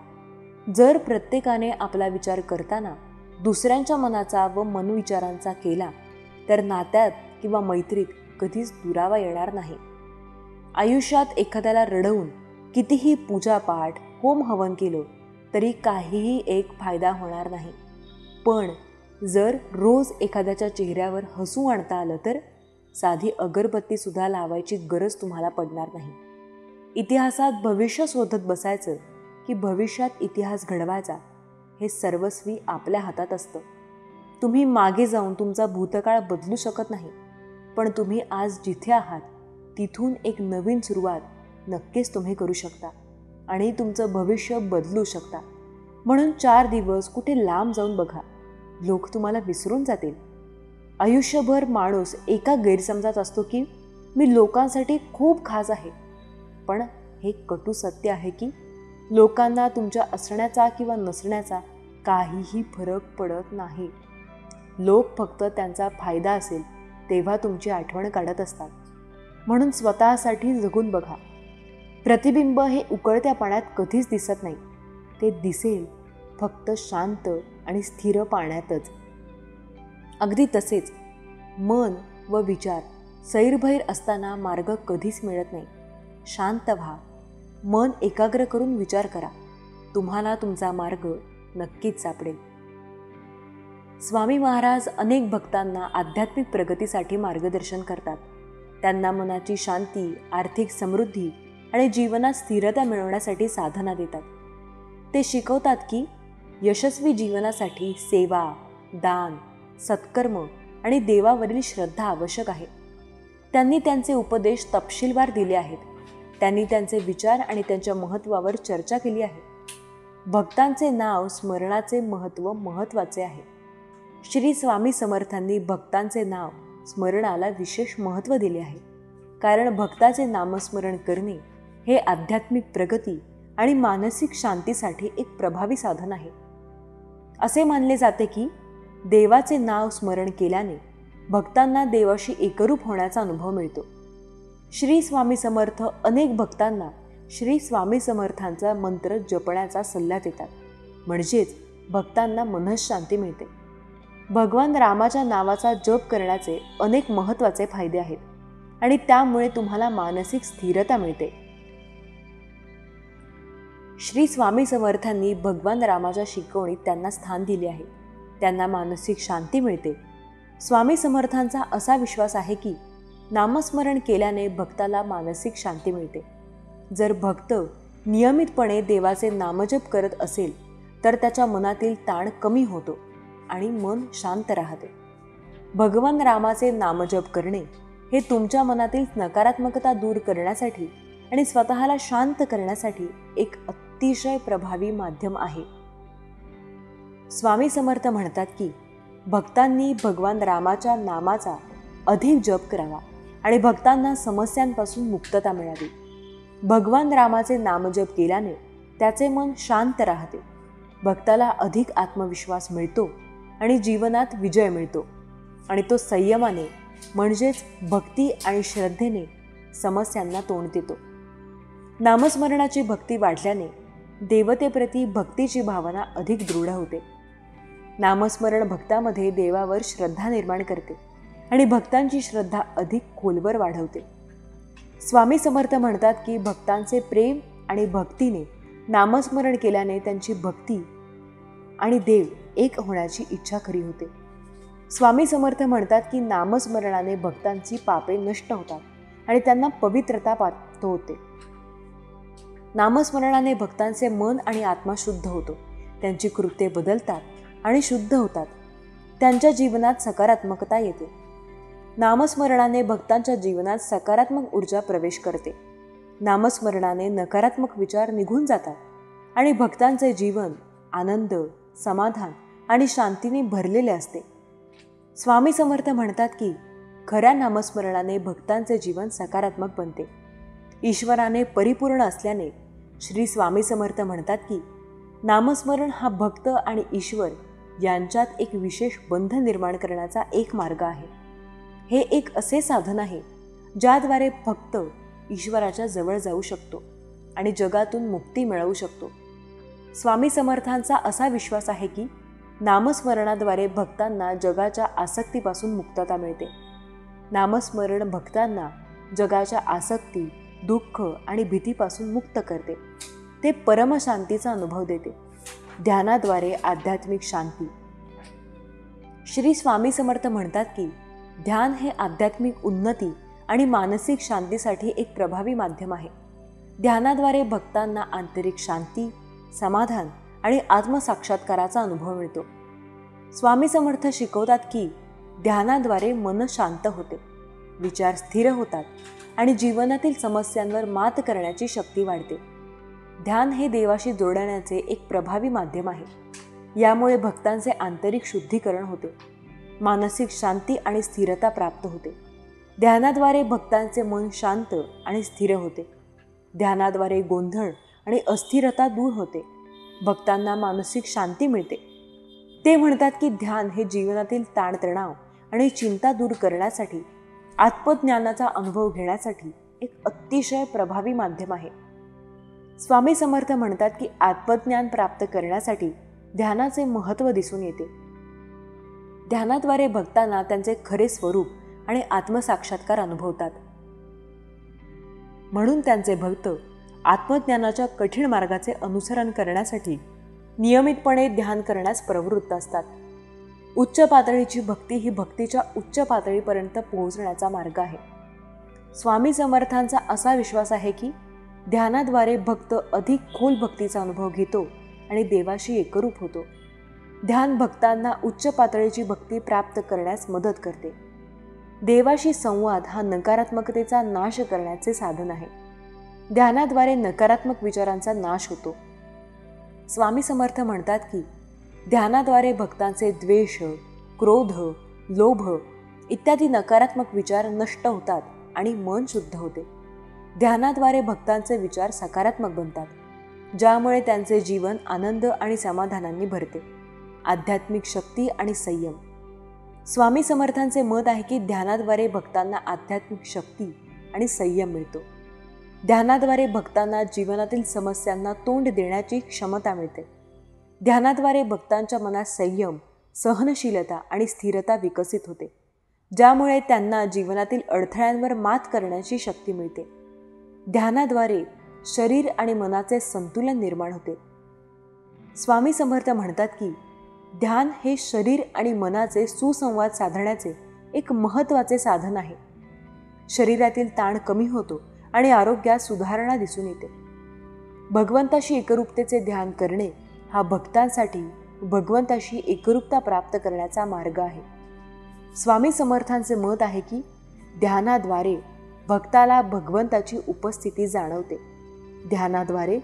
[SPEAKER 2] जर प्रत्येकाने आपला विचार करताना दुसऱ्यांच्या मनाचा व मनविचारांचा केला तर नात्यात किंवा मैत्रीत कधीच दुरावा येणार नाही. आयुष्यात एखाद्याला रडवून कितीही पूजापाठ, होम हवन केलं तरी काहीही एक फायदा होणार नाही. पण जर रोज एखाद्याच्या चेहऱ्यावर हसू आणता आलं तर साधी अगरबत्तीसुद्धा लावायची गरज तुम्हाला पडणार नाही. इतिहासात भविष्य शोधत बसायचं की भविष्यात इतिहास घडवायचा हे सर्वस्वी आपल्या हातात असतं.
[SPEAKER 1] तुम्ही मागे जाऊन तुमचा भूतकाळ बदलू शकत नाही, पण तुम्ही आज जिथे आहात तिथून एक नवीन सुरुवात नक्कीच तुम्ही करू शकता आणि तुमचं भविष्य बदलू शकता. म्हणून 4 दिवस कुठे लांब जाऊन बघा. लोक तुम्हाला विसरून जातील. आयुष्यभर माणूस एका गैरसमजात असतो की मी लोकांसाठी खूप खास आहे, पण हे कटू सत्य आहे की लोकांना तुमच्या असण्याचा किंवा नसण्याचा काहीही फरक पडत नाही. लोक फक्त त्यांचा फायदा असेल तेव्हा तुमची आठवण काढत असतात. म्हणून स्वतःसाठी जगून बघा. प्रतिबिंब हे उकळत्या पाण्यात कधीच दिसत नाही, ते दिसेल फक्त शांत आणि स्थिर पाण्यातच. अगदी तसेच मन व विचार सैरभैर असताना मार्ग कधीच मिळत नाही. शांत व्हा, मन एकाग्र करून विचार करा. तुम्हाला तुमचा मार्ग नक्कीच सापडेल. स्वामी महाराज अनेक भक्तांना आध्यात्मिक प्रगतीसाठी मार्गदर्शन करतात. त्यांना मनाची शांती, आर्थिक समृद्धी आणि जीवनात स्थिरता मिळवण्यासाठी साधना देतात. ते शिकवतात की यशस्वी जीवनासाठी सेवा, दान, सत्कर्म आणि देवावरील श्रद्धा आवश्यक आहे. त्यांनी त्यांचे उपदेश तपशीलवार दिले आहेत. त्यांनी त्यांचे विचार आणि त्यांच्या महत्त्वावर चर्चा केली आहे. भक्तांचे नाव स्मरणाचे महत्त्व महत्त्वाचे आहे. श्री स्वामी समर्थांनी भक्तांचे नाव स्मरणाला विशेष महत्त्व दिले आहे, कारण भक्ताचे नामस्मरण करणे हे आध्यात्मिक प्रगती आणि मानसिक शांतीसाठी एक प्रभावी साधन आहे. असे मानले जाते की देवाचे नाव स्मरण केल्याने भक्तांना देवाशी एकरूप होण्याचा अनुभव मिळतो. श्री स्वामी समर्थ अनेक भक्तांना श्री स्वामी समर्थांचा मंत्र जपण्याचा सल्ला देतात, म्हणजेच भक्तांना मनःशांती मिळते. भगवान रामाच्या नावाचा जप करण्याचे अनेक महत्त्वाचे फायदे आहेत आणि त्यामुळे तुम्हाला मानसिक स्थिरता मिळते. श्री स्वामी समर्थांनी भगवान रामाच्या शिकवणीत त्यांना स्थान दिले आहे. त्यांना मानसिक शांती मिळते. स्वामी समर्थांचा असा विश्वास आहे की नामस्मरण केल्याने भक्ताला मानसिक शांती मिळते. जर भक्त नियमितपणे देवाचे नामजप करत असेल तर त्याच्या मनातील ताण कमी होतो आणि मन शांत राहते. भगवान रामाचे नामजप करणे हे तुमच्या मनातील नकारात्मकता दूर करण्यासाठी आणि स्वतःला शांत करण्यासाठी एक अतिशय प्रभावी माध्यम आहे. स्वामी समर्थ म्हणतात की भक्तांनी भगवान रामाच्या नामाचा अधिक जप करावा आणि भक्तांना समस्यांपासून मुक्तता मिळावी. भगवान रामाचे नामजप केल्याने त्याचे मन शांत राहते. भक्ताला अधिक आत्मविश्वास मिळतो आणि जीवनात विजय मिळतो आणि तो संयमाने म्हणजेच भक्ती आणि श्रद्धेने समस्यांना तोंड देतो. नामस्मरणाची भक्ती वाढल्याने देवतेप्रती भक्तीची भावना अधिक दृढ होते. नामस्मरण भक्तामध्ये देवावर श्रद्धा निर्माण करते आणि भक्तांची श्रद्धा अधिक खोलवर वाढवते. स्वामी समर्थ म्हणतात की भक्तांचे प्रेम आणि भक्तीने नामस्मरण केल्याने त्यांची भक्ती आणि देव एक होण्याची इच्छा खरी होते. स्वामी समर्थ म्हणतात की नामस्मरणाने भक्तांची पापे नष्ट होतात आणि त्यांना पवित्रता प्राप्त होते. नामस्मरणाने भक्तांचे मन आणि आत्मा शुद्ध होतो. त्यांची कृत्ये बदलतात आणि शुद्ध होतात. त्यांच्या जीवनात सकारात्मकता येते. नामस्मरणाने भक्तांच्या जीवनात सकारात्मक ऊर्जा प्रवेश करते. नामस्मरणाने नकारात्मक विचार निघून जातात आणि भक्तांचे जीवन आनंद, समाधान आणि शांतीने भरलेले असते. स्वामी समर्थ म्हणतात की खऱ्या नामस्मरणाने भक्तांचे जीवन सकारात्मक बनते. ईश्वराने परिपूर्ण असल्याने श्री स्वामी समर्थ म्हणतात की नामस्मरण हा भक्त आणि ईश्वर यांच्यात एक विशेष बंध निर्माण करण्याचा एक मार्ग आहे. हे एक असे साधन आहे ज्याद्वारे भक्त ईश्वराच्या जवळ जाऊ शकतो आणि जगातून मुक्ती मिळवू शकतो. स्वामी समर्थांचा असा विश्वास आहे की नामस्मरणाद्वारे भक्तांना जगाच्या आसक्तीपासून मुक्तता मिळते. नामस्मरण भक्तांना जगाच्या आसक्ती, दुःख आणि भीतीपासून मुक्त करते. ते परमशांतीचा अनुभव देते. ध्यानाद्वारे आध्यात्मिक शांती. श्री स्वामी समर्थ म्हणतात की ध्यान हे आध्यात्मिक उन्नती आणि मानसिक शांतीसाठी एक प्रभावी माध्यम आहे. ध्यानाद्वारे भक्तांना आंतरिक शांती, समाधान आणि आत्मसाक्षात्काराचा अनुभव मिळतो.
[SPEAKER 2] स्वामी समर्थ शिकवतात की ध्यानाद्वारे मन शांत होते, विचार स्थिर होतात आणि जीवनातील समस्यांवर मात करण्याची शक्ती वाढते. ध्यान हे देवाशी जोडण्याचे एक प्रभावी माध्यम आहे. यामुळे भक्तांचे आंतरिक शुद्धीकरण होते, मानसिक शांती आणि स्थिरता प्राप्त होते. ध्यानाद्वारे भक्तांचे मन शांत आणि स्थिर होते. ध्यानाद्वारे गोंधळ आणि अस्थिरता दूर होते. भक्तांना मानसिक शांती मिळते. ते म्हणतात की ध्यान हे जीवनातील ताणतणाव आणि चिंता दूर करण्यासाठी, आत्मज्ञानाचा अनुभव घेण्यासाठी एक अतिशय प्रभावी माध्यम आहे. स्वामी समर्थ म्हणतात की आत्मज्ञान प्राप्त करण्यासाठी ध्यानाचे महत्त्व दिसून येते. ध्यानाद्वारे भक्तांना त्यांचे खरे स्वरूप आणि आत्मसाक्षात्कार अनुभवतात. म्हणून त्यांचे भक्त आत्मज्ञानाच्या कठीण मार्गाचे अनुसरण करण्यासाठी नियमितपणे ध्यान करण्यास प्रवृत्त असतात. उच्च पातळीची भक्ती ही भक्तीच्या उच्च पातळीपर्यंत पोहोचण्याचा मार्ग आहे. स्वामी समर्थांचा असा विश्वास आहे की ध्यानाद्वारे भक्त अधिक खोल भक्तीचा अनुभव घेतो आणि देवाशी एकरूप होतो. ध्यान भक्तांना उच्च पातळीची भक्ती प्राप्त करण्यास मदत करते. देवाशी संवाद हा नकारात्मकतेचा नाश करण्याचे साधन आहे. ध्यानाद्वारे नकारात्मक विचारांचा नाश होतो. स्वामी समर्थ म्हणतात की ध्यानाद्वारे भक्तांचे द्वेष, क्रोध, लोभ इत्यादी नकारात्मक विचार नष्ट होतात आणि मन शुद्ध होते. ध्यानाद्वारे भक्तांचे विचार सकारात्मक बनतात, ज्यामुळे त्यांचे जीवन आनंद आणि समाधानांनी भरते. आध्यात्मिक शक्ती आणि संयम. स्वामी समर्थांचे मत आहे की ध्यानाद्वारे भक्तांना आध्यात्मिक शक्ती आणि संयम मिळतो. ध्यानाद्वारे भक्तांना जीवनातील समस्यांना तोंड देण्याची क्षमता मिळते. ध्यानाद्वारे भक्तांच्या मनात संयम, सहनशीलता आणि स्थिरता विकसित होते, ज्यामुळे त्यांना जीवनातील अडथळ्यांवर मात करण्याची शक्ती मिळते. ध्यानाद्वारे शरीर आणि मनाचे संतुलन निर्माण होते. स्वामी समर्थ म्हणतात की ध्यान हे शरीर आणि मनाचे सुसंवाद साधण्याचे एक महत्त्वाचे साधन आहे. शरीरातील ताण कमी होतो आणि आरोग्यात सुधारणा दिसून येते. भगवंताशी एकरूपतेचे ध्यान करणे हा भक्तांसाठी भगवंताशी एकरूपता प्राप्त करण्याचा मार्ग आहे. स्वामी समर्थांचे मत आहे की ध्यानाद्वारे भक्ताला भगवंताची उपस्थिती जाणवते. ध्यानाद्वारे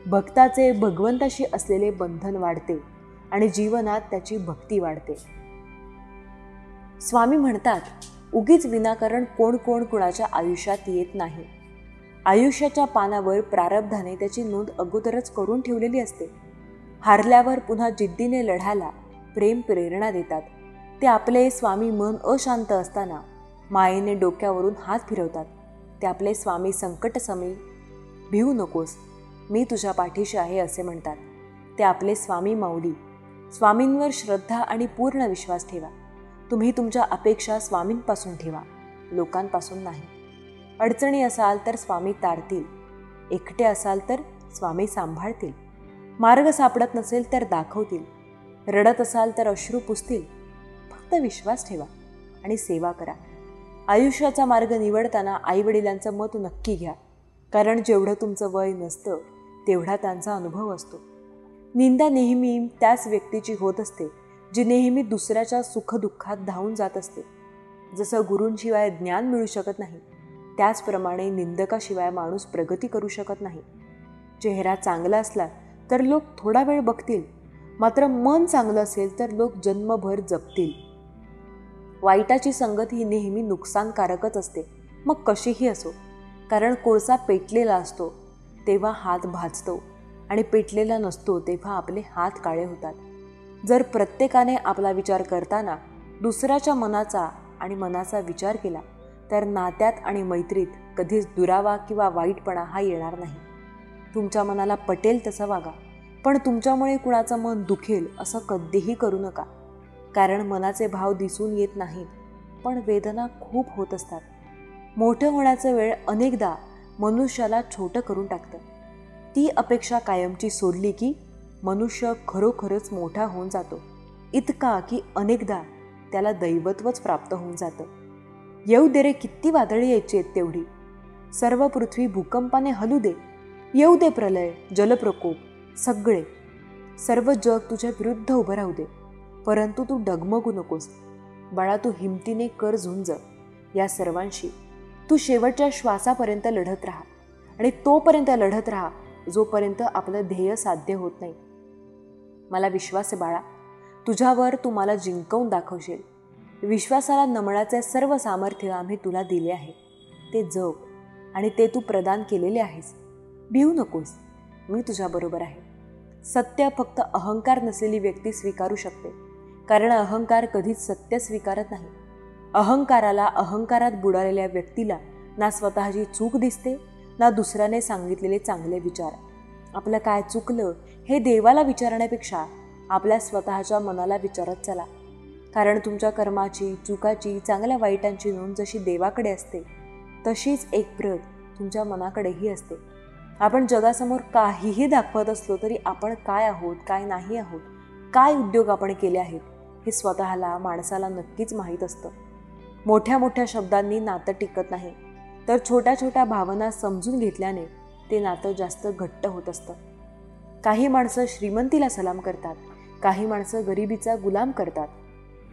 [SPEAKER 2] भक्ताचे भगवंताशी असलेले बंधन वाढते आणि जीवनात त्याची भक्ती वाढते. स्वामी म्हणतात, उगीच विनाकारण कोण कुणाच्या आयुष्यात येत नाही. आयुष्याच्या पानावर प्रारब्धाने त्याची नोंद अगोदरच करून ठेवलेली असते. हारल्यावर पुन्हा जिद्दीने लढायला प्रेम प्रेरणा देतात. ते आपले स्वामी मन अशांत असताना मायेने डोक्यावरून हात फिरवतात. ते आपले स्वामी संकटसमयी भिवू नकोस, मी तुझ्या पाठीशी आहे असे म्हणतात. ते आपले स्वामी माऊली. स्वामींवर श्रद्धा आणि पूर्ण विश्वास ठेवा. तुम्ही तुमच्या अपेक्षा स्वामींपासून ठेवा, लोकांपासून नाही. अडचणी असाल तर स्वामी तारतील. एकटे असाल तर स्वामी सांभाळतील. मार्ग सापडत नसेल तर दाखवतील. रडत असाल तर अश्रू पुसतील. फक्त विश्वास ठेवा आणि सेवा करा. आयुष्याचा मार्ग निवडताना आईवडिलांचं मत नक्की घ्या, कारण जेवढं तुमचं वय नसतं तेवढा त्यांचा अनुभव असतो. निंदा नेहमी त्याच व्यक्तीची होत असते जी नेहमी दुसऱ्याच्या सुखदुःखात धावून जात असते. जसं गुरूंशिवाय ज्ञान मिळू शकत नाही, त्याचप्रमाणे निंदकाशिवाय माणूस प्रगती करू शकत नाही. चेहरा चांगला असला तर लोक थोडा वेळ बघतील, मात्र मन चांगलं असेल तर लोक जन्मभर जपतील. वाईटाची संगत ही नेहमी नुकसानकारकच असते, मग कशीही असो. कारण कोळसा पेटलेला असतो तेव्हा हात भाजतो आणि पेटलेला नसतो तेव्हा आपले हात काळे होतात. जर प्रत्येकाने आपला विचार करताना दुसऱ्याच्या मनाचा आणि मनाचा विचार केला तर नात्यात आणि मैत्रीत कधीच दुरावा किंवा वाईटपणा हा येणार नाही. तुमच्या मनाला पटेल तसं वागा, पण तुमच्यामुळे कुणाचं मन दुखेल असं कधीही करू नका. कारण मनाचे भाव दिसून येत नाहीत, पण वेदना खूप होत असतात. मोठं होण्याचा वेळ अनेकदा मनुष्याला छोटं करून टाकतं. ती अपेक्षा कायमची सोडली की मनुष्य खरोखरच मोठा होऊन जातो, इतका की अनेकदा त्याला दैवत्वच प्राप्त होऊन जातं. येऊ दे रे, किती वादळी यायची आहेत तेवढी. सर्व पृथ्वी भूकंपाने हलू दे. येऊ दे प्रलय, जलप्रकोप, सगळे सर्व जग तुझ्या विरुद्ध उभं राहू दे. परंतु तू डगमगू नकोस बाळा. तू हिमतीने कर झुंज. या सर्वांशी तू शेवटच्या श्वासापर्यंत लढत राहा आणि तोपर्यंत लढत राहा जोपर्यंत आपलं ध्येय साध्य होत नाही. मला विश्वास आहे बाळा, तुझ्यावर तू मला जिंकवून दाखवशील. विश्वासाला नमण्याचे सर्व सामर्थ्य आम्ही तुला दिले आहे. ते जप आणि ते तू प्रदान केलेले आहेस. भिवू नकोस, मी तुझ्याबरोबर आहे. सत्य फक्त अहंकार नसलेली व्यक्ती स्वीकारू शकते, कारण अहंकार कधीच सत्य स्वीकारत नाही. अहंकाराला अहंकारात बुडालेल्या व्यक्तीला ना स्वतःची चूक दिसते ना दुसऱ्याने सांगितलेले चांगले विचार. आपलं काय चुकलं हे देवाला विचारण्यापेक्षा आपल्या स्वतःच्या मनाला विचारत चला, कारण तुमच्या कर्माची, चुकाची, चांगल्या वाईटांची नोंद जशी देवाकडे असते तशीच एक प्रत तुमच्या मनाकडेही असते. आपण जगासमोर काहीही दाखवत असलो तरी आपण काय आहोत, काय नाही आहोत, काय उद्योग आपण केले आहेत हे स्वतःला, माणसाला नक्कीच माहीत असतं. मोठ्या मोठ्या शब्दांनी नातं टिकत नाही, तर छोट्या छोट्या भावना समजून घेतल्याने ते नातं जास्त घट्ट होत असतं. काही माणसं श्रीमंतीला सलाम करतात, काही माणसं गरिबीचा गुलाम करतात.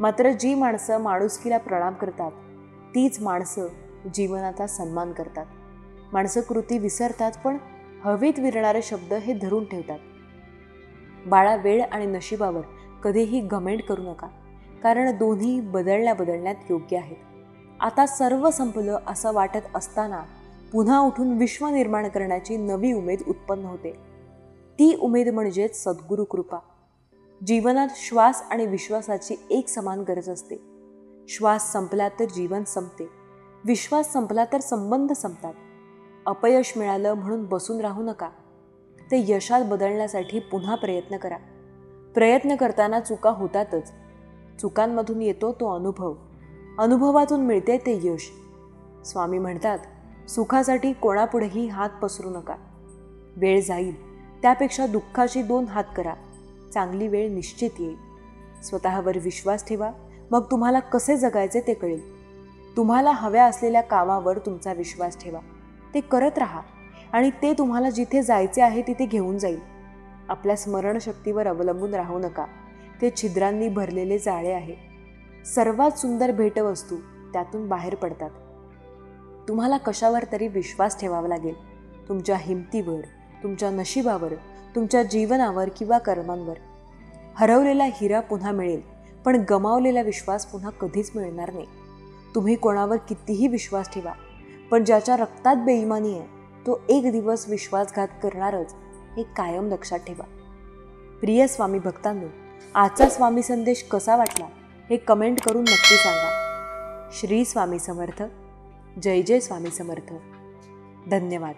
[SPEAKER 2] मात्र जी माणसं माणुसकीला प्रणाम करतात तीच माणसं जीवनाचा सन्मान करतात. माणसं कृती विसरतात, पण हवेत विरणारे शब्द हे धरून ठेवतात. बाळा, वेळ आणि नशिबावर कधीही घमेंड करू नका, कारण दोन्ही बदलण्यात योग्य आहेत. आता सर्व संपलं असं वाटत असताना पुन्हा उठून विश्व निर्माण करण्याची नवी उमेद उत्पन्न होते. ती उमेद म्हणजेच सद्गुरू कृपा. जीवनात श्वास आणि विश्वासाची एक समान गरज असते. श्वास संपला तर जीवन संपते, विश्वास संपला तर संबंध संपतात. अपयश मिळालं म्हणून बसून राहू नका, ते यशात बदलण्यासाठी पुन्हा प्रयत्न करा. प्रयत्न करताना चुका होतातच, चुकांमधून येतो तो अनुभव, अनुभवातून मिळते ते यश. स्वामी म्हणतात, सुखासाठी कोणापुढेही हात पसरू नका. वेळ जाईल त्यापेक्षा दुःखाशी 2 हात करा. चांगली वेळ निश्चित येईल. स्वतःवर विश्वास ठेवा, मग तुम्हाला कसे जगायचे ते कळेल. तुम्हाला हव्या असलेल्या कामावर तुमचा विश्वास ठेवा. ते करत राहा आणि ते तुम्हाला जिथे जायचे आहे तिथे घेऊन जाईल. आपल्या स्मरणशक्तीवर अवलंबून राहू नका, ते छिद्रांनी भरलेले जाळे आहे. सर्वात सुंदर भेटवस्तू त्यातून बाहेर पडतात. तुम्हाला कशावर तरी विश्वास ठेवावा लागेल. तुमच्या हिमतीवर, तुमच्या नशिबावर, तुमच्या जीवनावर किंवा कर्मांवर. हरवलेला हिरा पुन्हा मिळेल, पण गमावलेला विश्वास पुन्हा कधीच मिळणार नाही. तुम्ही कोणावर कितीही विश्वास ठेवा, पण ज्याच्या रक्तात बेईमानी आहे तो एक दिवस विश्वासघात करणारच, हे कायम लक्षात ठेवा. प्रिय स्वामी भक्तांनो, आजचा स्वामी संदेश कसा वाटला हे कमेंट करून नक्की सांगा. श्री स्वामी समर्थ. जय जय स्वामी समर्थ. धन्यवाद.